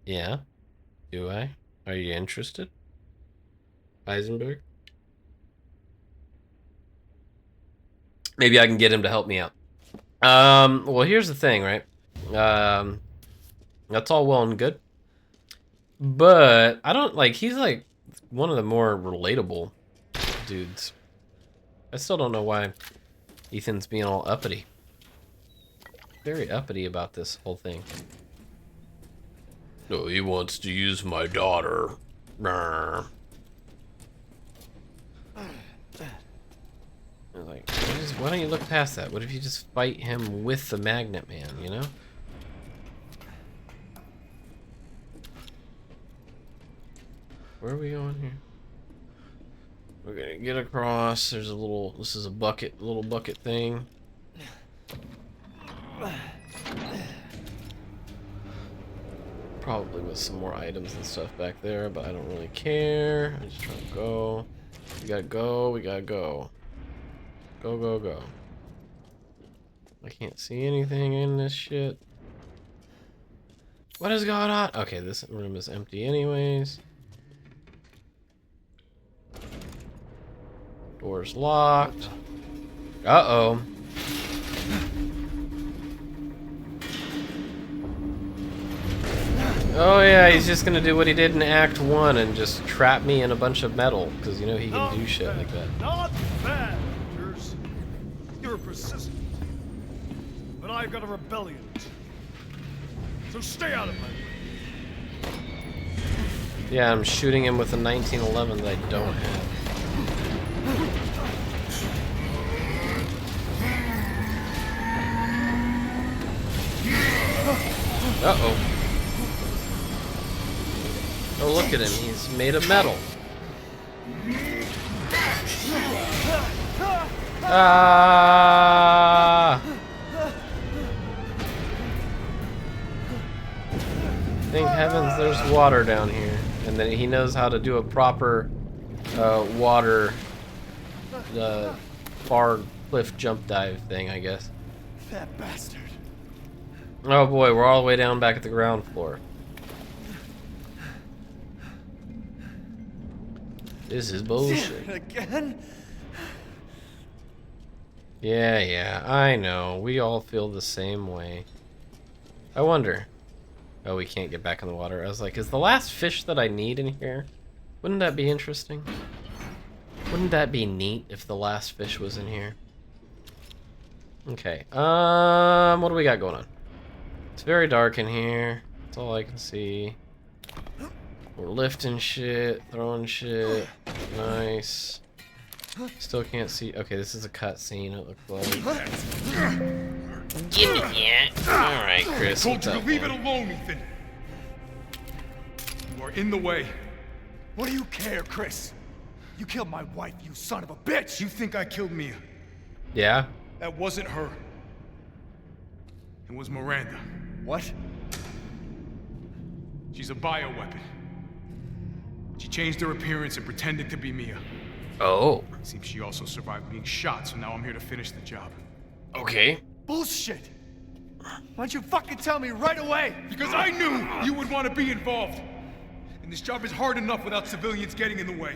Yeah? Do I? Are you interested? Eisenberg? Maybe I can get him to help me out. Well, here's the thing, right? That's all well and good. But I don't like, he's like one of the more relatable dudes. I still don't know why Ethan's being all uppity. Very uppity about this whole thing. No, he wants to use my daughter. Like, why don't you look past that? What if you just fight him with the Magnet Man, you know? Where are we going here? We're gonna get across. There's a little, this is a bucket, little bucket thing. Probably with some more items and stuff back there, but I don't really care. I'm just trying to go. We gotta go, we gotta go. Go, go, go. I can't see anything in this shit. What is going on? Okay, this room is empty anyways. Door's locked. Uh-oh. Oh yeah, he's just gonna do what he did in Act 1 and just trap me in a bunch of metal, because you know he can do shit like that. Not bad, Rangers. You're persistent. But I've got a rebellion. So stay out of my way. Yeah, I'm shooting him with a 1911 that I don't have. Uh-oh. Oh, look at him. He's made of metal. Ah! Thank heavens there's water down here. And then he knows how to do a proper water far cliff jump dive thing, I guess. That bastard. Oh boy, we're all the way down back at the ground floor. This is bullshit. Again? Yeah, I know. We all feel the same way. I wonder. Oh, we can't get back in the water. I was like, is the last fish that I need in here? Wouldn't that be interesting? Wouldn't that be neat if the last fish was in here? Okay. What do we got going on? It's very dark in here. That's all I can see. We're lifting shit, throwing shit. Nice. Still can't see. Okay, this is a cutscene. It looks like. Give me that. All right, Chris. I told what's you to up, leave boy? it alone, Ethan. You are in the way. What do you care, Chris? You killed my wife, you son of a bitch! You think I killed Mia? Yeah. That wasn't her. It was Miranda. What? She's a bioweapon. She changed her appearance and pretended to be Mia. Oh. Seems she also survived being shot, so now I'm here to finish the job. Okay. Bullshit! Why don't you fucking tell me right away? Because I knew you would want to be involved. And this job is hard enough without civilians getting in the way.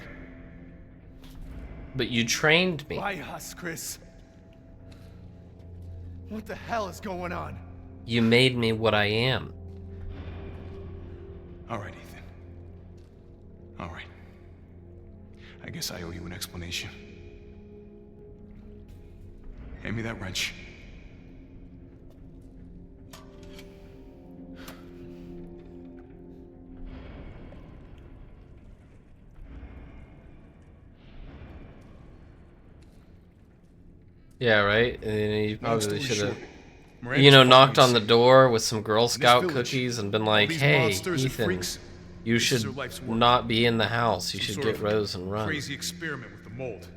But you trained me. Why us, Chris? What the hell is going on? You made me what I am. All right, Ethan. All right. I guess I owe you an explanation. Hand me that wrench. Yeah, right? And then you Long probably story should have, short, Miranda's you know, following knocked on us. the door with some Girl Scout village, cookies and been all like, these hey, monsters and Ethan, freaks, you this is should her life's work. not be in the house. You Some should sort get of Rose and run. Crazy experiment with the mold.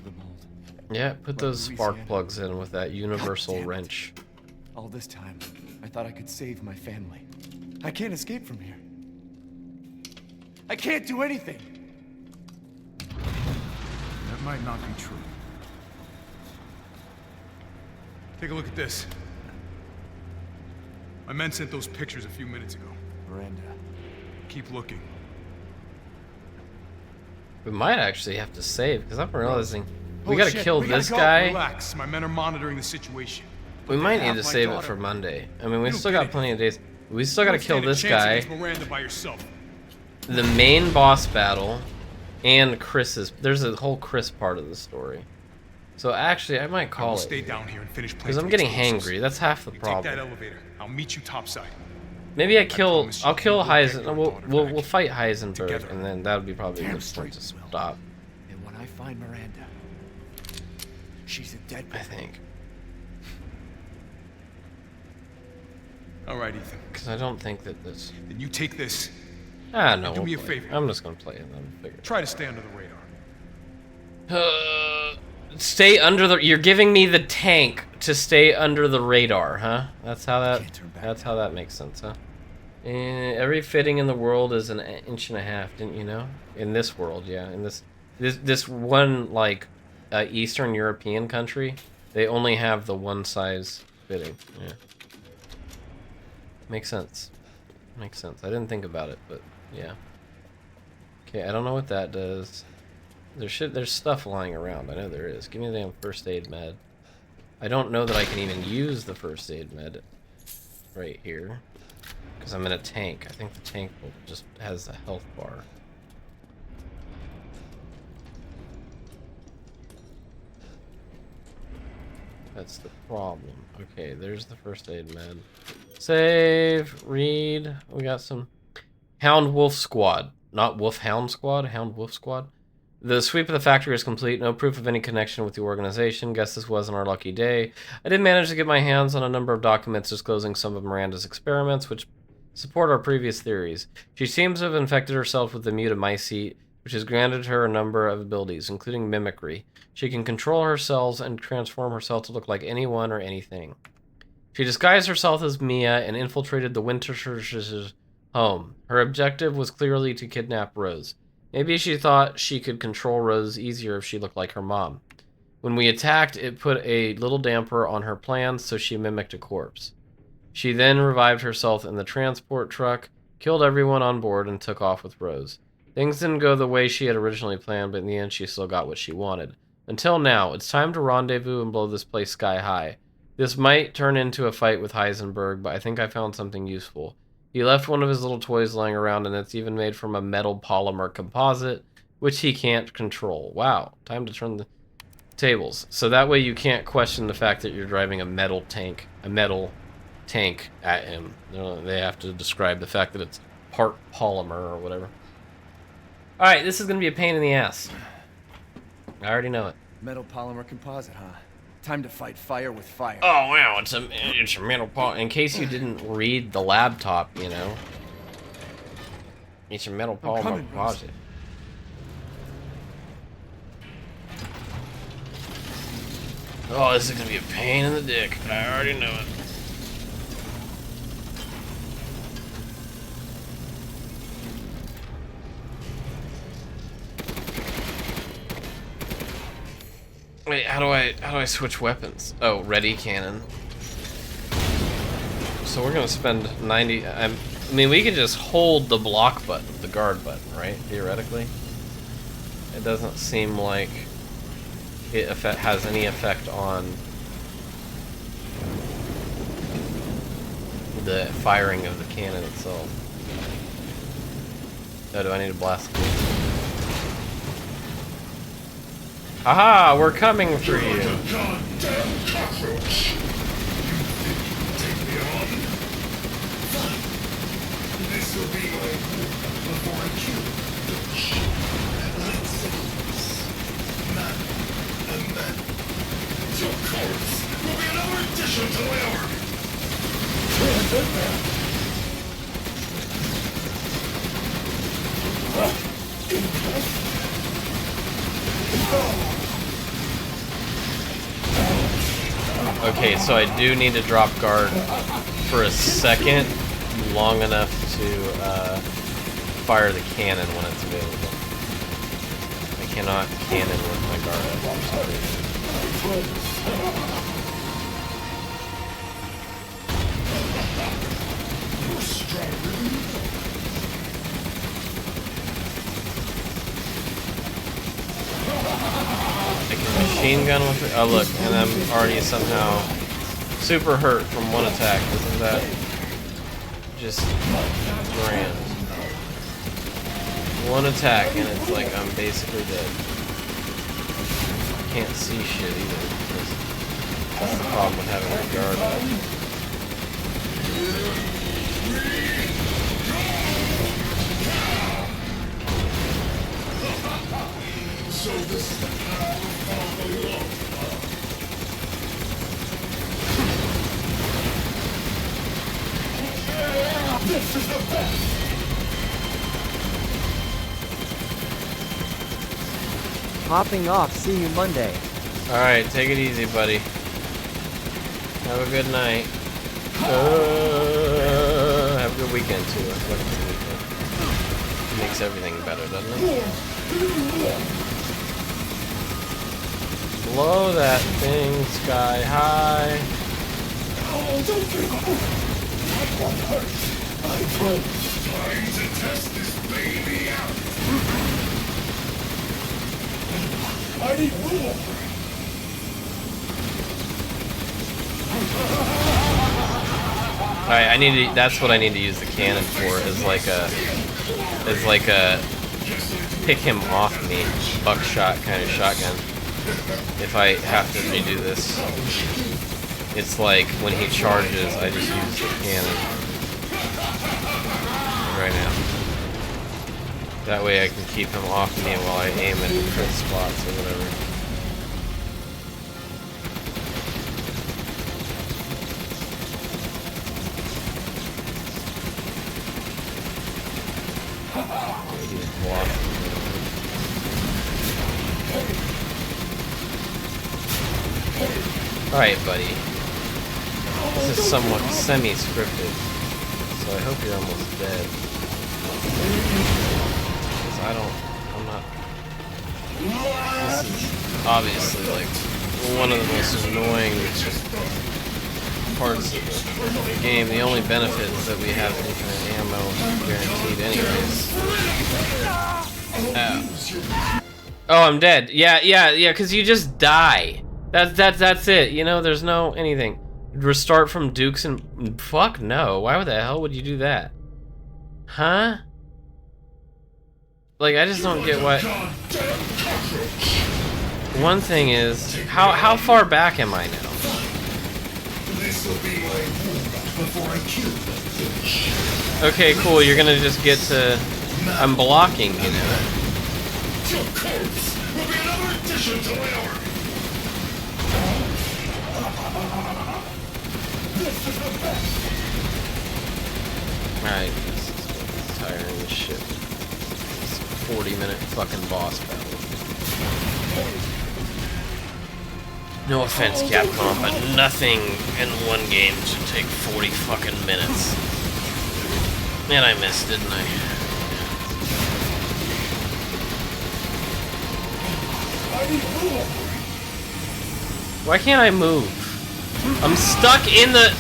The mold. Yeah, put those spark Louisiana. plugs in with that universal damn it. wrench. All this time, I thought I could save my family. I can't escape from here. I can't do anything. That might not be true. Take a look at this. My men sent those pictures a few minutes ago. Miranda. Keep looking. We might actually have to save, because I'm realizing we Oh, gotta shit, kill we gotta this go. guy. Relax. My men are monitoring the situation. We might have need to my save it daughter. for Monday. I mean, we You don't still get got it. plenty of days. We still gotta kill Stand a this chance guy, against Miranda by yourself. the main boss battle, and Chris's. There's a whole Chris part of the story. So actually, I might I will call stay it. down here and finish Because planting I'm getting explosives. hangry. That's half the You take that problem. elevator. I'll meet you topside. Maybe promise you I'll kill we will get your Heisenberg. daughter We'll back. fight Heisenberg, Together. and then that would be probably a Damn good point to straight we will. stop. And when I find Miranda, she's a dead I woman. think, All right, Ethan. because I don't think that this. Then you take this. No. do me a we'll play. favor. I'm just gonna play it and then figure. Try to stay under the radar. Stay under the. You're giving me the tank to stay under the radar, huh? That's how that. Can't turn back That's how that makes sense, huh? Every fitting in the world is an inch and a half, didn't you know? In this world, yeah. In this one like Eastern European country, they only have the one size fitting. Yeah. Makes sense. Makes sense. I didn't think about it, but yeah. Okay, I don't know what that does. There's stuff lying around. I know there is. Give me the damn first aid med. I don't know that I can even use the first aid med right here. because I'm in a tank. I think the tank just has a health bar. That's the problem. Okay, there's the first aid med. Save, read. We got some Hound Wolf Squad. Not Wolf Hound Squad, Hound Wolf Squad. The sweep of the factory is complete. No proof of any connection with the organization. Guess this wasn't our lucky day. I did manage to get my hands on a number of documents disclosing some of Miranda's experiments, which support our previous theories. She seems to have infected herself with the mutamycete, which has granted her a number of abilities, including mimicry. She can control her cells and transform herself to look like anyone or anything. She disguised herself as Mia and infiltrated the Winter's home. Her objective was clearly to kidnap Rose. Maybe she thought she could control Rose easier if she looked like her mom. When we attacked, it put a little damper on her plans, so she mimicked a corpse. She then revived herself in the transport truck, killed everyone on board, and took off with Rose. Things didn't go the way she had originally planned, but in the end she still got what she wanted. Until now, it's time to rendezvous and blow this place sky high. This might turn into a fight with Heisenberg, but I think I found something useful. He left one of his little toys lying around, and it's even made from a metal polymer composite, which he can't control. Wow, time to turn the tables. So that way you can't question the fact that you're driving a metal tank at him. They have to describe the fact that it's part polymer or whatever. Alright, this is going to be a pain in the ass. I already know it. Metal polymer composite, huh? Time to fight fire with fire. Oh wow, it's a metal polymer. In case you didn't read the laptop, you know. It's a metal polymer composite. Oh, this is gonna be a pain in the dick. I already know it. Wait, how do I switch weapons? Oh, ready cannon. So we're gonna spend 90. I mean, we can just hold the block button, the guard button, right? Theoretically, it doesn't seem like it has any effect on the firing of the cannon itself. Oh, do I need to blast it? Haha, we're coming for you. Goddamn cockroach! You think you can take me on? Fine. This will be my hope before I kill the bitch. Let's settle this. Man and man. Your corpse will be another addition to my army. Okay, so I do need to drop guard for a second, long enough to fire the cannon when it's available. I cannot cannon with my guard up for some reason. I can machine gun with it. Oh look, and I'm already somehow super hurt from one attack. Isn't that just grand? One attack and it's like I'm basically dead. Can't see shit either. That's the problem with having a guard up. So this is the power of the law. This is the best. Hopping off, see you Monday. Alright, take it easy, buddy. Have a good night. Have a good weekend, too. I love a good weekend. It makes everything better, doesn't it? Blow that thing sky high. Oh, don't think that won't hurt. I promise. Time to test this baby out. I need more. Alright, I need to, that's what I need to use the cannon for, is like a pick him off me, buckshot kind of shotgun. If I have to redo this. It's like when he charges, I just use the cannon. Right now. That way I can keep him off me while I aim at different spots or whatever. Alright, buddy. This is somewhat semi-scripted, so I hope you're almost dead. Because I'm not... This is obviously, like, one of the most annoying parts of the game. The only benefit is that we have infinite ammo guaranteed anyways. Oh, I'm dead. Yeah, because you just die. That's it. You know, there's no anything. Restart from Dukes and... Fuck no. Why the hell would you do that? Huh? Like, I just don't get why... One thing is, how far back am I now? Okay, cool. You're gonna just get to... I'm blocking, you know. Alright, this is tiring as shit. It's a 40-minute fucking boss battle. No offense, Capcom, but nothing in one game should take 40 fucking minutes. Man, I missed, didn't I? Why can't I move? I'm stuck in the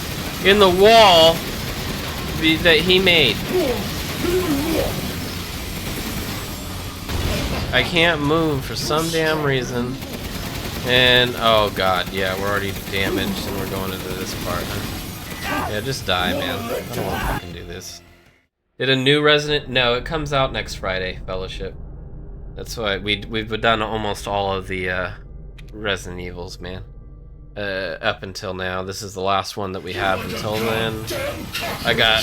wall that he made. I can't move for some damn reason. And oh god, yeah, we're already damaged and we're going into this part. Yeah, just die, man. I don't want to fucking do this. Did a new Resident? No, it comes out next Friday, Fellowship. That's why we've done almost all of the Resident Evils, man. Up until now. This is the last one that we have until then. I got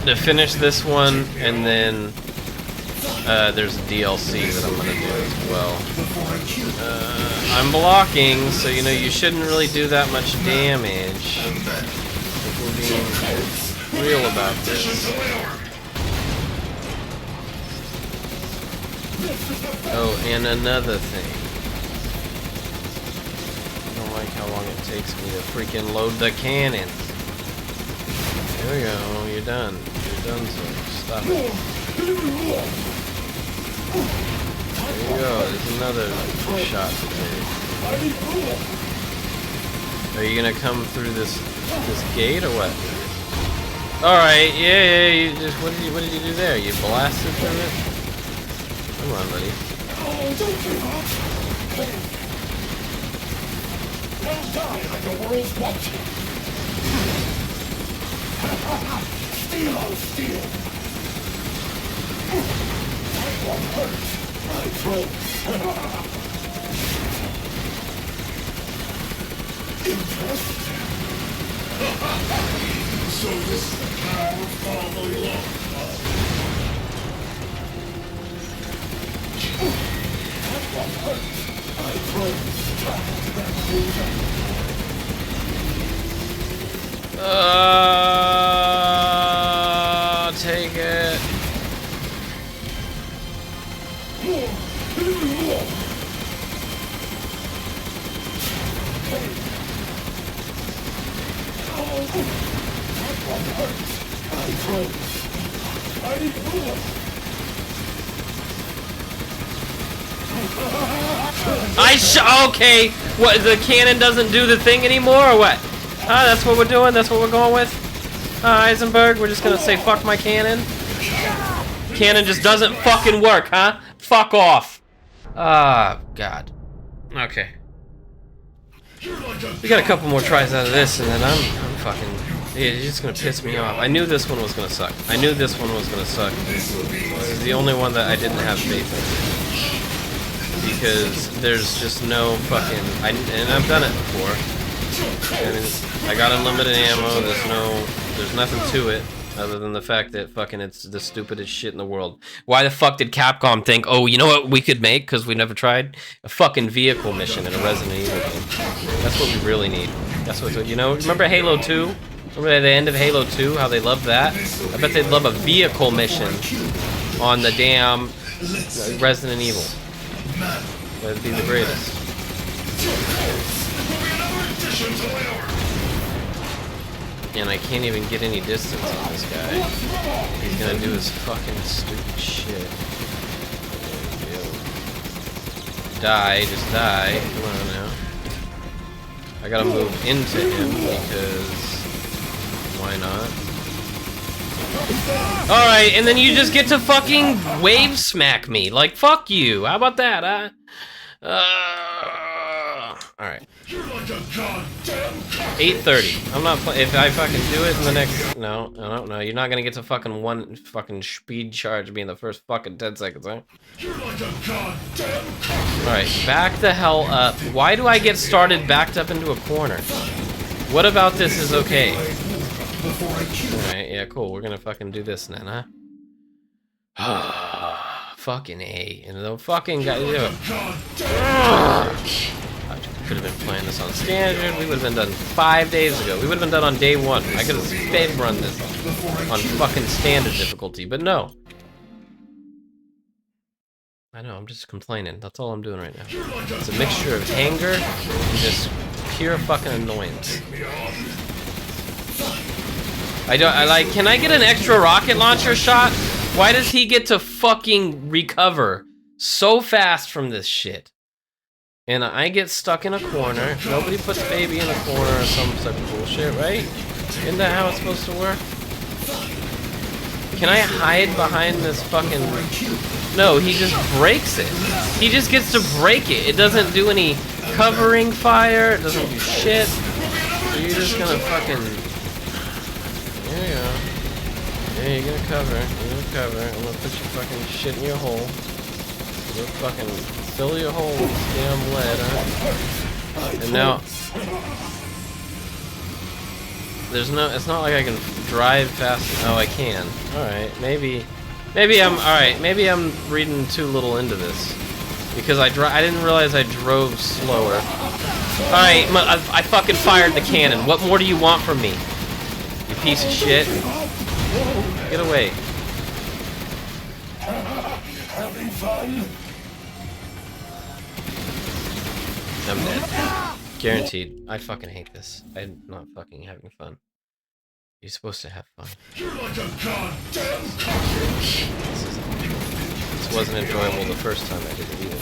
to finish this one, and then there's a DLC that I'm gonna do as well. I'm blocking, so you know you shouldn't really do that much damage. If we're being real about this. Oh, and another thing. I don't like how long it takes me to freaking load the cannon. There we go, you're done. You're done, so stop it. There you go, there's another shot to take. Are you gonna come through this gate or what? Alright, yeah, you just what did you do there? You blasted through it? Come on, buddy. So this is the power of fatherly love. Take it. Okay, what, the cannon doesn't do the thing anymore, or what? That's what we're doing, that's what we're going with? Heisenberg, we're just gonna say fuck my cannon? Cannon just doesn't fucking work, huh? Fuck off. God. Okay. We got a couple more tries out of this, and then I'm fucking It's just gonna piss me off. I knew this one was gonna suck. I knew this one was gonna suck. This is the only one that I didn't have faith in. Because there's just no fucking... and I've done it before. I mean, I got unlimited ammo, there's nothing to it. Other than the fact that fucking it's the stupidest shit in the world. Why the fuck did Capcom think, oh, you know what we could make, because we never tried? A fucking vehicle mission in a Resident Evil game. That's what we really need. That's what, you know, remember Halo 2? Remember at the end of Halo 2, how they loved that? I bet they'd love a vehicle mission on the damn Resident Evil. That'd be the greatest. And I can't even get any distance on this guy. He's gonna do his fucking stupid shit. Die, just die. Come on now. I gotta move into him because why not? Alright, and then you just get to fucking wave smack me. Like, fuck you. How about that, huh? Alright. 8:30. I'm not playing. If I fucking do it in the next... No, I don't know. You're not gonna get to fucking one fucking speed charge me in the first fucking 10 seconds, huh? Alright, back the hell up. Why do I get started backed up into a corner? What about this is okay? Alright, yeah, cool. We're gonna fucking do this then, huh? Fucking A. And the fucking guy... I could have been playing this on standard. We would have been done 5 days ago. We would have been done on day 1. I could have sped run this on fucking standard difficulty, but no. I know, I'm just complaining. That's all I'm doing right now. It's a mixture of anger and just pure fucking annoyance. Can I get an extra rocket launcher shot? Why does he get to fucking recover so fast from this shit? And I get stuck in a corner. Nobody puts baby in a corner or some type of bullshit, right? Isn't that how it's supposed to work? Can I hide behind this fucking... No, he just breaks it. He just gets to break it. It doesn't do any covering fire. It doesn't do shit. So you're just gonna fucking... There you go. Yeah, you're gonna cover. You're gonna cover. I'm gonna put your fucking shit in your hole. You'll fucking fill your hole with damn lead, huh? And now... There's no... It's not like I can drive fast... Oh, I can. Alright, maybe I'm... Alright, maybe I'm reading too little into this. Because I didn't realize I drove slower. Alright, I fucking fired the cannon. What more do you want from me? You piece of shit. Get away. Having fun? I'm dead. Guaranteed. I fucking hate this. I'm not fucking having fun. You're supposed to have fun. You're like a goddamn cockroach. This wasn't enjoyable the first time I did it either.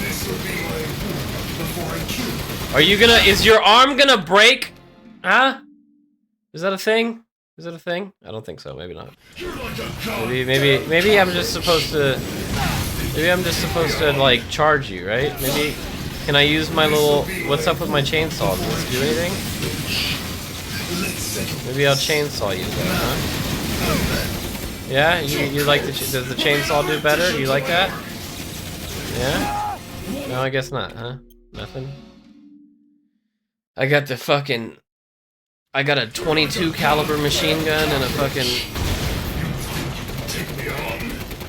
This will be my wound before I kill you. Are you gonna... Is your arm gonna break? Huh? Is that a thing? Is it a thing? I don't think so. Maybe not. Maybe I'm just supposed to... Maybe I'm just supposed to, like, charge you, right? Maybe... Can I use my little... What's up with my chainsaw? Does it do anything? Maybe I'll chainsaw you then, huh? Yeah? You like the... Does the chainsaw do better? You like that? Yeah? No, I guess not, huh? Nothing? I got the fucking... I got a 22 caliber machine gun and a fucking...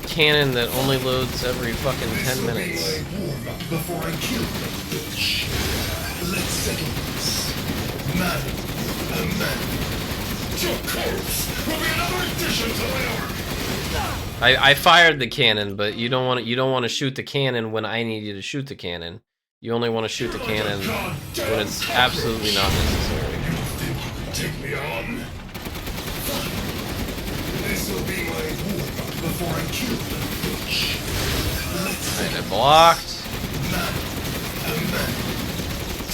cannon that only loads every fucking 10 minutes. Before I kill you. Let's settle this. Man, a man. Your corpse will be another addition to my army. I fired the cannon, but you don't want to shoot the cannon when I need you to shoot the cannon. You only want to shoot the cannon when it's absolutely not necessary. Take me on. This will be my wound before I kill the bitch. Alright, I blocked.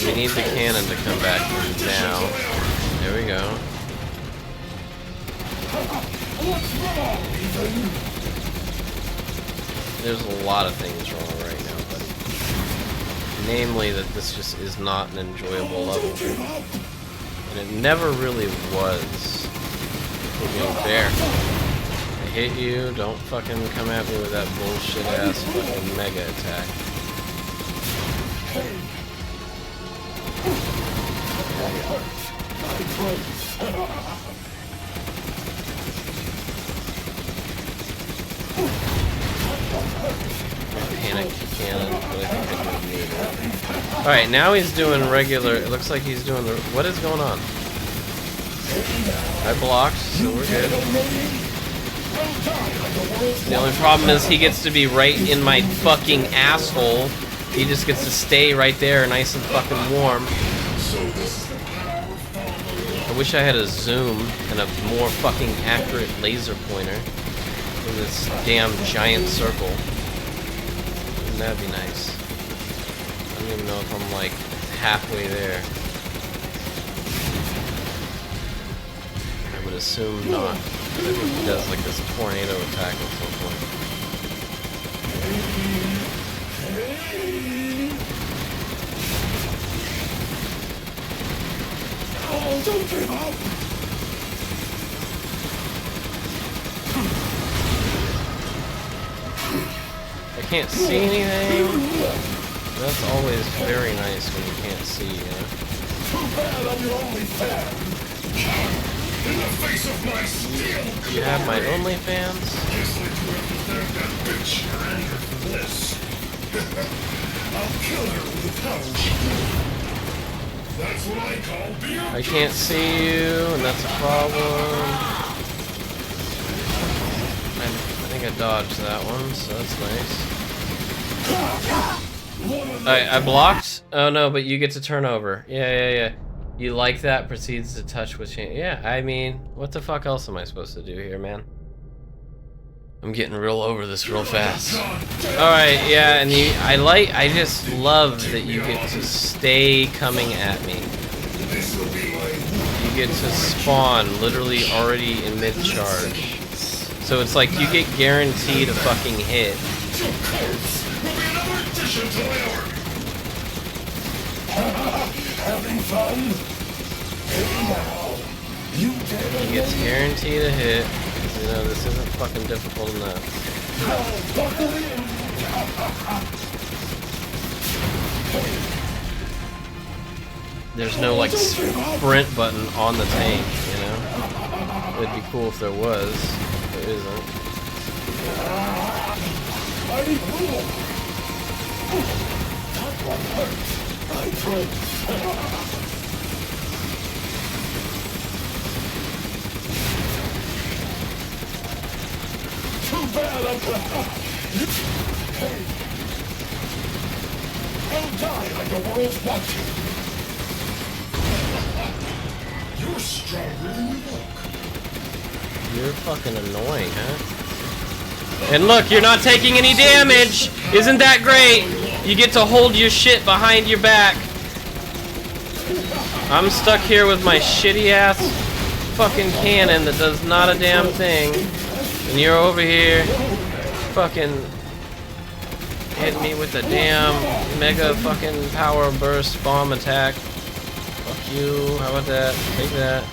We need the cannon to come back now. There we go. There's a lot of things wrong right now, buddy. Namely that this just is not an enjoyable level. And it never really was. We're being fair. I hit you, don't fucking come at me with that bullshit ass fucking mega attack. Panic cannon, but I think I don't need it. Alright, now he's doing regular. It looks like he's doing the. What is going on? I blocked, so we're good. The only problem is he gets to be right in my fucking asshole. He just gets to stay right there, nice and fucking warm. I wish I had a zoom and a more fucking accurate laser pointer in this damn giant circle. Wouldn't that be nice? I don't even know if I'm like halfway there. I would assume not. I think he does like this tornado attack at some point. Oh, don't give up! I can't see anything. That's always very nice when you can't see, you know? Too bad I'm your only fan! In the face of my steel! You have my OnlyFans? Guess I do have to thank that bitch Miranda for this. I'll kill her with the power she gave. That's what I call being. I can't see you, and that's a problem. I think I dodged that one, so that's nice. I blocked? Oh no, but you get to turn over. Yeah. You like that? Proceeds to touch with change. Yeah, I mean, what the fuck else am I supposed to do here, man? I'm getting real over this real fast. Alright, yeah, and I just love that you get to stay coming at me. You get to spawn literally already in mid-charge. So it's like you get guaranteed a fucking hit. Having fun? He gets guaranteed a hit. You know, this isn't fucking difficult enough. There's no like sprint button on the tank, you know? It'd be cool if there was. There isn't. Too bad I'll die like the world's watching. You're stronger than you look. You're fucking annoying, huh? And look, you're not taking any damage! Isn't that great? You get to hold your shit behind your back. I'm stuck here with my shitty ass fucking cannon that does not a damn thing. And you're over here fucking hitting me with the damn mega fucking power burst bomb attack. Fuck you. How about that? Take that.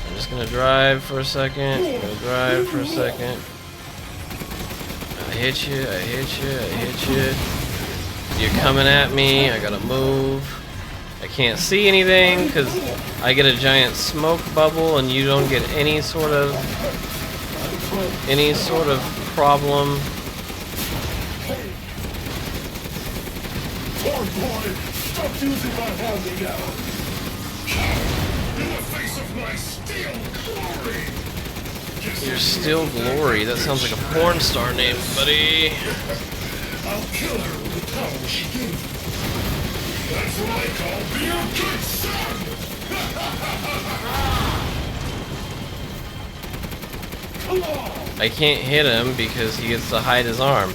I'm just gonna drive for a second. I hit you. You're coming at me. I gotta move. I can't see anything because I get a giant smoke bubble and you don't get any sort of problem. Poor boy, stop using my hand-me-down. In the face of my steel glory. Your Steel Glory. That sounds like a porn star name, buddy. I'll kill her with the power she gave me. That's what I call being a good son. Come on. I can't hit him because he gets to hide his arm.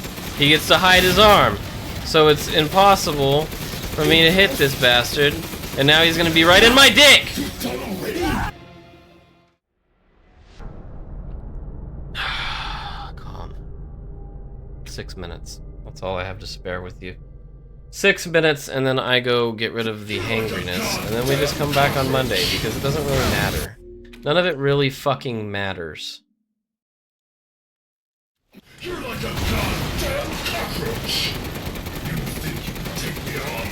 So it's impossible for me to hit this bastard. And now he's gonna be right in my dick! Calm. 6 minutes. That's all I have to spare with you. 6 minutes, and then I go get rid of the hangriness, and then we just come back on Monday, because it doesn't really matter. None of it really fucking matters. You're like a goddamn cockroach. You think you can take me on?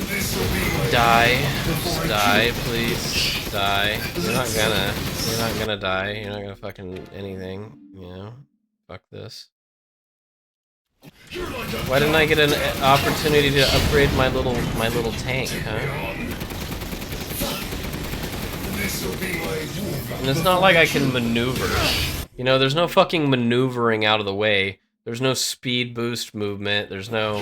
This'll be my Die. Just die, please. Die. You're not gonna. You're not gonna die. You're not gonna fucking anything, you know? Fuck this. Why didn't I get an opportunity to upgrade my little tank, huh? And it's not like I can maneuver. You know, there's no fucking maneuvering out of the way. There's no speed boost movement. There's no...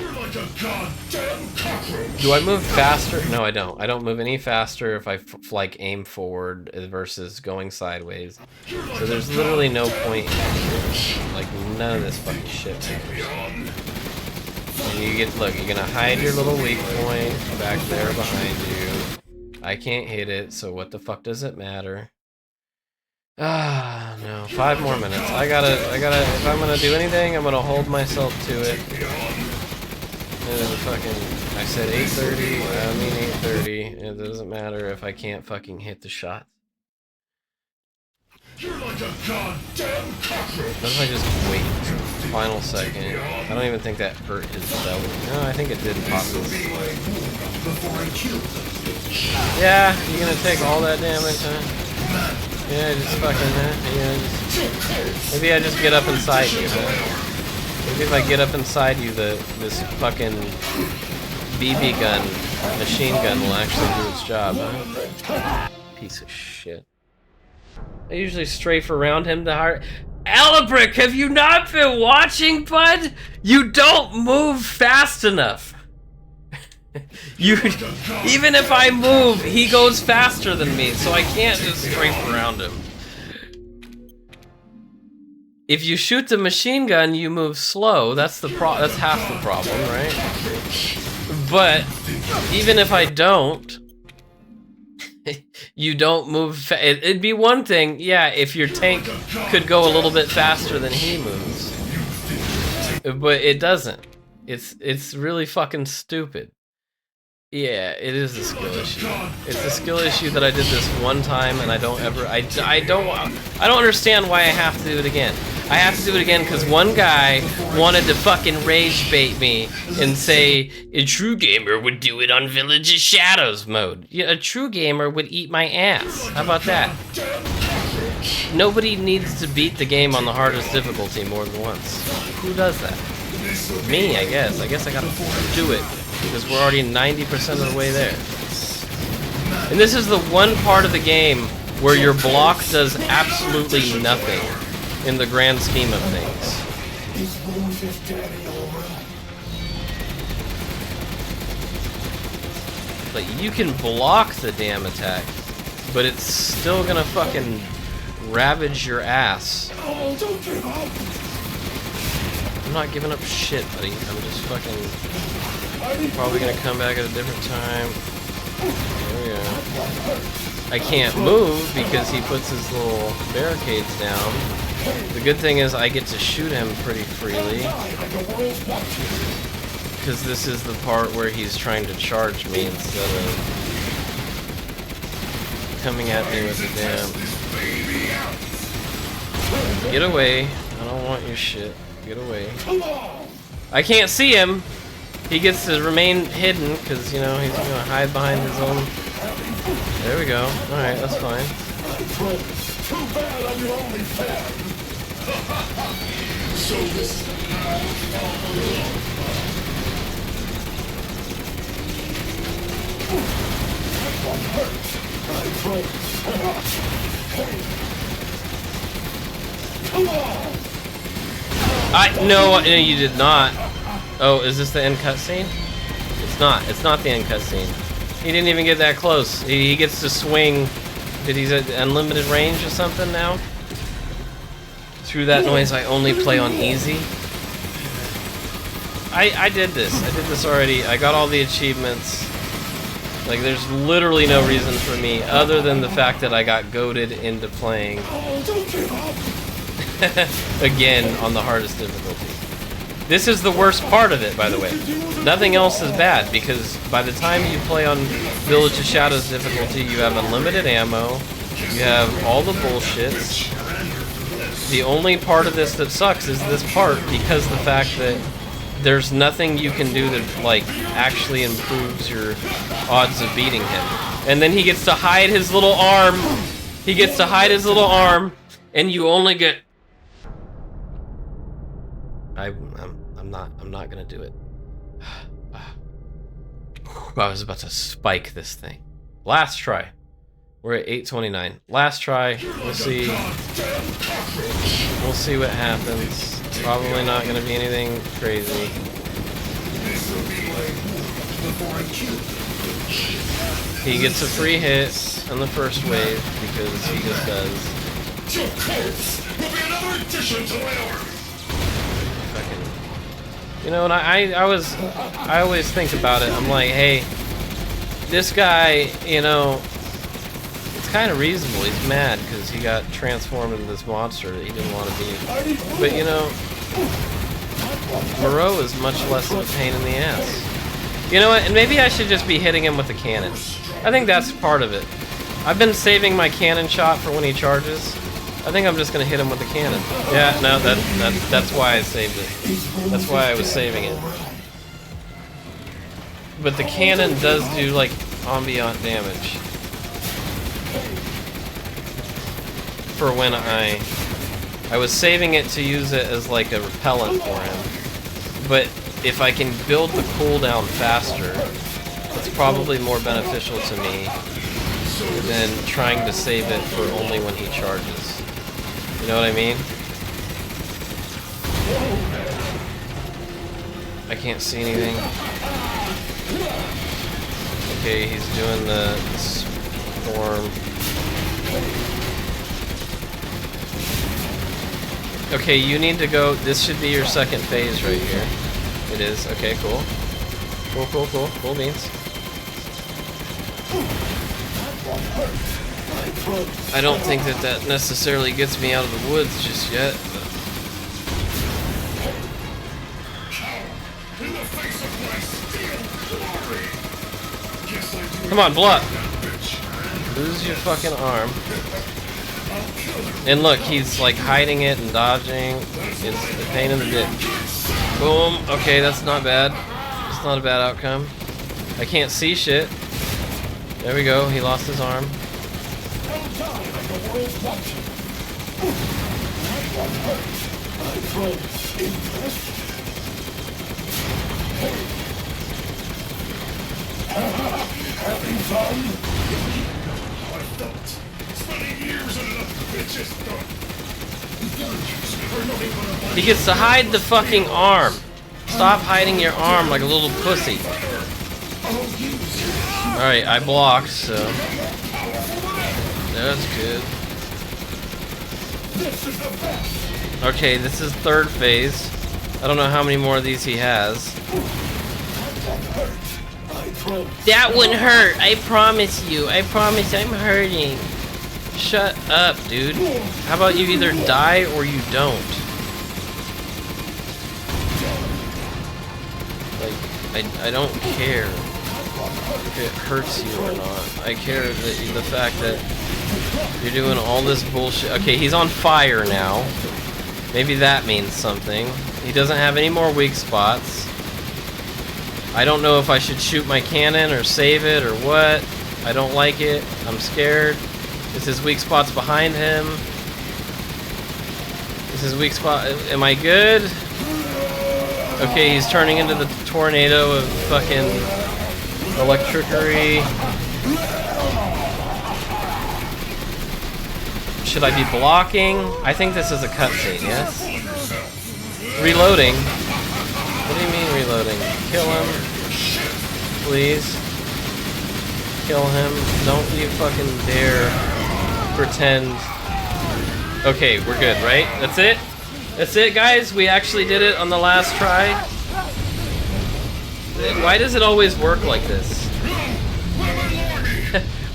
Do I move faster? No, I don't. I don't move any faster if I like aim forward versus going sideways. So there's literally no point in like none of this fucking shit matters. And you get, look, you're gonna hide your little weak point back there behind you. I can't hit it, so what the fuck does it matter? Ah, no. 5 more minutes. I gotta, if I'm gonna do anything, I'm gonna hold myself to it. Fucking, I said 8:30, I mean 8:30. It doesn't matter if I can't fucking hit the shot. You're like a goddamn cockroach. What if I just wait? Final second. I don't even think that hurt his belly. No, I think it did possibly. Yeah, you're gonna take all that damage, huh? Yeah, just fucking, maybe I just get up inside you, huh? Maybe if I get up inside you, this fucking BB gun, machine gun will actually do its job, huh? Piece of shit. I usually strafe around him to hard. Alabrick, have you not been watching, bud? You don't move fast enough. Even if I move, he goes faster than me, so I can't just strafe around him. If you shoot the machine gun, you move slow. That's half the problem, right? But even if I don't, you don't move. It'd be one thing, yeah, if your tank could go a little bit faster than he moves, but it doesn't. It's really fucking stupid. Yeah, it is a skill issue. It's a skill issue that I did this one time, and I don't understand why I have to do it again. I have to do it again because one guy wanted to fucking rage bait me and say a true gamer would do it on Village of Shadows mode. Yeah, a true gamer would eat my ass. How about that? Nobody needs to beat the game on the hardest difficulty more than once. Who does that? Me, I guess. I guess I gotta do it. Because we're already 90% of the way there. And this is the one part of the game where your block does absolutely nothing in the grand scheme of things. Like, you can block the damn attack, but it's still gonna fucking ravage your ass. I'm not giving up shit, buddy. I'm just fucking... Probably gonna come back at a different time. There we go. I can't move because he puts his little barricades down. The good thing is I get to shoot him pretty freely. Because this is the part where he's trying to charge me instead of coming at me with the damn... Get away. I don't want your shit. Get away. I can't see him! He gets to remain hidden because, you know, he's gonna hide behind his own. There we go. Alright, that's fine. Too bad I'm your only fan. So this No, you did not. Oh, is this the end cutscene? It's not. It's not the end cutscene. He didn't even get that close. He gets to swing. Did he at unlimited range or something now? Through that noise, I only play on easy. I did this. I did this already. I got all the achievements. Like, there's literally no reason for me other than the fact that I got goaded into playing again on the hardest difficulty. This is the worst part of it, by the way. Nothing else is bad, because by the time you play on Village of Shadows difficulty, you have unlimited ammo, you have all the bullshits. The only part of this that sucks is this part, because the fact that there's nothing you can do that, like, actually improves your odds of beating him. And then he gets to hide his little arm. He gets to hide his little arm, and you only get... I'm not gonna do it. I was about to spike this thing. Last try. We're at 8:29. Last try. We'll see. We'll see what happens. Probably not gonna be anything crazy. He gets a free hit on the first wave because he just does. Your corpse will be another addition to my army. You know, and I always think about it. I'm like, hey, this guy, you know, it's kind of reasonable. He's mad because he got transformed into this monster that he didn't want to be. But you know, Moreau is much less of a pain in the ass. You know what? And maybe I should just be hitting him with the cannon. I think that's part of it. I've been saving my cannon shot for when he charges. I think I'm just gonna hit him with the cannon. Yeah, no, that's why I saved it. That's why I was saving it. But the cannon does do like ambient damage. For when I was saving it to use it as like a repellent for him. But if I can build the cooldown faster, it's probably more beneficial to me than trying to save it for only when he charges. You know what I mean? I can't see anything. Okay, he's doing the storm. Okay, you need to go. This should be your second phase right here. It is. Okay, cool. Cool. Cool beans. I don't think that necessarily gets me out of the woods just yet. Come on, blow up. Lose your fucking arm. And look, he's like hiding it and dodging. It's a pain in the dick. Boom. Okay, that's not bad. It's not a bad outcome. I can't see shit. There we go. He lost his arm. He gets to hide the fucking arm. Stop hiding your arm like a little pussy. Alright, I blocked, so that's good. Okay, this is third phase. I don't know how many more of these he has. That wouldn't hurt, I promise you. I promise I'm hurting. Shut up, dude. How about you either die or you don't? Like, I don't care if it hurts you or not. I care that the fact that you're doing all this bullshit. Okay, he's on fire now. Maybe that means something. He doesn't have any more weak spots. I don't know if I should shoot my cannon or save it or what. I don't like it. I'm scared. Is his weak spots behind him? Is his weak spot... Am I good? Okay, he's turning into the tornado of fucking electricity. Should I be blocking? I think this is a cutscene, yes? Reloading? What do you mean reloading? Kill him. Please. Kill him. Don't you fucking dare pretend. Okay, we're good, right? That's it? That's it, guys? We actually did it on the last try? Why does it always work like this?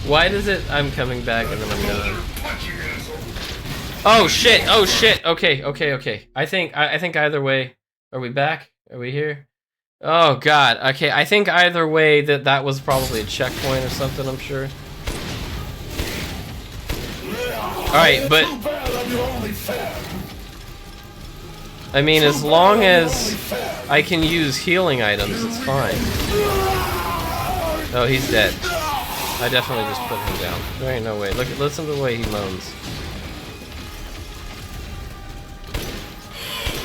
Why does it... I'm coming back and then I'm done. Oh shit! Oh shit! Okay. I think either way, Are we back? Are we here? Oh god. Okay, I think either way that was probably a checkpoint or something, I'm sure. Alright, but I mean, as long as I can use healing items, it's fine. Oh, he's dead. I definitely just put him down. There ain't no way. Listen to the way he moans.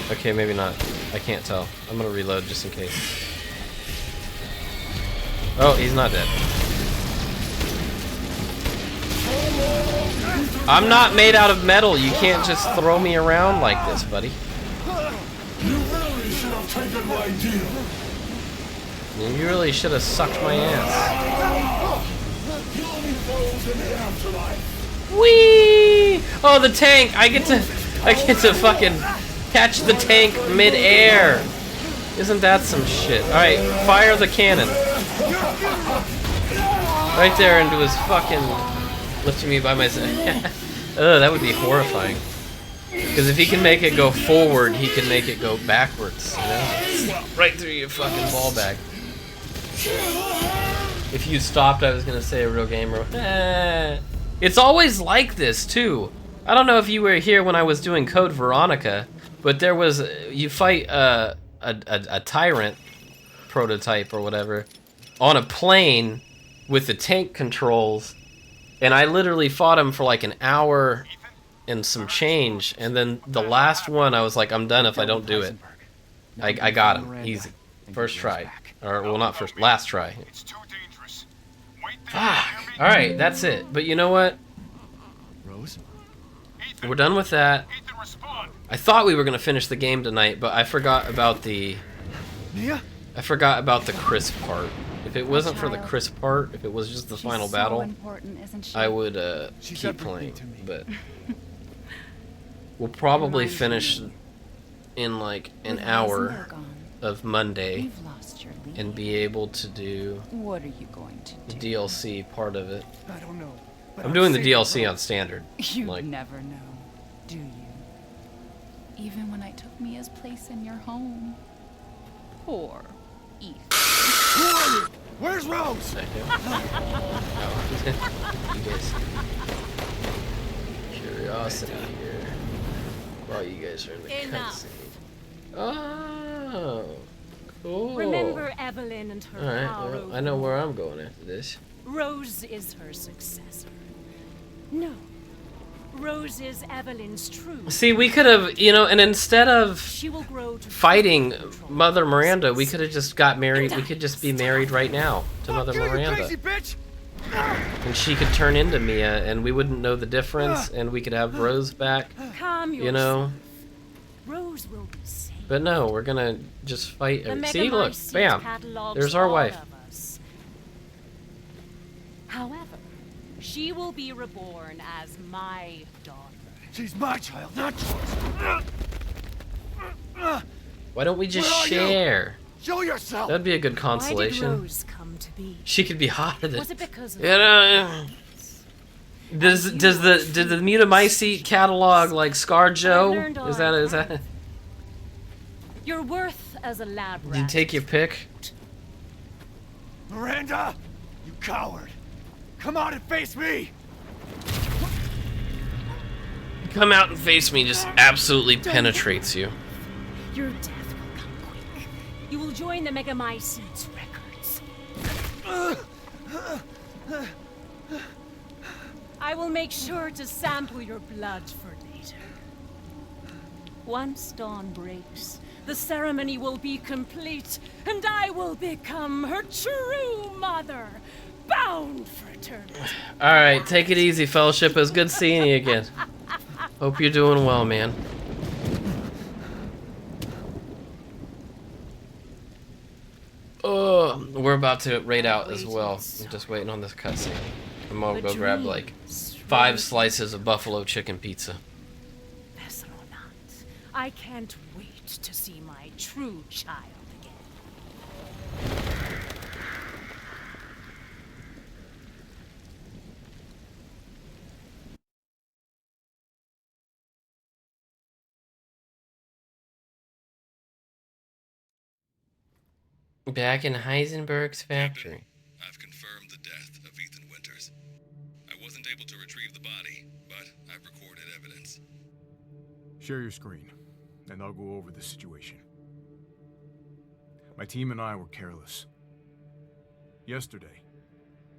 Okay, maybe not. I can't tell. I'm gonna reload just in case. Oh, he's not dead. I'm not made out of metal. You can't just throw me around like this, buddy. You really should have taken my deal. You really should have sucked my ass. You'll be those in the afterlife. Whee! Oh, the tank! I get to fucking catch the tank mid-air. Isn't that some shit? All right, fire the cannon. Right there into his fucking lifting me by myself. Ugh, that would be horrifying. Because if he can make it go forward, he can make it go backwards, you know? Right through your fucking ball bag. If you stopped, I was gonna say a real gamer. It's always like this, too. I don't know if you were here when I was doing Code Veronica, but there was, you fight a tyrant prototype or whatever on a plane with the tank controls, and I literally fought him for like an hour and some change, and then the last one I was like, I'm done if I don't do it. I got him, easy. First try. Or, well, not first, last try. Fuck. Alright, that's it. But you know what? Rose? We're done with that. I thought we were going to finish the game tonight, but I forgot about the... Mia? I forgot about the Chris part. If it wasn't for the Chris part, if it was just the final battle, I would keep playing. But we'll probably finish in like an hour of Monday and be able to do the DLC part of it. I don't know. I'm doing the DLC on standard. You like, never know, do you? Even when I took Mia's place in your home. Poor Ethan. Who are you? Where's Rose? you guys, curiosity here. While you guys are in the cutscene. Oh, cool. Remember Evelyn and her Alright, power well, over I know where I'm going after this. Rose is her successor. No. Rose is Evelyn's true. See, we could have, you know, and instead of She will grow to fighting Mother Miranda, we could have just got married. We could just be married right now to Mother Miranda. Crazy bitch! And she could turn into Mia, and we wouldn't know the difference, and we could have Rose back, calm you know? Rose will be safe. But no, we're gonna just fight. The See, look, Megamycete bam, catalogs there's our all wife. of us. However, she will be reborn as my daughter. She's my child, not yours. Why don't we just Where are you? share? Show yourself. That'd be a good Why did consolation. Rose come to be? She could be hotter than. Was it because of You know, did the Mutamycete catalog like Scar Joe? learned all Is I that? your worth as a lab rat? Did you take your pick? Miranda, you coward! Come out and face me! Come out and face me just absolutely penetrates you. Your death will come quick. You will join the Megamycete's records. I will make sure to sample your blood for later. Once dawn breaks, the ceremony will be complete, and I will become her true mother, bound for eternity. All right, take it easy, Fellowship. It was good seeing you again. Hope you're doing well, man. Oh, we're about to raid out as well. I'm just waiting on this cutscene. I'm gonna go grab like 5 slices of buffalo chicken pizza. Vessel or not, I can't wait to see my true child again. Back in Heisenberg's factory. I've confirmed the death of Ethan Winters. I wasn't able to retrieve the body, but I've recorded evidence. Share your screen, and I'll go over the situation. My team and I were careless. Yesterday,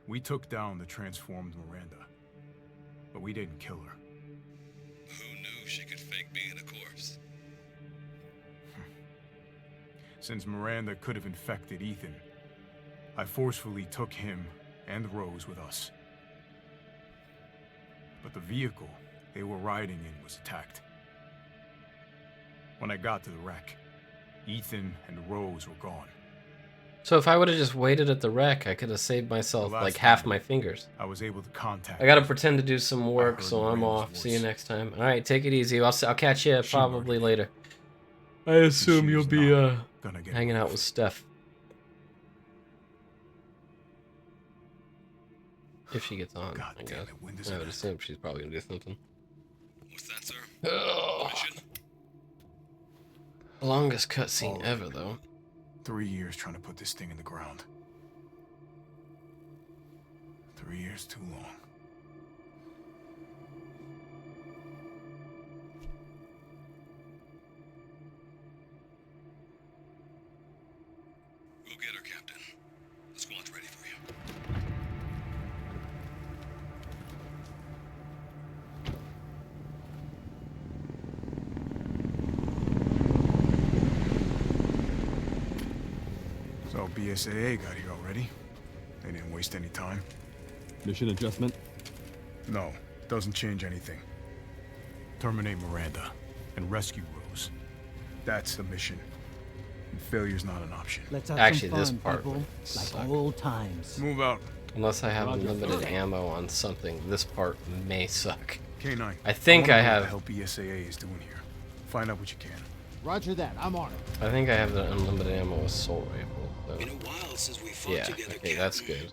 we took down the transformed Miranda, but we didn't kill her. Who knew she could fake being a corpse? Since Miranda could have infected Ethan, I forcefully took him and Rose with us. But the vehicle they were riding in was attacked. When I got to the wreck, Ethan and Rose were gone. So if I would have just waited at the wreck, I could have saved myself like half my fingers. I was able to contact. I gotta pretend to do some work, so I'm off. See you next time. All right, take it easy. I'll catch you probably later. I assume you'll be hanging out with Steph. If she gets on, I guess. I would assume she's probably gonna do something. What's that, sir? Oh. Longest cutscene ever, though. 3 years trying to put this thing in the ground. 3 years too long. We'll get her, Captain. The squad's ready for you. So BSAA got here already. They didn't waste any time. Mission adjustment? No, doesn't change anything. Terminate Miranda and rescue Rose. That's the mission. And failure's not an option. Let's have Actually, some this fun, part people, would like suck. old times. Move out. Unless I have unlimited ammo on something, this part may suck. K9. I think I have. What the hell BSAA is doing here. Find out what you can. Roger that. I'm on it. I think I have the unlimited ammo assault rifle. So. Been a while since we fought Yeah. together, Okay, that's good.